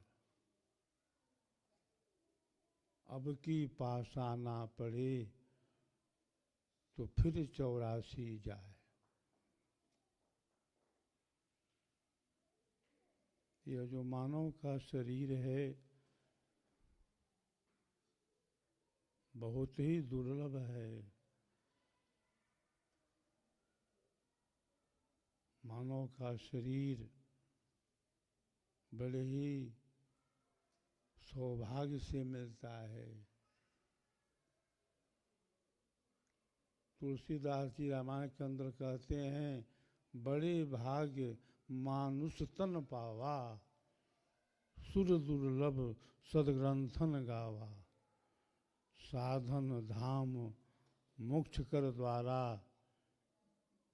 अब की पासा ना पड़े तो फिर 84 जाए। यह जो मानव का शरीर है बहुत ही दुर्लभ है। मानव का शरीर बड़े ही सौभाग्य से मिलता है। तुलसीदास जी रामायण के अंदर कहते हैं, बड़े भाग्य मानुष तन पावा, सुर दुर्लभ सदग्रंथन गावा। साधन धाम मोक्ष कर द्वारा,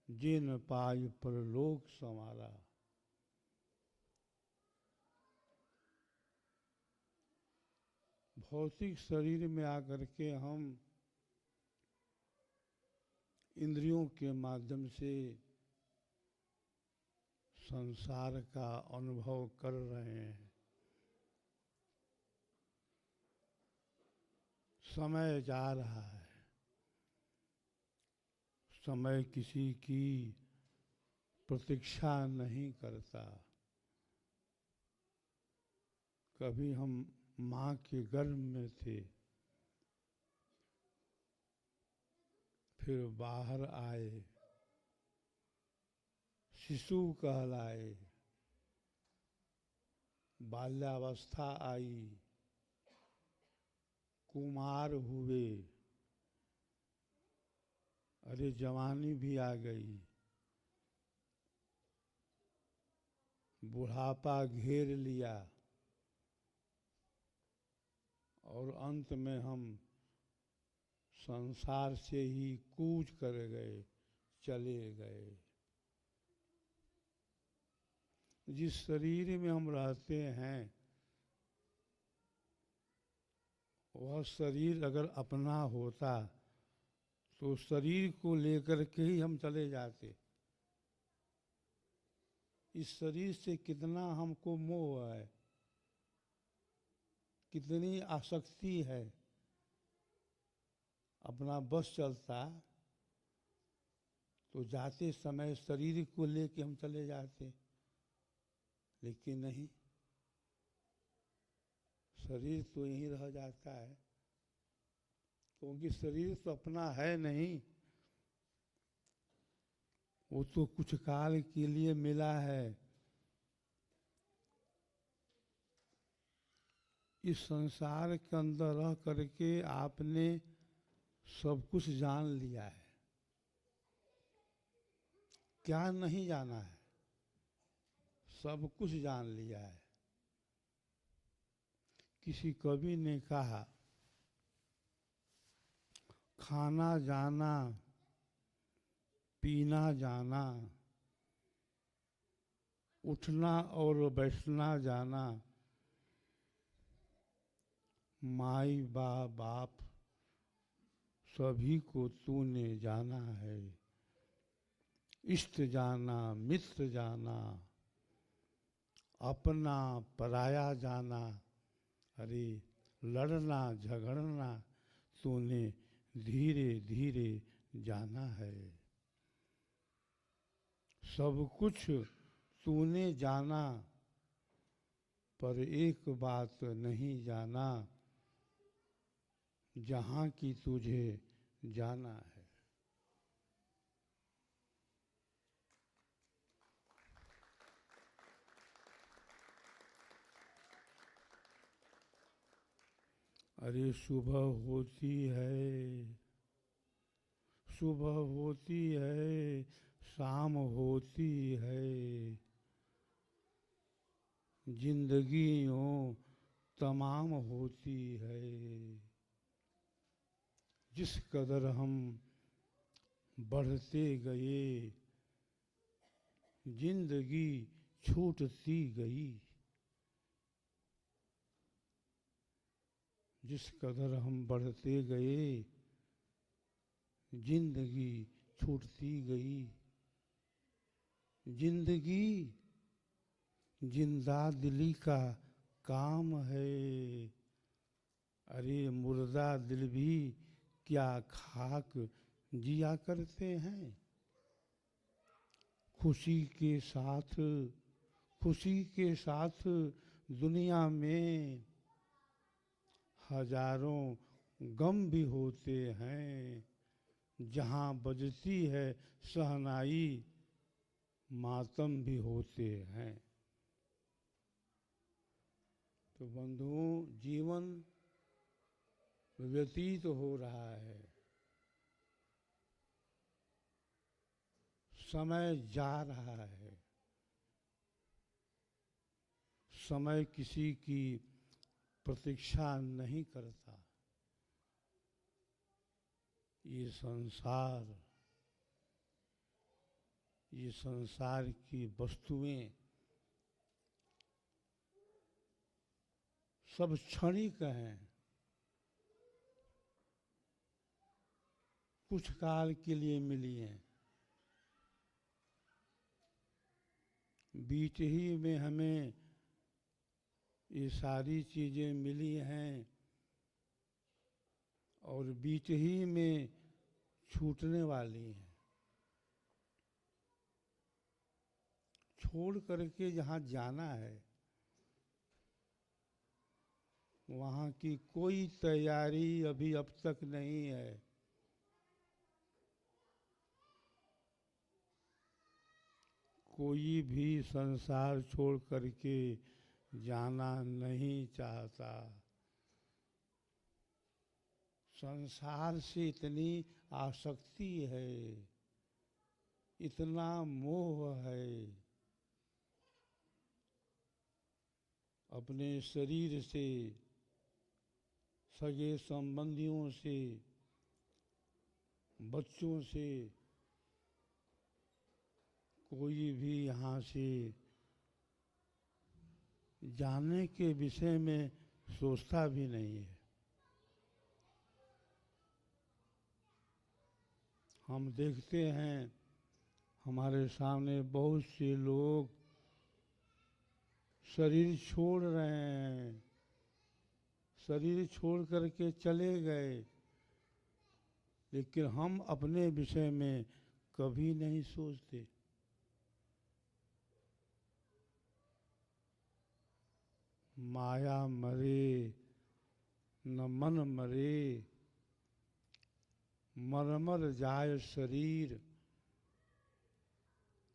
जिन पाय परलोक समारा। भौतिक शरीर में आकर के हम इंद्रियों के माध्यम से संसार का अनुभव कर रहे हैं। समय जा रहा है, समय किसी की प्रतीक्षा नहीं करता। कभी हम माँ के गर्भ में थे, फिर बाहर आए, शिशु कहलाए, बाल्यावस्था आई, कुमार हुए, अरे जवानी भी आ गई, बुढ़ापा घेर लिया, और अंत में हम संसार से ही कूच कर गए, चले गए। जिस शरीर में हम रहते हैं वह शरीर अगर अपना होता तो शरीर को लेकर के ही हम चले जाते। इस शरीर से कितना हमको मोह है, कितनी आसक्ति है। अपना बस चलता तो जाते समय शरीर को लेके हम चले जाते, लेकिन नहीं, शरीर तो यहीं रह जाता है, क्योंकि शरीर तो अपना है नहीं, वो तो कुछ काल के लिए मिला है। इस संसार के अंदर रह करके आपने सब कुछ जान लिया है। क्या नहीं जाना है, सब कुछ जान लिया है। किसी कवि ने कहा, खाना जाना, पीना जाना, उठना और बैठना जाना, माई बाप सभी को तूने जाना है। इष्ट जाना, मित्र जाना, अपना पराया जाना, अरे लड़ना झगड़ना तूने धीरे धीरे जाना है। सब कुछ तूने जाना, पर एक बात नहीं जाना, जहाँ की तुझे जाना है। अरे सुबह होती है, सुबह होती है, शाम होती है, जिंदगी यूं तमाम होती है। जिस कदर हम बढ़ते गए, जिंदगी छूटती गई। जिस कदर हम बढ़ते गए, जिंदगी छूटती गई। जिंदगी जिंदा दिली का काम है। अरे मुर्दा दिल भी क्या खाक जिया करते हैं। खुशी के साथ दुनिया में हजारों गम भी होते हैं। जहाँ बजती है शहनाई, मातम भी होते हैं। तो बंधुओं, जीवन व्यतीत हो रहा है, समय जा रहा है। समय किसी की प्रतीक्षा नहीं करता। ये संसार की वस्तुएं सब क्षणिक हैं। कुछ काल के लिए मिली हैं। बीच ही में हमें ये सारी चीजें मिली हैं और बीच ही में छूटने वाली हैं। छोड़ करके जहाँ जाना है, वहाँ की कोई तैयारी अभी अब तक नहीं है। कोई भी संसार छोड़ करके जाना नहीं चाहता। संसार से इतनी आसक्ति है, इतना मोह है। अपने शरीर से, सगे संबंधियों से, बच्चों से कोई भी यहाँ से जाने के विषय में सोचता भी नहीं है। हम देखते हैं हमारे सामने बहुत से लोग शरीर छोड़ रहे हैं, शरीर छोड़ करके चले गए, लेकिन हम अपने विषय में कभी नहीं सोचते। माया मरे न मन मरे, मरमर जाय शरीर,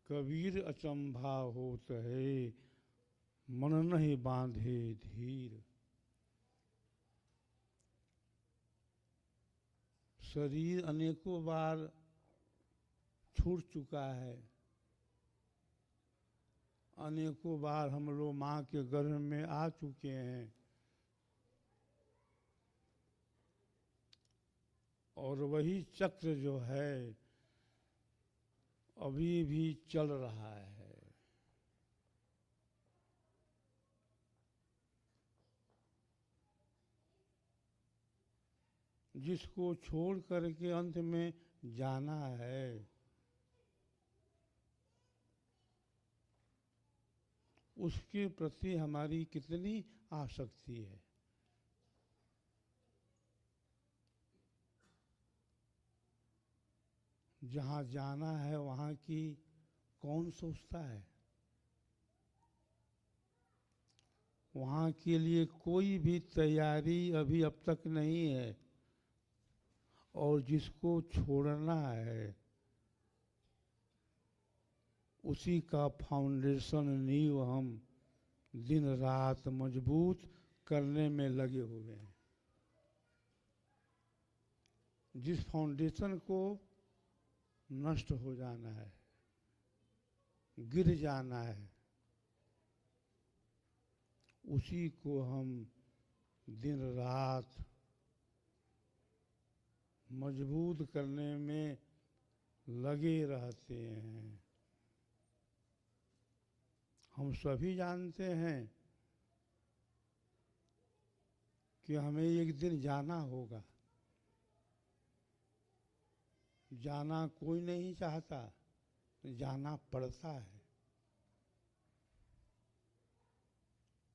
कबीर अचंभा होत है, मन नहीं बांधे धीर। शरीर अनेकों बार छूट चुका है। अनेकों बार हम लोग माँ के गर्भ में आ चुके हैं और वही चक्र जो है अभी भी चल रहा है। जिसको छोड़ करके अंत में जाना है, उसके प्रति हमारी कितनी आसक्ति है। जहाँ जाना है वहाँ की कौन सोचता है। वहाँ के लिए कोई भी तैयारी अभी अब तक नहीं है और जिसको छोड़ना है उसी का फाउंडेशन नींव हम दिन रात मजबूत करने में लगे हुए हैं। जिस फाउंडेशन को नष्ट हो जाना है, गिर जाना है, उसी को हम दिन रात मजबूत करने में लगे रहते हैं। हम सभी जानते हैं कि हमें एक दिन जाना होगा। जाना कोई नहीं चाहता, जाना पड़ता है।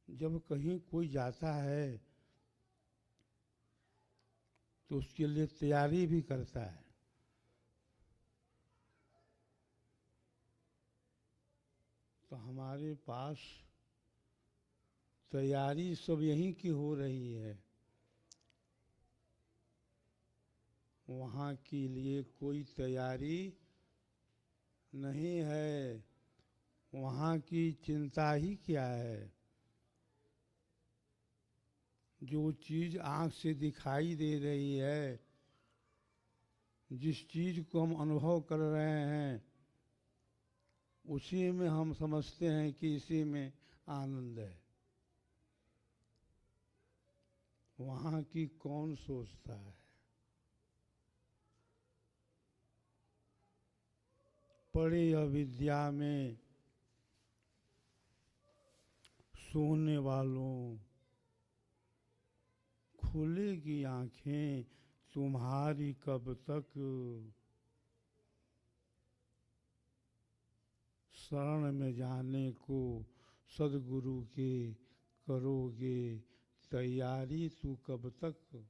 जब कहीं कोई जाता है तो उसके लिए तैयारी भी करता है। तो हमारे पास तैयारी सब यहीं की हो रही है। वहाँ के लिए कोई तैयारी नहीं है। वहाँ की चिंता ही क्या है। जो चीज़ आँख से दिखाई दे रही है, जिस चीज़ को हम अनुभव कर रहे हैं, उसी में हम समझते हैं कि इसी में आनंद है। वहाँ की कौन सोचता है। पढ़े अविद्या में सोने वालों, खुलेगी आंखें तुम्हारी कब तक। शरण में जाने को सदगुरु के करोगे तैयारी तू कब तक।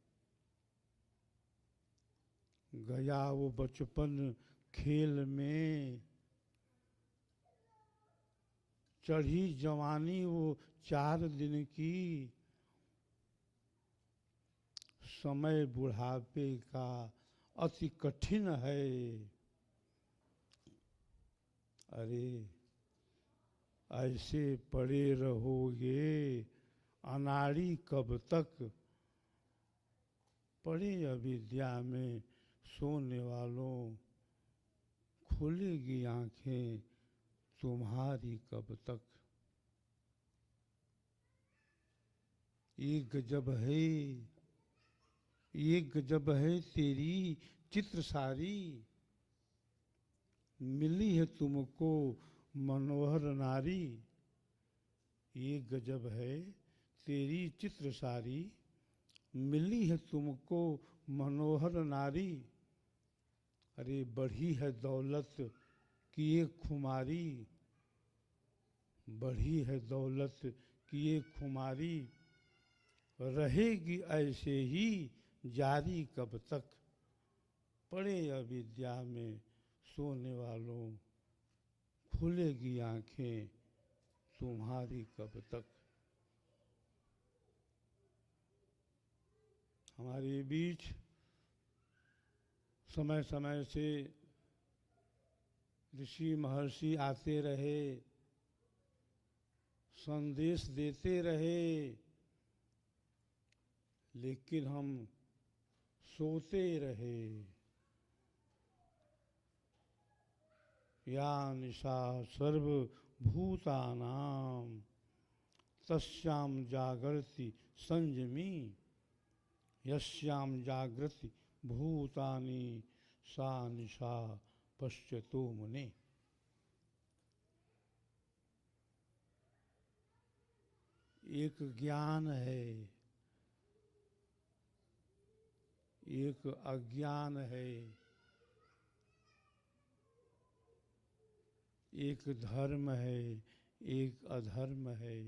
गया वो बचपन खेल में, चढ़ी जवानी वो 4 दिन की। समय बुढ़ापे का अति कठिन है। अरे ऐसे पड़े रहोगे अनाड़ी कब तक। पड़े अविद्या में सोने वालों, खुलेगी आंखें तुम्हारी कब तक। एक गजब है, एक गजब है तेरी चित्र सारी। मिली है तुमको मनोहर नारी। एक गजब है तेरी चित्र सारी, मिली है तुमको मनोहर नारी। अरे बढ़ी है दौलत की एक खुमारी, बढ़ी है दौलत की एक खुमारी। रहेगी ऐसे ही जारी कब तक। पड़े अविद्या में सोने वालों, खुलेगी आंखें तुम्हारी कब तक। हमारे बीच समय समय से ऋषि महर्षि आते रहे, संदेश देते रहे, लेकिन हम सोते रहे। या निशा सर्वभूतानां तस्यां जागर्ति संयमी। यस्यां जागृति भूतानि सा निशा पश्यतो मुने। एक ज्ञान है, एक अज्ञान है। एक धर्म है, एक अधर्म है।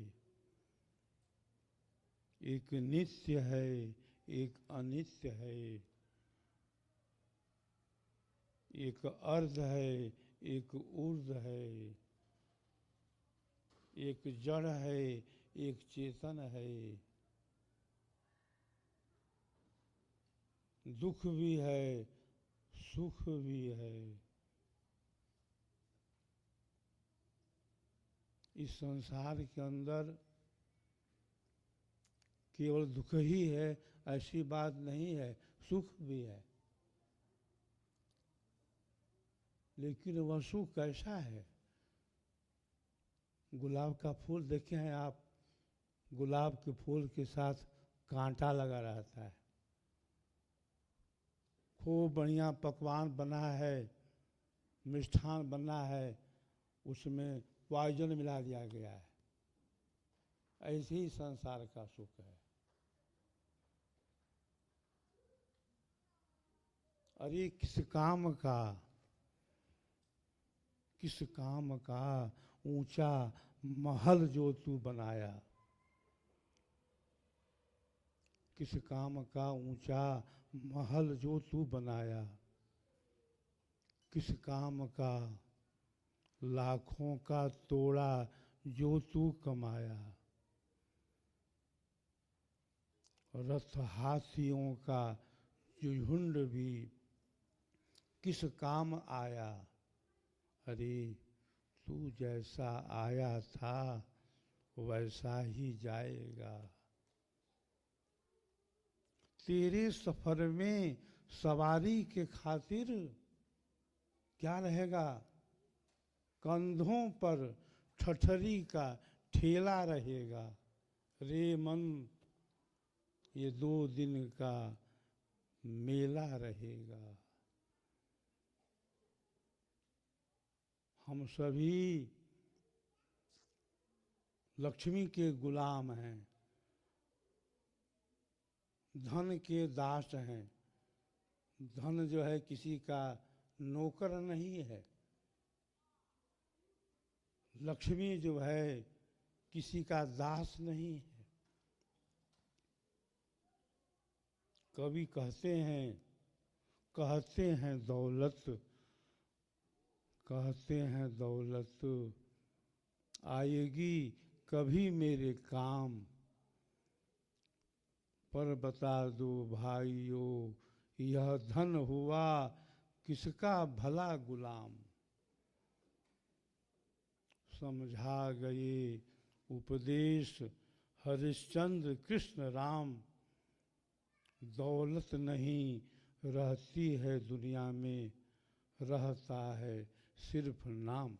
एक नित्य है, एक अनित्य है। एक अर्ध है, एक ऊर्ध है। एक जड़ है, एक चेतन है। दुख भी है, सुख भी है। इस संसार के अंदर केवल दुख ही है ऐसी बात नहीं है, सुख भी है। लेकिन वह सुख कैसा है? गुलाब का फूल देखे हैं आप? गुलाब के फूल के साथ कांटा लगा रहता है। खूब बढ़िया पकवान बना है, मिष्ठान बना है, उसमें पॉइजन मिला दिया गया है। ऐसे ही संसार का सुख है। अरे किस काम का ऊंचा महल जो तू बनाया, किस काम का ऊंचा महल जो तू बनाया, किस काम का लाखों का तोड़ा जो तू कमाया, रथ हाथियों का झुंड भी किस काम आया। अरे तू जैसा आया था वैसा ही जाएगा। तेरे सफर में सवारी के खातिर क्या रहेगा? कंधों पर ठठरी का ठेला रहेगा। रे मन ये 2 दिन का मेला रहेगा। हम सभी लक्ष्मी के गुलाम हैं, धन के दास हैं। धन जो है किसी का नौकर नहीं है। लक्ष्मी जो है किसी का दास नहीं है। कवि कहते हैं दौलत आएगी कभी मेरे काम। पर बता दो भाइयों यह धन हुआ किसका भला गुलाम। समझा गए उपदेश हरिश्चंद्र कृष्ण राम। दौलत नहीं रहती है दुनिया में, रहता है सिर्फ नाम।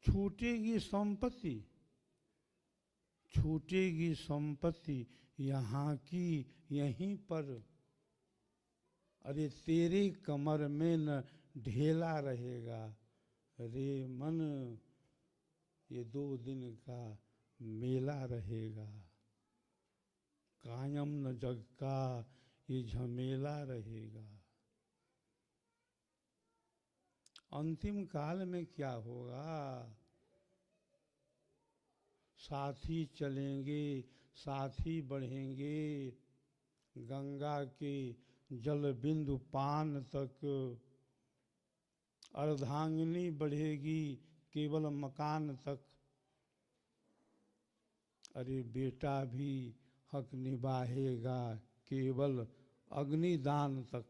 छूटेगी संपत्ति यहाँ की यहीं पर। अरे तेरे कमर में न ढेला रहेगा। रे मन ये 2 दिन का मेला रहेगा। कायम न जग का ये झमेला रहेगा। अंतिम काल में क्या होगा? साथी चलेंगे, साथी बढ़ेंगे, गंगा के जल बिंदु पान तक। अर्धांगिनी बढ़ेगी केवल मकान तक। अरे बेटा भी हक निभाएगा केवल अग्निदान तक।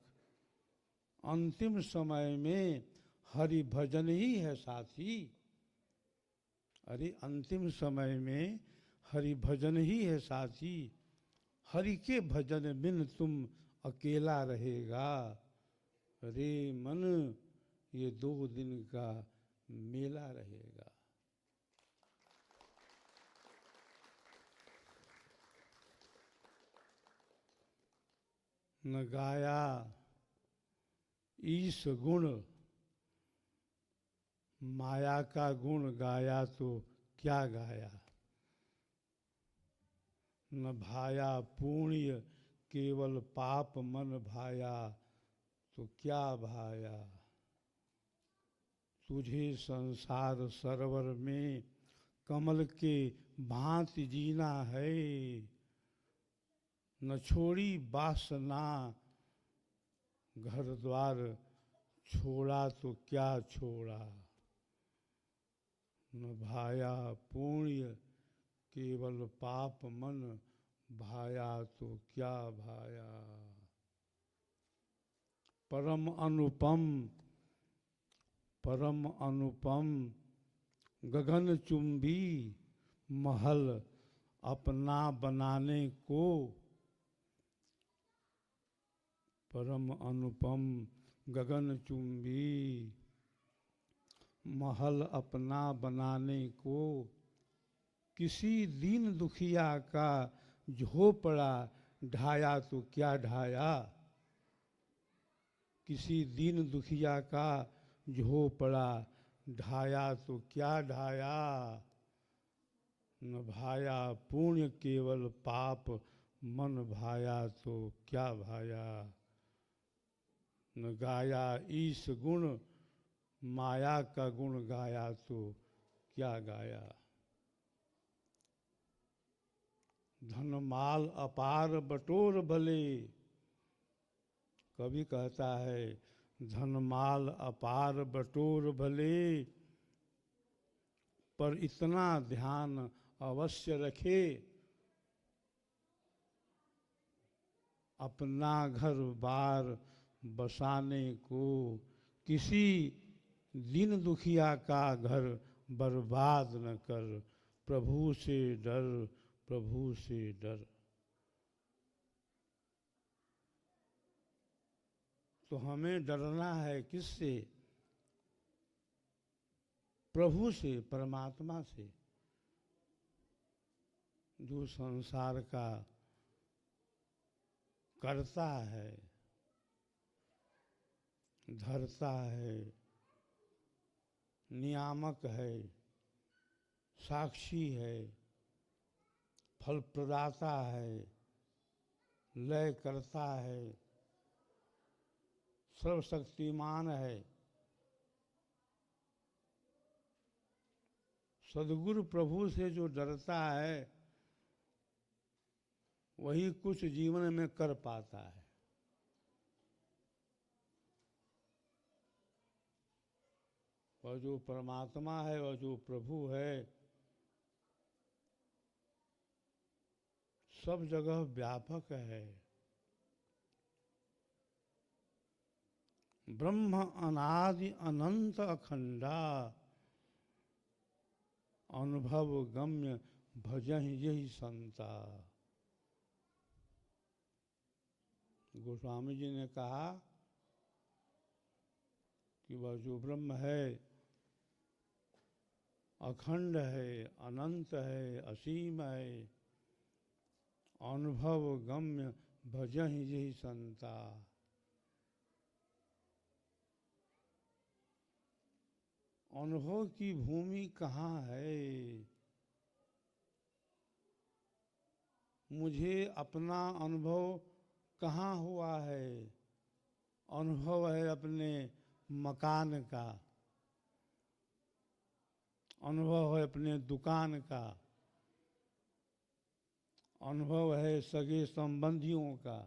अंतिम समय में हरि भजन ही है साथी। अरे अंतिम समय में हरि भजन ही है साथी। हरि के भजन बिन तुम अकेला रहेगा। रे मन ये 2 दिन का मेला रहेगा। न गाया ईश गुण, माया का गुण गाया तो क्या गाया। न भाया पुण्य केवल पाप मन भाया तो क्या भाया। तुझे संसार सरोवर में कमल के भांति जीना है। न छोड़ी वासना घर द्वार छोड़ा तो क्या छोड़ा। न भाया पुण्य केवल पाप मन भाया तो क्या भाया। परम अनुपम गगन चुंबी महल अपना बनाने को परम अनुपम गगनचुंबी। महल अपना बनाने को किसी दीन दुखिया का झोपड़ा ढाया तो क्या ढाया। किसी दीन दुखिया का झोपड़ा ढाया तो क्या ढाया। न भाया पुण्य केवल पाप, मन भाया तो क्या भाया। न गाया ईश गुण, माया का गुण गाया तो क्या गाया। धन माल अपार बटोर भले, कवि कहता है धन माल अपार बटोर भले, पर इतना ध्यान अवश्य रखे, अपना घर बार बसाने को किसी दीन दुखिया का घर बर्बाद न कर। प्रभु से डर, प्रभु से डर। तो हमें डरना है किससे? प्रभु से, परमात्मा से, जो संसार का करता है, धरता है, नियामक है, साक्षी है, फल प्रदाता है, लय करता है, सर्वशक्तिमान है। सद्गुरु प्रभु से जो डरता है वही कुछ जीवन में कर पाता है। वह जो परमात्मा है, वह जो प्रभु है, सब जगह व्यापक है। ब्रह्म अनादि अनंत अखंडा, अनुभव गम्य भजहि यही संता। गोस्वामी जी ने कहा कि वह जो ब्रह्म है अखंड है, अनंत है, असीम है, अनुभव गम्य भजहि यही संता। अनुभव की भूमि कहाँ है? मुझे अपना अनुभव कहाँ हुआ है? अनुभव है अपने मकान का, अनुभव है अपने दुकान का, अनुभव है सगे संबंधियों का,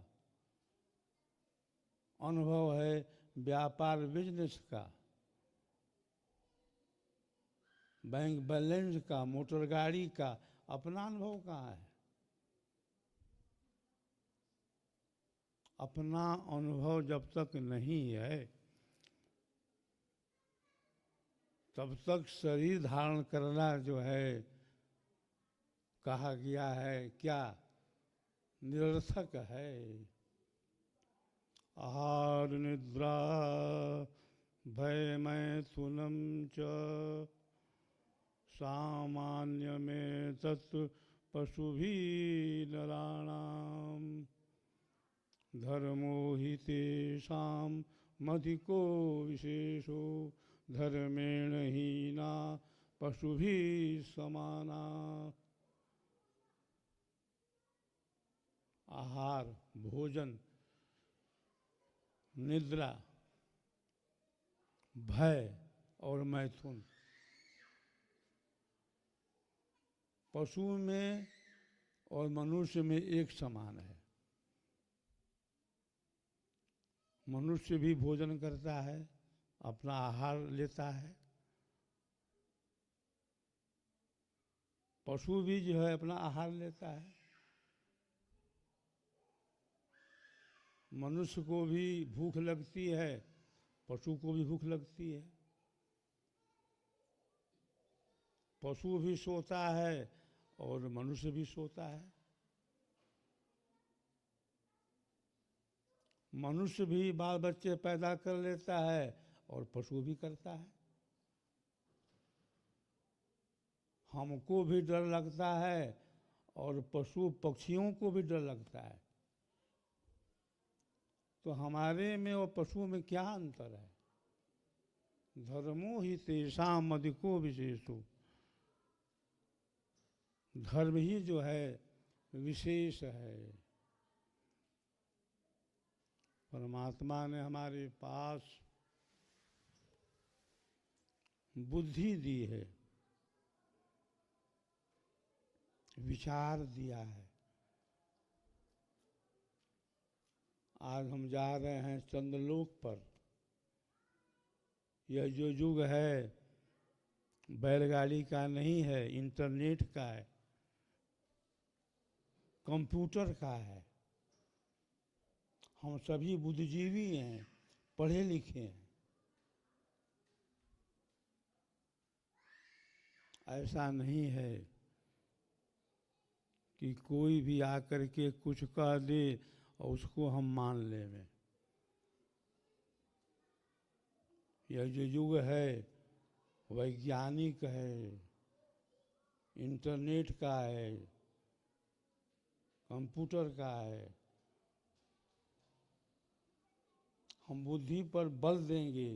अनुभव है व्यापार बिजनेस का, बैंक बैलेंस का, मोटर गाड़ी का। अपना अनुभव कहाँ है? अपना अनुभव जब तक नहीं है तब तक शरीर धारण करना जो है, कहा गया है, क्या निरर्थक है। आहार निद्रा भय मैथुनम च, सामान्य में तत्व पशुभी नराणाम। धर्मो हि तेषां मधिको विशेषो, धर्मेण हीना पशुभिः समाना। आहार, भोजन, निद्रा, भय और मैथुन, पशु में और मनुष्य में एक समान है। मनुष्य भी भोजन करता है, अपना आहार लेता है। पशु भी जो है अपना आहार लेता है। मनुष्य को भी भूख लगती है, पशु को भी भूख लगती है। पशु भी सोता है और मनुष्य भी सोता है। मनुष्य भी बाल बच्चे पैदा कर लेता है और पशु भी करता है। हमको भी डर लगता है और पशु पक्षियों को भी डर लगता है। तो हमारे में और पशु में क्या अंतर है? धर्मो ही तेषाम अधिको विशेषो। धर्म ही जो है विशेष है। परमात्मा ने हमारे पास बुद्धि दी है, विचार दिया है। आज हम जा रहे हैं चंद्रलोक पर। यह जो युग है बैलगाड़ी का नहीं है, इंटरनेट का है, कंप्यूटर का है। हम सभी बुद्धिजीवी हैं, पढ़े लिखे हैं। ऐसा नहीं है कि कोई भी आकर के कुछ कह दे और उसको हम मान लें। यह जो युग है वैज्ञानिक है, इंटरनेट का है, कंप्यूटर का है। हम बुद्धि पर बल देंगे,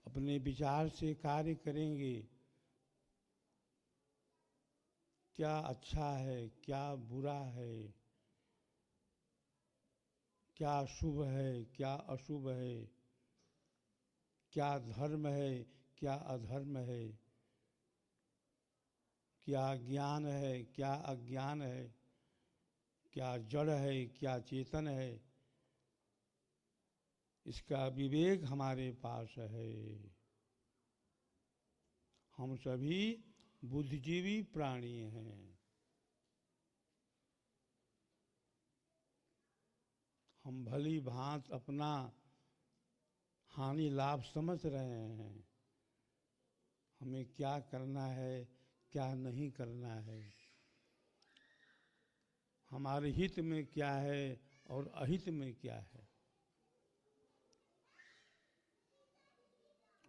अपने विचार से कार्य करेंगे। क्या अच्छा है, क्या बुरा है, क्या शुभ है, क्या अशुभ है, क्या धर्म है, क्या अधर्म है, क्या ज्ञान है, क्या अज्ञान है, क्या जड़ है, क्या चेतन है, इसका विवेक हमारे पास है। हम सभी बुद्धिजीवी प्राणी हैं। हम भली भांत अपना हानि लाभ समझ रहे हैं। हमें क्या करना है, क्या नहीं करना है, हमारे हित में क्या है और अहित में क्या है,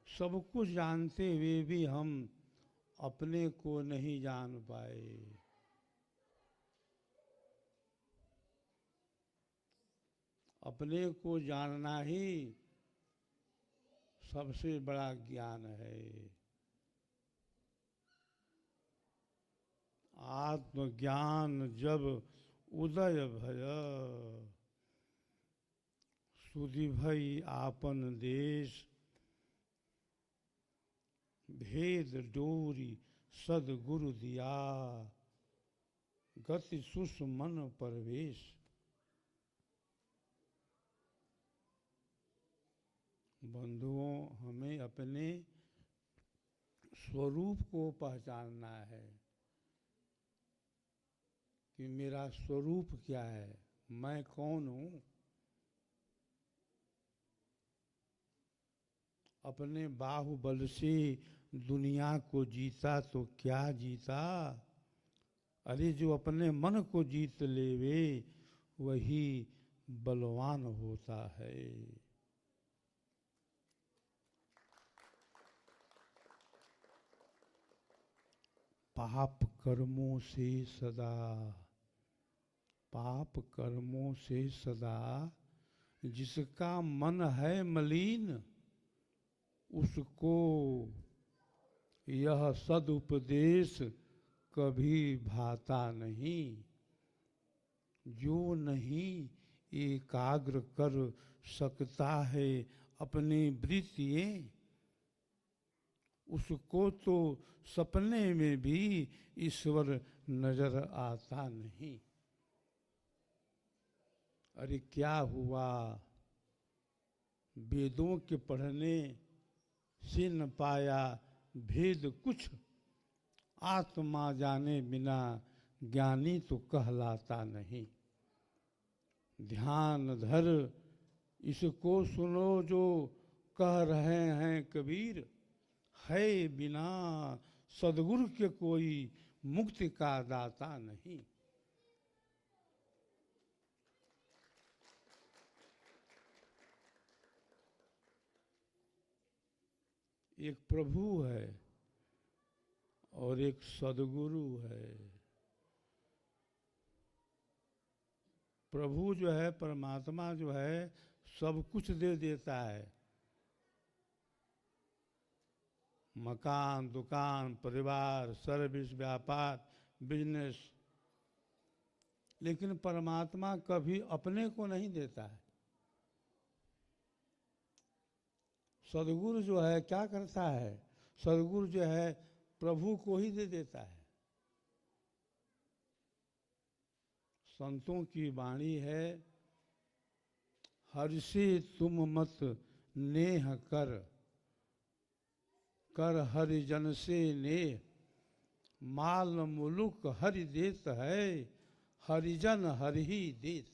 सब कुछ जानते हुए भी हम अपने को नहीं जान पाए। अपने को जानना ही सबसे बड़ा ज्ञान है। आत्मज्ञान जब उदय भय, सुधि भई आपन देश, भेद डोरी सदगुरु दिया, गति सुषमन परवेश। बंधुओं, हमें अपने स्वरूप को पहचानना है कि मेरा स्वरूप क्या है, मैं कौन हूँ। अपने बाहुबल से दुनिया को जीता तो क्या जीता। अरे जो अपने मन को जीत लेवे वही बलवान होता है। पाप कर्मों से सदा, पाप कर्मों से सदा जिसका मन है मलिन, उसको यह सदुपदेश कभी भाता नहीं। जो नहीं एकाग्र कर सकता है अपनी वृत्तियाँ, उसको तो सपने में भी ईश्वर नजर आता नहीं। अरे क्या हुआ, वेदों के पढ़ने से न पाया भेद कुछ, आत्मा जाने बिना ज्ञानी तो कहलाता नहीं। ध्यान धर इसको सुनो जो कह रहे हैं कबीर, है बिना सदगुरु के कोई मुक्ति का दाता नहीं। एक प्रभु है और एक सदगुरु है। प्रभु जो है, परमात्मा जो है, सब कुछ दे देता है, मकान, दुकान, परिवार, सर्विस, व्यापार, बिजनेस, लेकिन परमात्मा कभी अपने को नहीं देता है। सदगुरु जो है क्या करता है? सदगुरु जो है प्रभु को ही दे देता है। संतों की वाणी है, हर से तुम मत नेह कर, कर हरिजन से नेह, माल मुलुक हरि देत है, हरिजन हरि ही देत।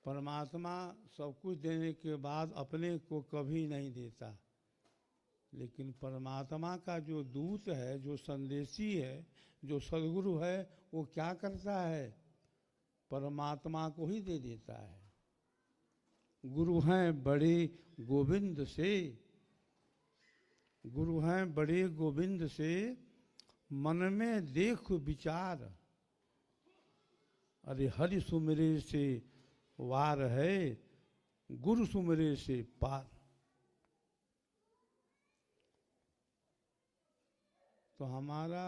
परमात्मा सब कुछ देने के बाद अपने को कभी नहीं देता, लेकिन परमात्मा का जो दूत है, जो संदेशी है, जो सदगुरु है, वो क्या करता है? परमात्मा को ही दे देता है। गुरु हैं बड़े गोविंद से, गुरु हैं बड़े गोविंद से, मन में देख विचार, अरे हरि सुमिरे से वार है, गुरु सुमिरे से पार। तो हमारा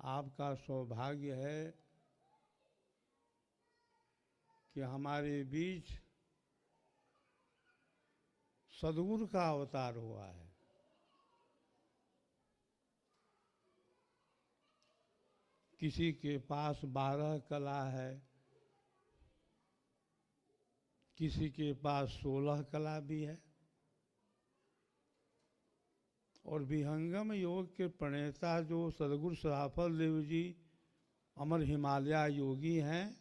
आपका सौभाग्य है कि हमारे बीच सदगुरु का अवतार हुआ है। किसी के पास 12 कला है, किसी के पास 16 कला भी है, और विहंगम योग के प्रणेता जो सदगुरु सराफल देव जी अमर हिमालय योगी हैं,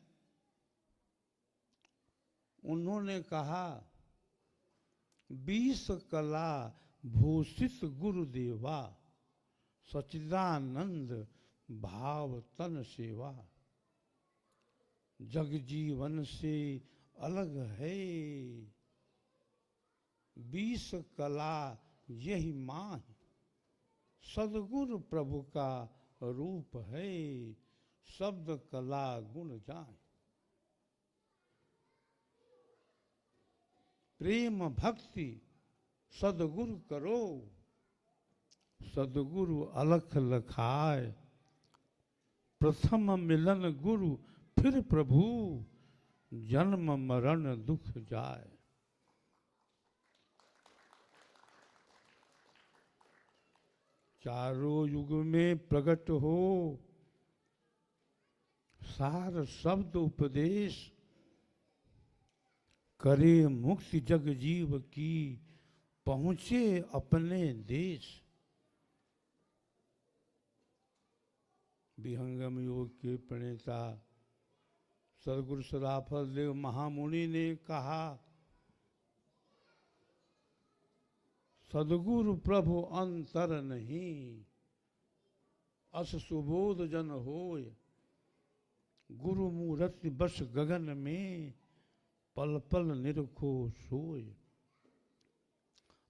उन्होंने कहा 20 कला भूषित गुरुदेवा, सच्चिदानंद भाव तन सेवा, जग जीवन से अलग है, 20 कला यही माँ, सदगुरु प्रभु का रूप है, शब्द कला गुण जाए। प्रेम भक्ति सदगुरु करो, सदगुरु अलख लखाए, प्रथम मिलन गुरु फिर प्रभु, जन्म मरण दुख जाए। चारों युग में प्रकट हो सार शब्द उपदेश, करे मुक्ति जग जीव की, पहुँचे अपने देश। विहंगम योग के प्रणेता सदगुरु सराफल देव महामुनि ने कहा, सदगुरु प्रभु अंतर नहीं, अस सुबोध जन होय, गुरु मूर्ति बस गगन में, पल पल निरखो सोय।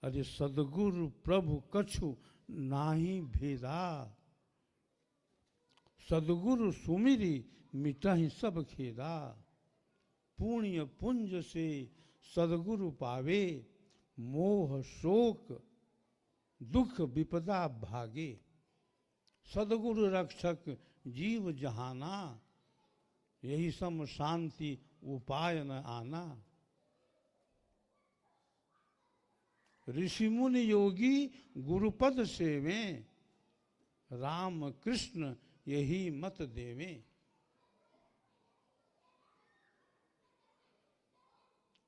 अरे सदगुरु प्रभु कछु नाही भेदा, सदगुरु सुमिरी मिटाहि सब खेदा, पुण्य पुंज से सदगुरु पावे, मोह शोक दुख विपदा भागे, सदगुरु रक्षक जीव जहाना, यही सम शांति उपाय न आना। ऋषि मुनि योगी गुरुपद सेवे, राम कृष्ण यही मत देवे।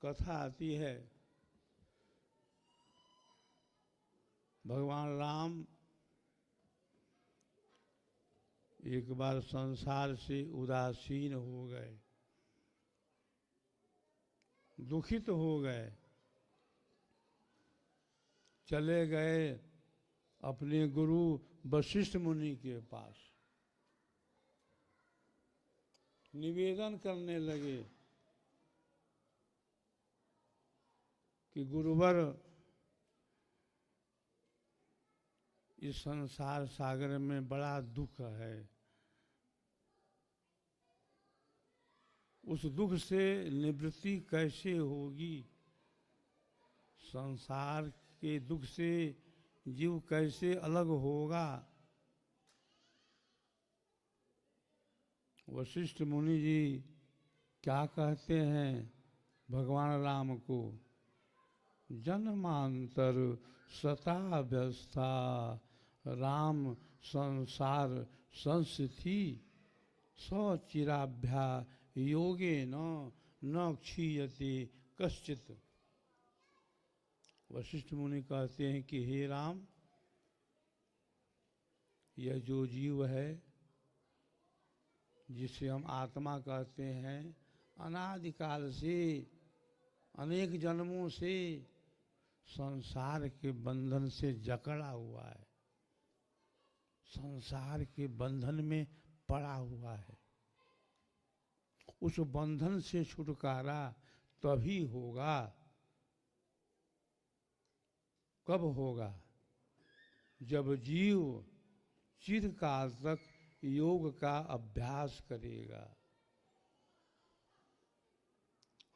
कथा आती है, भगवान राम एक बार संसार से उदासीन हो गए, दुखित हो गए, चले गए अपने गुरु वशिष्ठ मुनि के पास, निवेदन करने लगे कि गुरुवर, इस संसार सागर में बड़ा दुख है, उस दुख से निवृत्ति कैसे होगी? संसार के दुख से जीव कैसे अलग होगा? वशिष्ठ मुनि जी क्या कहते हैं भगवान राम को? जन्मांतर सता व्यस्था राम संसार संस्थिति सचिराभ्या योगे न क्षीयते कश्चित। वशिष्ठ मुनि कहते हैं कि हे राम, यह जो जीव है जिसे हम आत्मा कहते हैं, अनादिकाल से अनेक जन्मों से संसार के बंधन से जकड़ा हुआ है, संसार के बंधन में पड़ा हुआ है। उस बंधन से छुटकारा तभी होगा, कब होगा? जब जीव चिरकाल तक योग का अभ्यास करेगा।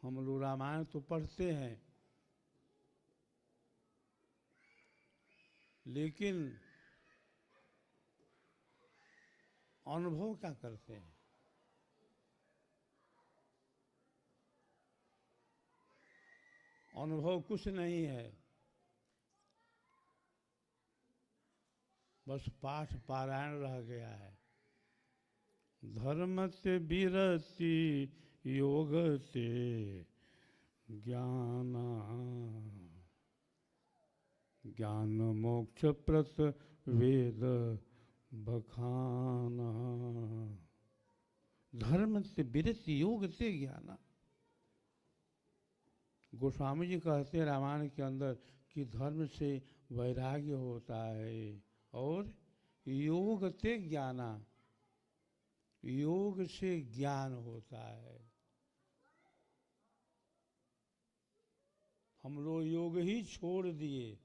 हम लोग रामायण तो पढ़ते हैं, लेकिन अनुभव क्या करते हैं? अनुभव कुछ नहीं है, बस पाठ पारायण रह गया है। धर्म ते विरति योग ते ज्ञान, ज्ञान मोक्ष प्रत वेद बखान। धर्म से विरति योग से ज्ञान। गोस्वामी जी कहते हैं रामायण के अंदर कि धर्म से वैराग्य होता है और योग से ज्ञाना, योग से ज्ञान होता है। हम लोग योग ही छोड़ दिए,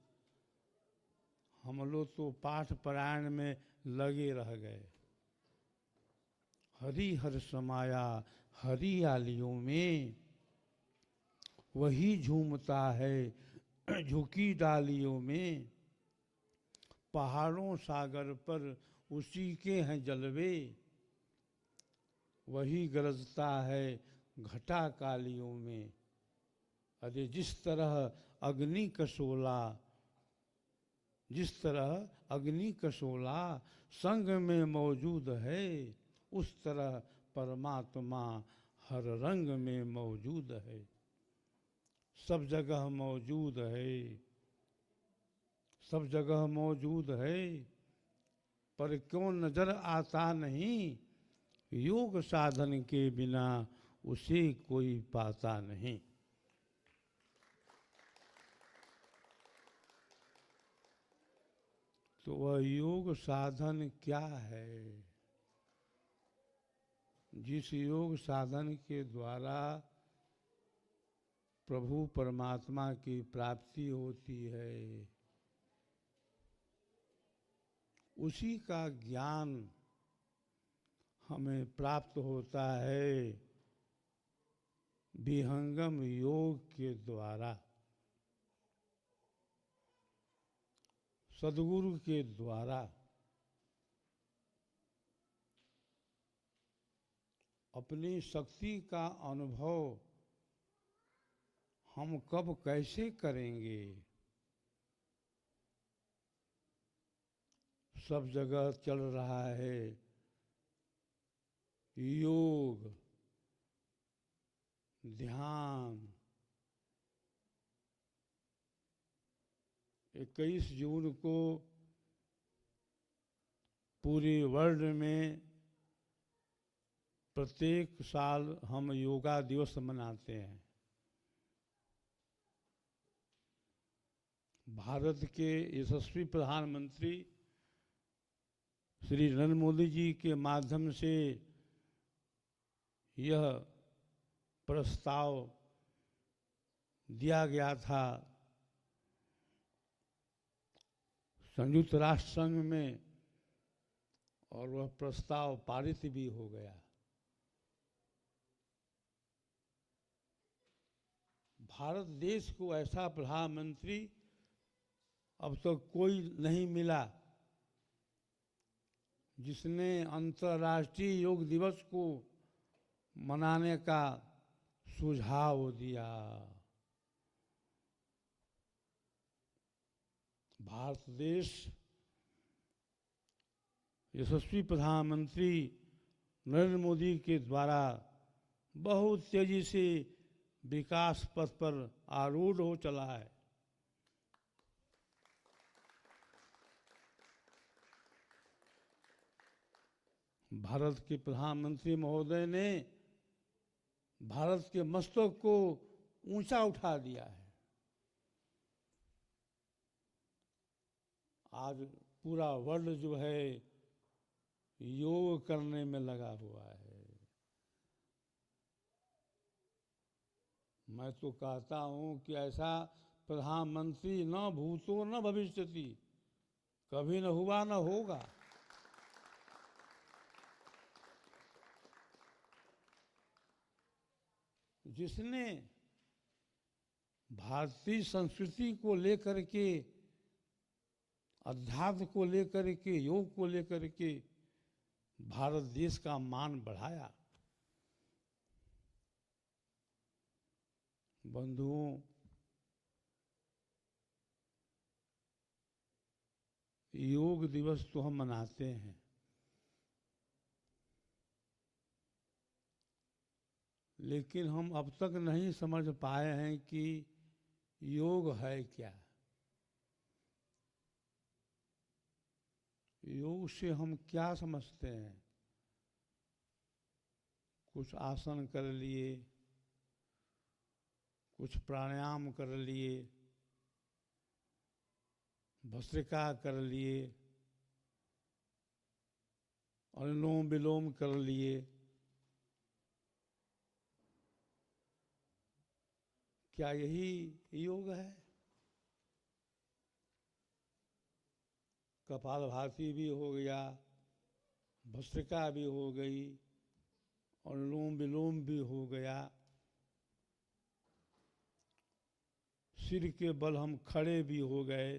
हम लोग तो पाठ पारायण में लगे रह गए। हरि हर समाया हरियालियों में, वही झूमता है झुकी डालियों में। पहाड़ों सागर पर उसी के हैं जलवे, वही गरजता है घटा कालियों में। अरे जिस तरह अग्नि कसोला, जिस तरह अग्नि कसोला संग में मौजूद है, उस तरह परमात्मा हर रंग में मौजूद है। सब जगह मौजूद है, सब जगह मौजूद है, पर क्यों नजर आता नहीं? योग साधन के बिना उसे कोई पाता नहीं। तो वह योग साधन क्या है? जिस योग साधन के द्वारा प्रभु परमात्मा की प्राप्ति होती है, उसी का ज्ञान हमें प्राप्त होता है विहंगम योग के द्वारा, सद्गुरु के द्वारा। अपनी शक्ति का अनुभव हम कब कैसे करेंगे? सब जगह चल रहा है योग, ध्यान। 21 जून को पूरे वर्ल्ड में प्रत्येक साल हम योगा दिवस मनाते हैं। भारत के यशस्वी प्रधानमंत्री श्री नरेंद्र मोदी जी के माध्यम से यह प्रस्ताव दिया गया था संयुक्त राष्ट्र संघ में, और वह प्रस्ताव पारित भी हो गया। भारत देश को ऐसा प्रधानमंत्री अब तक तो कोई नहीं मिला जिसने अंतर्राष्ट्रीय योग दिवस को मनाने का सुझाव दिया। भारत देश यशस्वी प्रधानमंत्री नरेंद्र मोदी के द्वारा बहुत तेजी से विकास पथ पर आरूढ़ हो चला है। भारत के प्रधानमंत्री महोदय ने भारत के मस्तक को ऊंचा उठा दिया है। आज पूरा वर्ल्ड जो है योग करने में लगा हुआ है। मैं तो कहता हूं कि ऐसा प्रधानमंत्री न भूतो न भविष्यति, कभी न हुआ न होगा। जिसने भारतीय संस्कृति को लेकर के, अध्यात्म को लेकर के, योग को लेकर के भारत देश का मान बढ़ाया। बंधुओं, योग दिवस तो हम मनाते हैं, लेकिन हम अब तक नहीं समझ पाए हैं कि योग है क्या। योग से हम क्या समझते हैं? कुछ आसन कर लिए, कुछ प्राणायाम कर लिए, भस्त्रिका कर लिए, अनुलोम विलोम कर लिए। क्या यही योग है? कपालभाति भी हो गया, भस्त्रिका भी हो गई, अनुलोम विलोम भी हो गया। सिर के बल हम खड़े भी हो गए,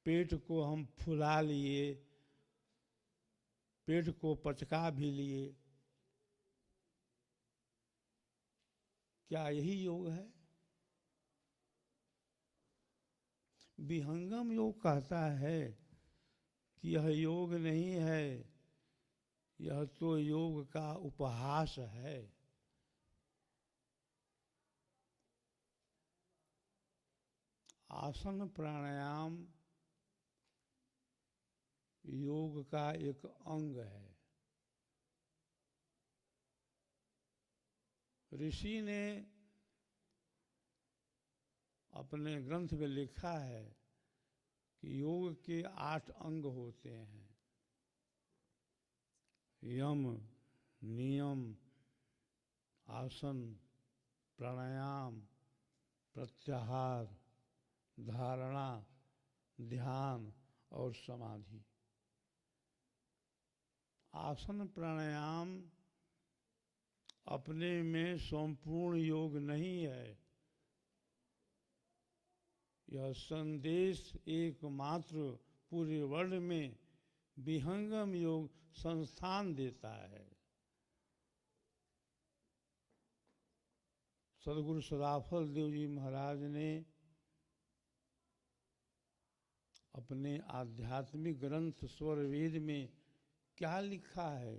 पेट को हम फुला लिए, पेट को पचका भी लिए। क्या यही योग है? विहंगम योग कहता है कि यह योग नहीं है, यह तो योग का उपहास है। आसन प्राणायाम योग का एक अंग है। ऋषि ने अपने ग्रंथ में लिखा है कि योग के 8 अंग होते हैं। यम, नियम, आसन, प्राणायाम, प्रत्याहार, धारणा, ध्यान और समाधि। आसन प्राणायाम अपने में संपूर्ण योग नहीं है। यह संदेश एकमात्र पूरे वर्ल्ड में विहंगम योग संस्थान देता है। सदगुरु सदाफल देव जी महाराज ने अपने आध्यात्मिक ग्रंथ स्वर वेद में क्या लिखा है?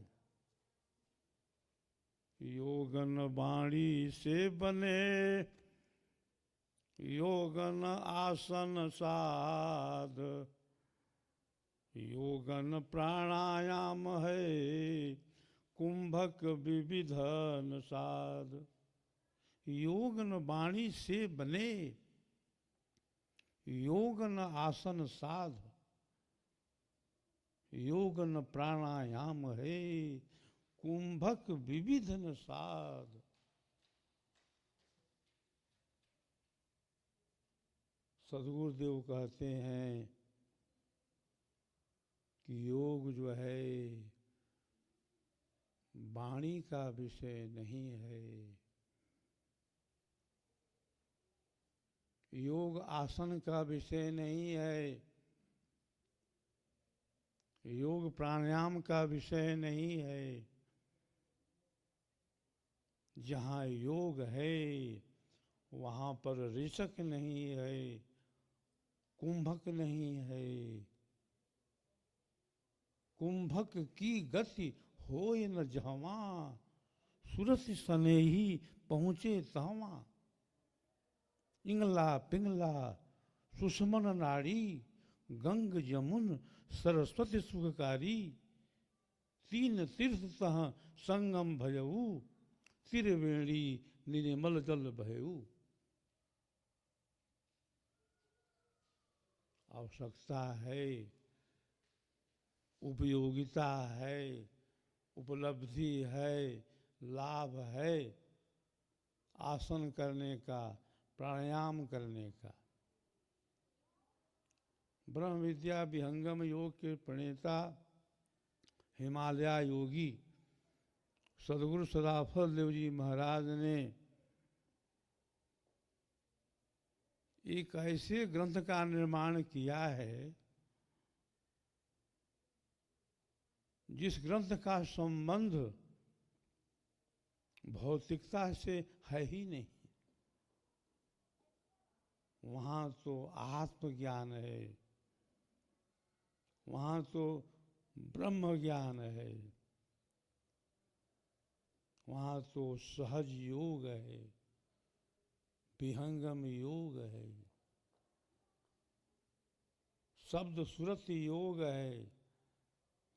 योगन वाणी से बने, योगन आसन साध, योगन प्राणायाम है, कुंभक विविधन साध। योगन वाणी से बने, योग न आसन साध, योग न प्राणायाम है, कुंभक विविध न साध। सदगुरुदेव कहते हैं कि योग जो है वाणी का विषय नहीं है, योग आसन का विषय नहीं है, योग प्राणायाम का विषय नहीं है। जहाँ योग है वहाँ पर ऋषक नहीं है, कुंभक नहीं है। कुंभक की गति होय न जहवा, सुरति सनेही पहुँचे तहवा। इंगला पिंगला सुषमन नाड़ी, गंग जमुन सरस्वती सुखकारी। तीन तीर्थ तह संगम भयऊ, त्रिवेणी निर्मल जल भयऊ। आवश्यकता है, उपयोगिता है, उपलब्धि है, लाभ है आसन करने का, प्राणायाम करने का। ब्रह्म विद्या विहंगम योग के प्रणेता हिमालय योगी सदगुरु सदाफल देव जी महाराज ने एक ऐसे ग्रंथ का निर्माण किया है जिस ग्रंथ का संबंध भौतिकता से है ही नहीं। वहाँ तो आत्मज्ञान है, वहाँ तो ब्रह्म ज्ञान है, वहाँ तो सहज योग है, विहंगम योग है, शब्द सुरत योग है,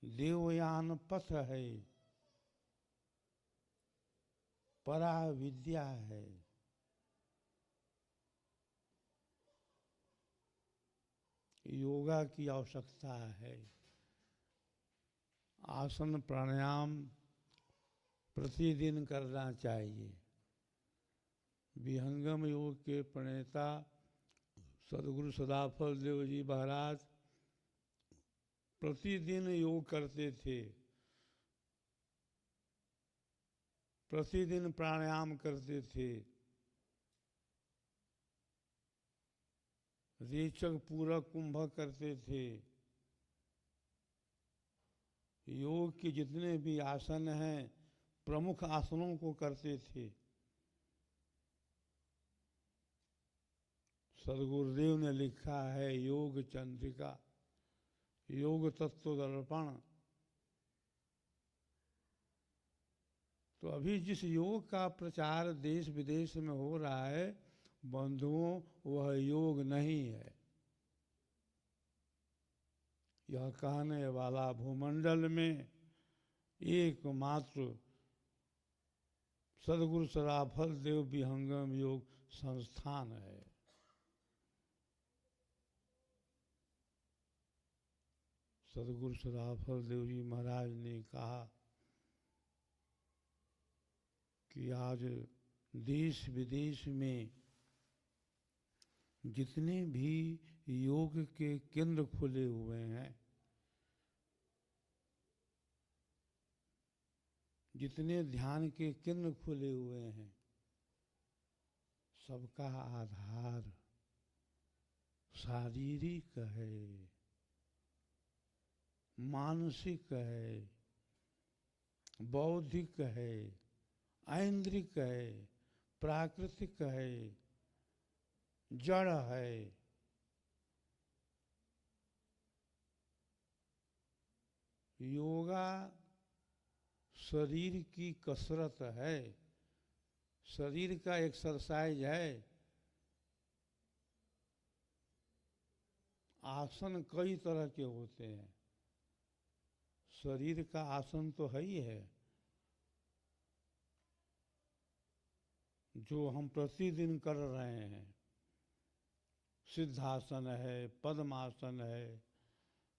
देवयान पथ है, परा विद्या है। योगा की आवश्यकता है। आसन प्राणायाम प्रतिदिन करना चाहिए। विहंगम योग के प्रणेता सदगुरु सदाफल देव जी महाराज प्रतिदिन योग करते थे, प्रतिदिन प्राणायाम करते थे। रेचक पूरक कुंभक करते थे। योग के जितने भी आसन हैं प्रमुख आसनों को करते थे। सदगुरुदेव ने लिखा है योग चंद्रिका, योग तत्व दर्पण। तो अभी जिस योग का प्रचार देश विदेश में हो रहा है बंधुओं, वह योग नहीं है। यह कहने वाला भूमंडल में एकमात्र सदगुरु सदाफल देव विहंगम योग संस्थान है। सदगुरु सदाफल देव जी महाराज ने कहा कि आज देश विदेश में जितने भी योग के केंद्र खुले हुए हैं, जितने ध्यान के केंद्र खुले हुए हैं, सबका आधार शारीरिक है, मानसिक है, बौद्धिक है, ऐन्द्रिक है, प्राकृतिक है, जड़ है। योगा शरीर की कसरत है, शरीर का एक्सरसाइज है। आसन कई तरह के होते हैं, शरीर का आसन तो है ही है जो हम प्रतिदिन कर रहे हैं। सिद्धासन है, पद्मासन है,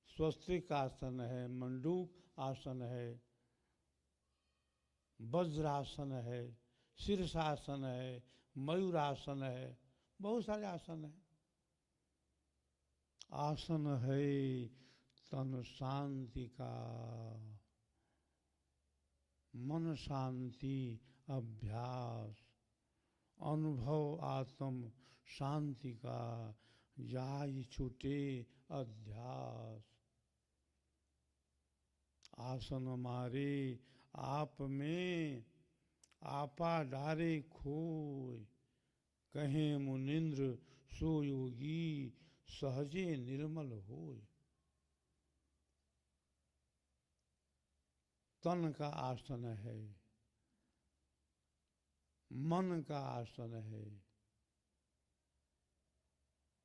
स्वस्तिक आसन है, मंडूक आसन है, वज्रासन है, शीर्षासन है, मयूरासन है, बहुत सारे आसन हैं। आसन है तन शांति का, मन शांति अभ्यास, अनुभव आत्म शांति का, जाय छूटे अध्यास। आसन मारे आप में, आपा डारे खोय, कहें मुनिंद्र सो योगी, सहजे निर्मल होय। तन का आसन है, मन का आसन है,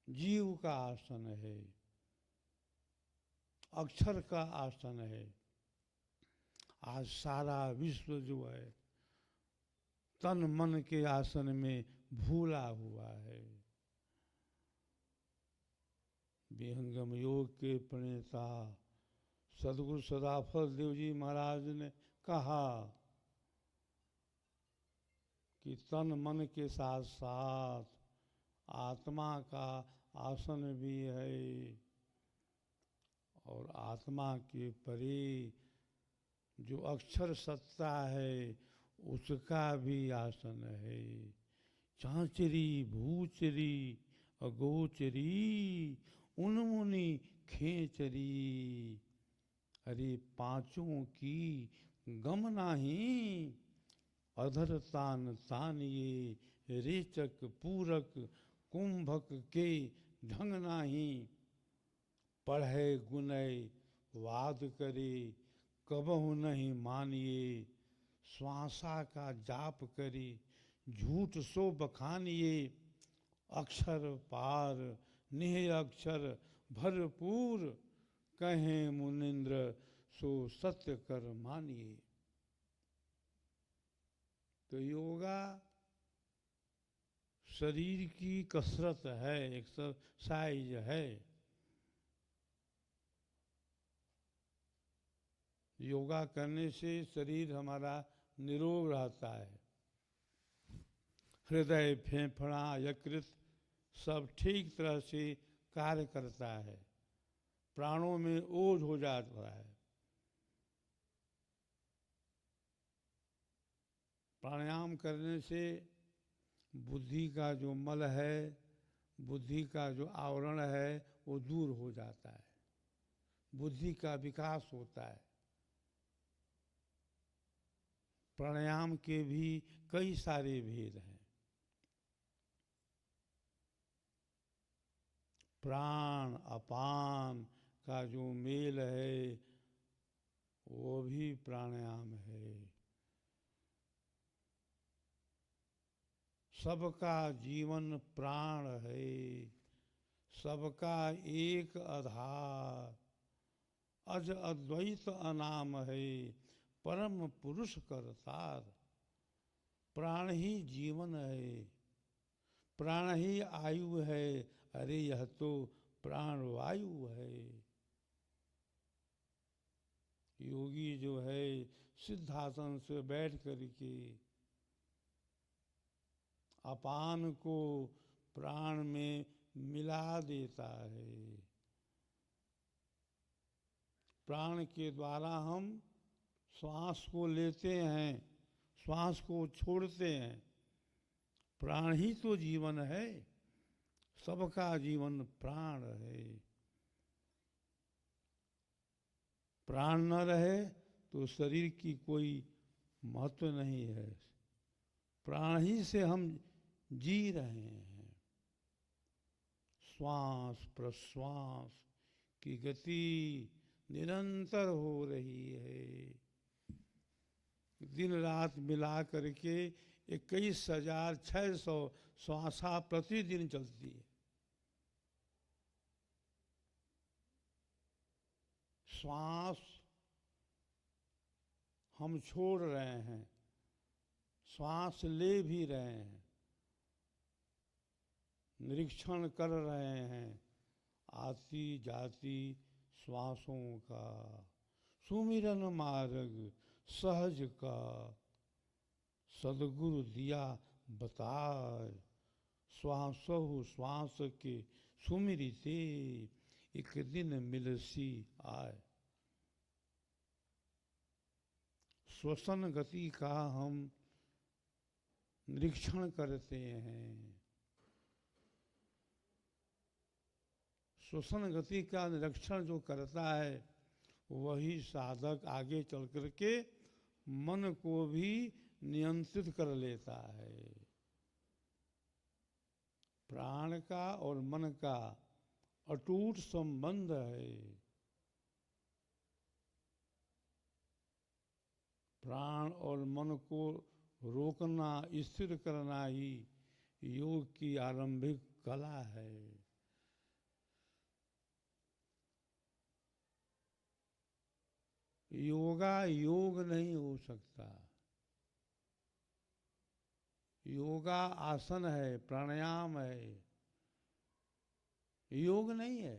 जीव का आसन है, अक्षर का आसन है। आज सारा विश्व जो है तन मन के आसन में भूला हुआ है। विहंगम योग के प्रणेता सदगुरु सदाफल देव जी महाराज ने कहा कि तन मन के साथ साथ आत्मा का आसन भी है, और आत्मा के परे जो अक्षर सत्ता है उसका भी आसन है। चांचरी भूचरी अगोचरी, उनमुनि खेचरी, अरे पांचों की गम नाही, अधर तान तानिए, रेचक पूरक कुंभक के ढंग नाही। पढ़े गुनय वाद करे, कबहु नहीं मानिए, श्वासा का जाप करे, झूठ सो बखानिए। अक्षर पार निह अक्षर भरपूर, कहें मुनिंद्र सो सत्य कर मानिए। तो योगा शरीर की कसरत है, एक्सरसाइज है। योगा करने से शरीर हमारा निरोग रहता है। हृदय, फेफड़ा, यकृत सब ठीक तरह से कार्य करता है, प्राणों में ओज हो जाता है। प्राणायाम करने से बुद्धि का जो मल है, बुद्धि का जो आवरण है वो दूर हो जाता है, बुद्धि का विकास होता है। प्राणायाम के भी कई सारे भेद हैं। प्राण अपान का जो मेल है वो भी प्राणायाम है। सबका जीवन प्राण है, सबका एक आधार, अज अद्वैत अनाम है, परम पुरुष करतार। प्राण ही जीवन है, प्राण ही आयु है, अरे यह तो प्राण वायु है। योगी जो है सिद्धासन से बैठ करके अपान को प्राण में मिला देता है। प्राण के द्वारा हम श्वास को लेते हैं, श्वास को छोड़ते हैं। प्राण ही तो जीवन है, सबका जीवन प्राण है। प्राण न रहे तो शरीर की कोई महत्व नहीं है। प्राण ही से हम जी रहे हैं। श्वास प्रश्वास की गति निरंतर हो रही है। दिन रात मिला करके 21,600 श्वासा प्रतिदिन चलती है। श्वास हम छोड़ रहे हैं, श्वास ले भी रहे हैं। निरीक्षण कर रहे हैं आती जाती श्वासों का, सुमिरन मार्ग सहज का सदगुरु दिया बताए, श्वासहु श्वास के सुमिरते एक दिन मिलसी आए। श्वसन गति का हम निरीक्षण करते हैं। श्वसन गति का निरीक्षण जो करता है वही साधक आगे चल करके मन को भी नियंत्रित कर लेता है। प्राण का और मन का अटूट संबंध है। प्राण और मन को रोकना, स्थिर करना ही योग की आरंभिक कला है। योगा योग नहीं हो सकता। योगा आसन है, प्राणायाम है, योग नहीं है।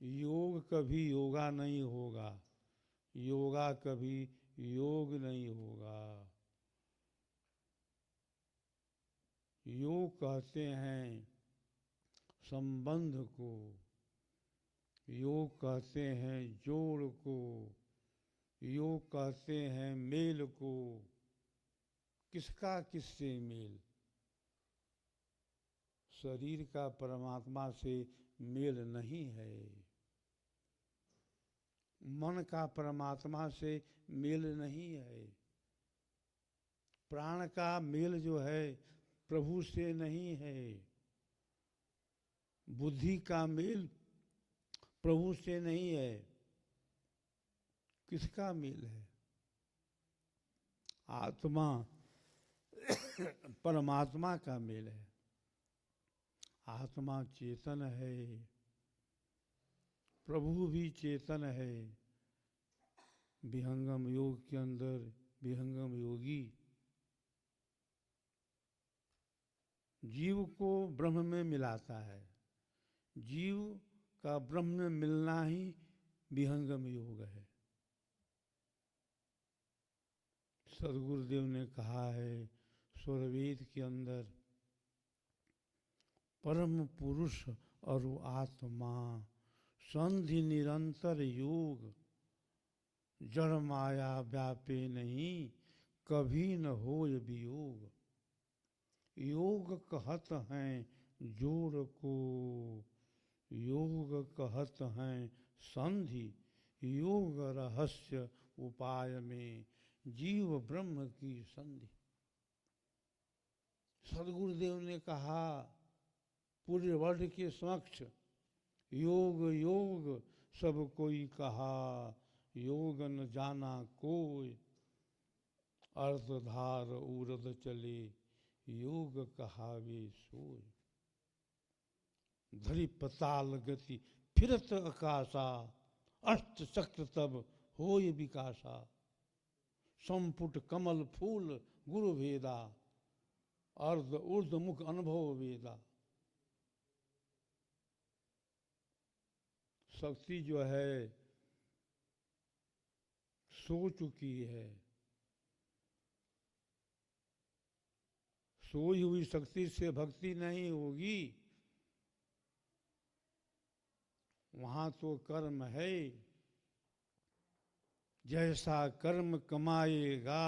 योग कभी योगा नहीं होगा, योगा कभी योग नहीं होगा। योग कहते हैं संबंध को, योग कहते हैं जोड़ को, योग कहते हैं मेल को। किसका किससे मेल? शरीर का परमात्मा से मेल नहीं है। मन का परमात्मा से मेल नहीं है। प्राण का मेल जो है प्रभु से नहीं है। बुद्धि का मेल प्रभु से नहीं है। किसका मेल है? आत्मा परमात्मा का मेल है। आत्मा चेतन है, प्रभु भी चेतन है। विहंगम योग के अंदर विहंगम योगी जीव को ब्रह्म में मिलाता है। जीव का ब्रह्म में मिलना ही विहंगम योग है। सदगुरुदेव ने कहा है स्वरवेद के अंदर, परम पुरुष और आत्मा संधि निरंतर योग, जड़ माया व्यापे नहीं कभी न होय वियोग। योग कहत हैं जोड़ को, योग कहत हैं संधि, योग रहस्य उपाय में जीव ब्रह्म की संधि। सदगुरुदेव ने कहा पूरे वर्ल्ड के समक्ष, योग योग सब कोई कहा, योग न जाना कोई, अर्धधार उर्ध चले, योग कहावे सोय। धरि पताल गति फिरत आकाशा, अष्ट चक्र तब होय विकासा। संपुट कमल फूल गुरु भेदा, अर्ध ऊर्ध मुख अनुभव वेदा। शक्ति जो है सो चुकी है। सोई हुई शक्ति से भक्ति नहीं होगी। वहां तो कर्म है। जैसा कर्म कमाएगा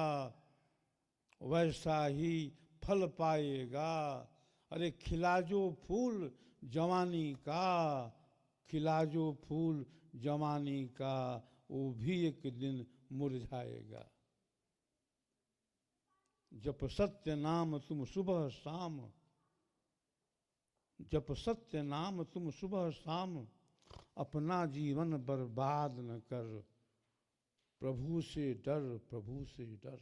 वैसा ही फल पाएगा। अरे खिला जो फूल जवानी का, खिला जो फूल जवानी का, वो भी एक दिन मुरझाएगा। जप सत्य नाम तुम सुबह शाम, जप सत्य नाम तुम सुबह शाम, अपना जीवन बर्बाद न कर, प्रभु से डर, प्रभु से डर।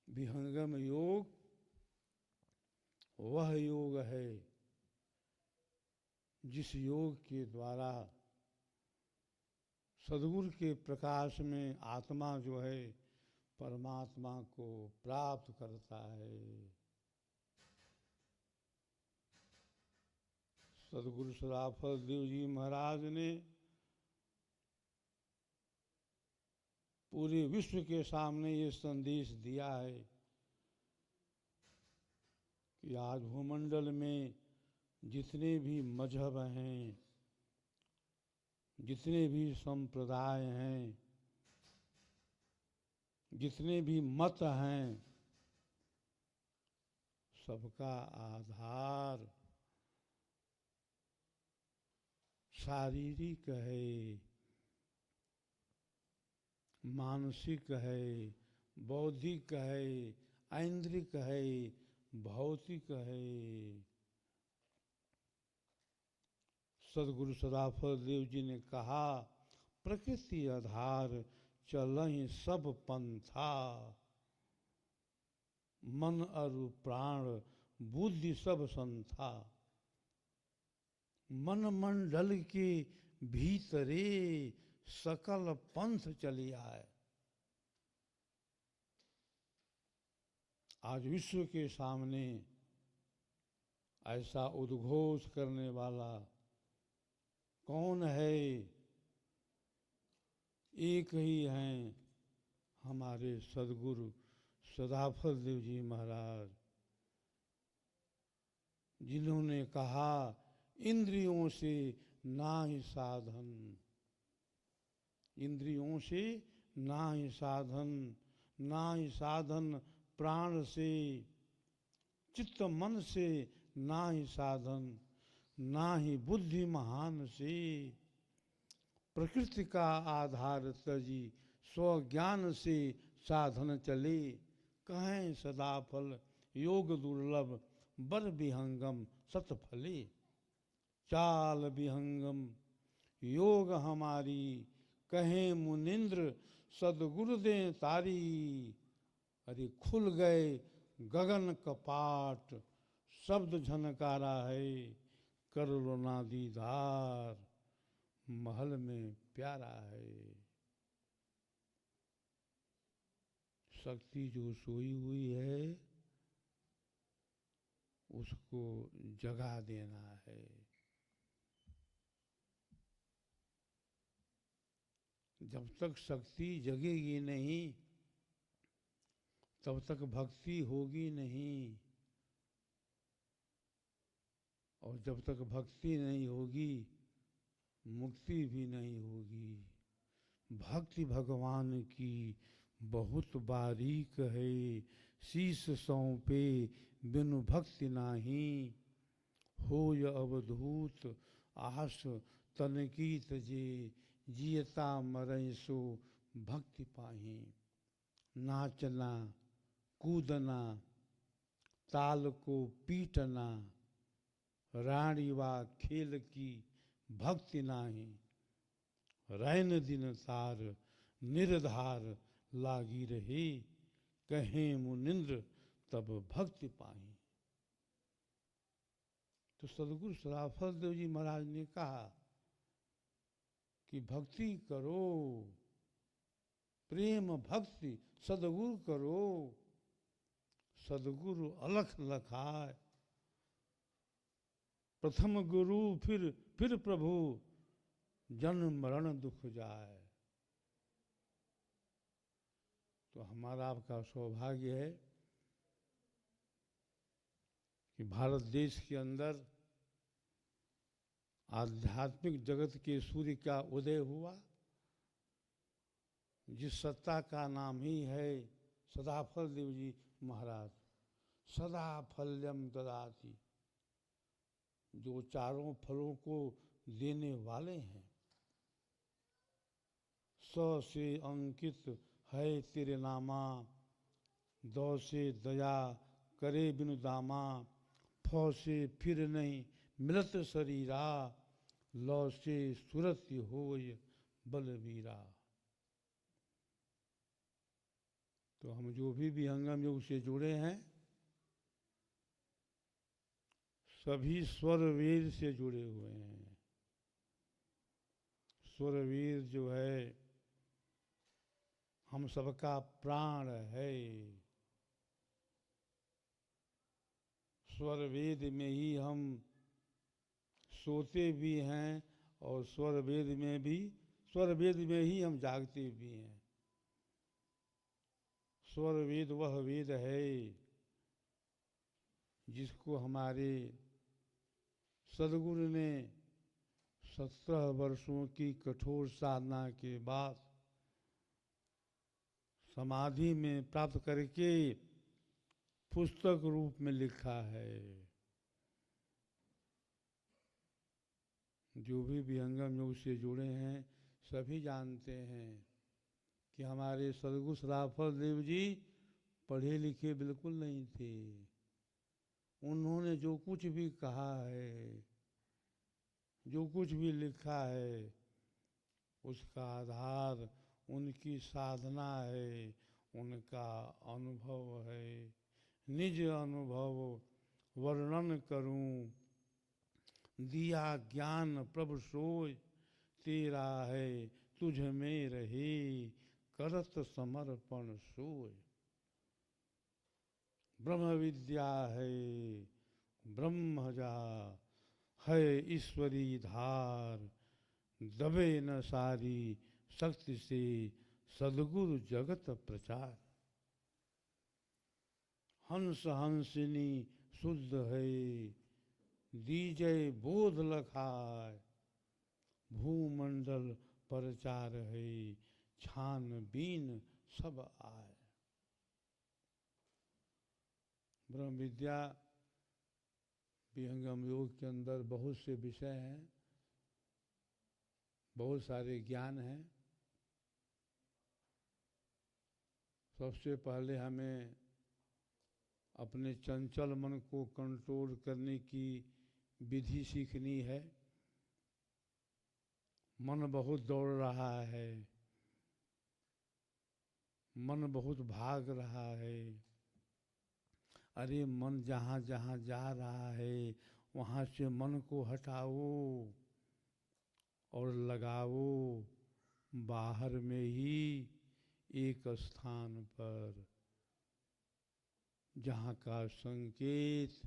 विहंगम योग वह योग है जिस योग के द्वारा सदगुरु के प्रकाश में आत्मा जो है परमात्मा को प्राप्त करता है। सदगुरु सदाफल देव जी महाराज ने पूरे विश्व के सामने ये संदेश दिया है कि आज भूमंडल में जितने भी मजहब हैं, जितने भी संप्रदाय हैं, जितने भी मत हैं, सबका आधार शारीरिक है, मानसिक है, बौद्धिक है, ऐन्द्रिक है, भौतिक है। सदगुरु सदाफल देव जी ने कहा, प्रकृति आधार चलहि सब पंथा, मन अरु प्राण बुद्धि सब संथा। मन मंडल के भीतरे सकल पंथ चलिया है। आज विश्व के सामने ऐसा उद्घोष करने वाला कौन है? एक ही हैं, हमारे सदगुरु सदाफल देव जी महाराज, जिन्होंने कहा इंद्रियों से ना ही साधन, इंद्रियों से ना ही साधन, ना ही साधन प्राण से, चित्त मन से ना ही साधन, ना ही बुद्धि महान से। प्रकृति का आधार तजी स्वज्ञान से साधन चले। कहें सदाफल योग दुर्लभ बर विहंगम सतफले। चाल विहंगम योग हमारी, कहें मुनिंद्र सदगुरु दे तारी। अरे खुल गए गगन कपाट, शब्द झनकारा है कर लो ना दीदार, महल में प्यारा है। शक्ति जो सोई हुई है उसको जगा देना है। जब तक शक्ति जगेगी नहीं तब तक भक्ति होगी नहीं, और जब तक भक्ति नहीं होगी मुक्ति भी नहीं होगी। भक्ति भगवान की बहुत बारीक है, शीश सौंपे बिनु भक्ति नाही। होय अवधूत आस तन की तजे, जियता मरै सो भक्ति पाही। नाचना कूदना ताल को पीटना, रानी वा खेल की भक्ति नाही। रैन दिन तार निर्धार लागी रहे, कहें मुनिंद्र तब भक्ति पाही। तो सदगुरु सदाफल देव जी महाराज ने कहा कि भक्ति करो, प्रेम भक्ति सदगुरु करो। सदगुरु अलख लखाए, प्रथम गुरु फिर प्रभु, जन्म मरण दुख जाए। तो हमारा आपका सौभाग्य है कि भारत देश के अंदर आध्यात्मिक जगत के सूर्य का उदय हुआ, जिस सत्ता का नाम ही है सदाफल देव जी महाराज। सदा फल्यम ददाति, जो चारों फलों को देने वाले हैं। स से अंकित है तेरे नामा, दौ से दया करे बिनु दामा। फ से फिर नहीं मिलत शरीरा, लौ से सुरत होय बलवीरा। तो हम जो भी विहंगम योग से जुड़े हैं सभी स्वर वेद से जुड़े हुए हैं। स्वर वेद जो है हम सबका प्राण है। स्वर वेद में ही हम सोते भी हैं और स्वर वेद में ही हम जागते भी हैं। स्वर वेद वह वेद है जिसको हमारे सदगुरु ने 17 वर्षों की कठोर साधना के बाद समाधि में प्राप्त करके पुस्तक रूप में लिखा है। जो भी विहंगम योग से जुड़े हैं सभी जानते हैं कि हमारे सदगुरु सदाफल देव जी पढ़े लिखे बिल्कुल नहीं थे। उन्होंने जो कुछ भी कहा है, जो कुछ भी लिखा है, उसका आधार उनकी साधना है, उनका अनुभव है। निज अनुभव वर्णन करूं, दिया ज्ञान प्रभु सोय, तेरा है तुझ में रहे, करत समर्पण सोय। ब्रह्म विद्या है ब्रह्मजा, है ईश्वरी धार, दबे न सारी शक्ति से सदगुरु जगत प्रचार। हंस हंसिनी शुद्ध है, दीजय बोध लखाय, भूमंडल परचार है, छान बीन सब आय। ब्रह्म विद्या विहंगम योग के अंदर बहुत से विषय हैं, बहुत सारे ज्ञान हैं। सबसे पहले हमें अपने चंचल मन को कंट्रोल करने की विधि सीखनी है। मन बहुत दौड़ रहा है, मन बहुत भाग रहा है। अरे मन जहाँ जहाँ जा रहा है वहाँ से मन को हटाओ और लगाओ बाहर में ही एक स्थान पर, जहाँ का संकेत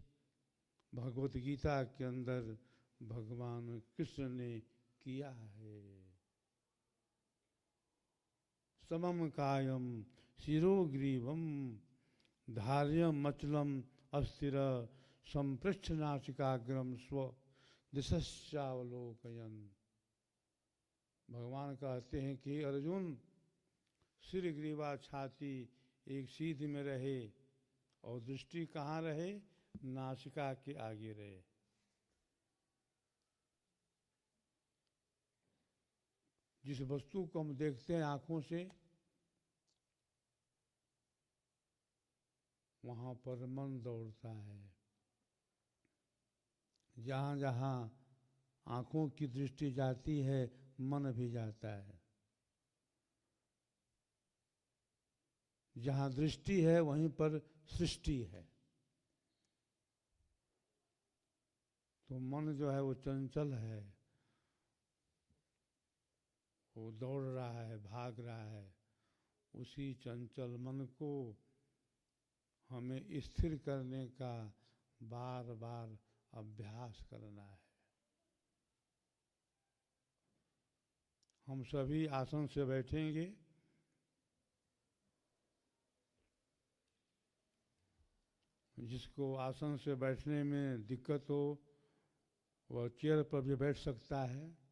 भगवत गीता के अंदर भगवान कृष्ण ने किया है। समम कायम शिरोग्रीवम धार्यम अचलम अस्थिर संपृष्ठ नासिकाग्रम स्व दिशश्चावलोकयन। भगवान कहते हैं कि अर्जुन, सिर ग्रीवा छाती एक सीध में रहे और दृष्टि कहाँ रहे? नासिका के आगे रहे। जिस वस्तु को हम देखते हैं आंखों से, वहाँ पर मन दौड़ता है। जहाँ जहाँ आंखों की दृष्टि जाती है मन भी जाता है। जहाँ दृष्टि है वहीं पर सृष्टि है। तो मन जो है वो चंचल है, वो दौड़ रहा है, भाग रहा है। उसी चंचल मन को हमें स्थिर करने का बार बार अभ्यास करना है। हम सभी आसन से बैठेंगे। जिसको आसन से बैठने में दिक्कत हो वह चेयर पर भी बैठ सकता है।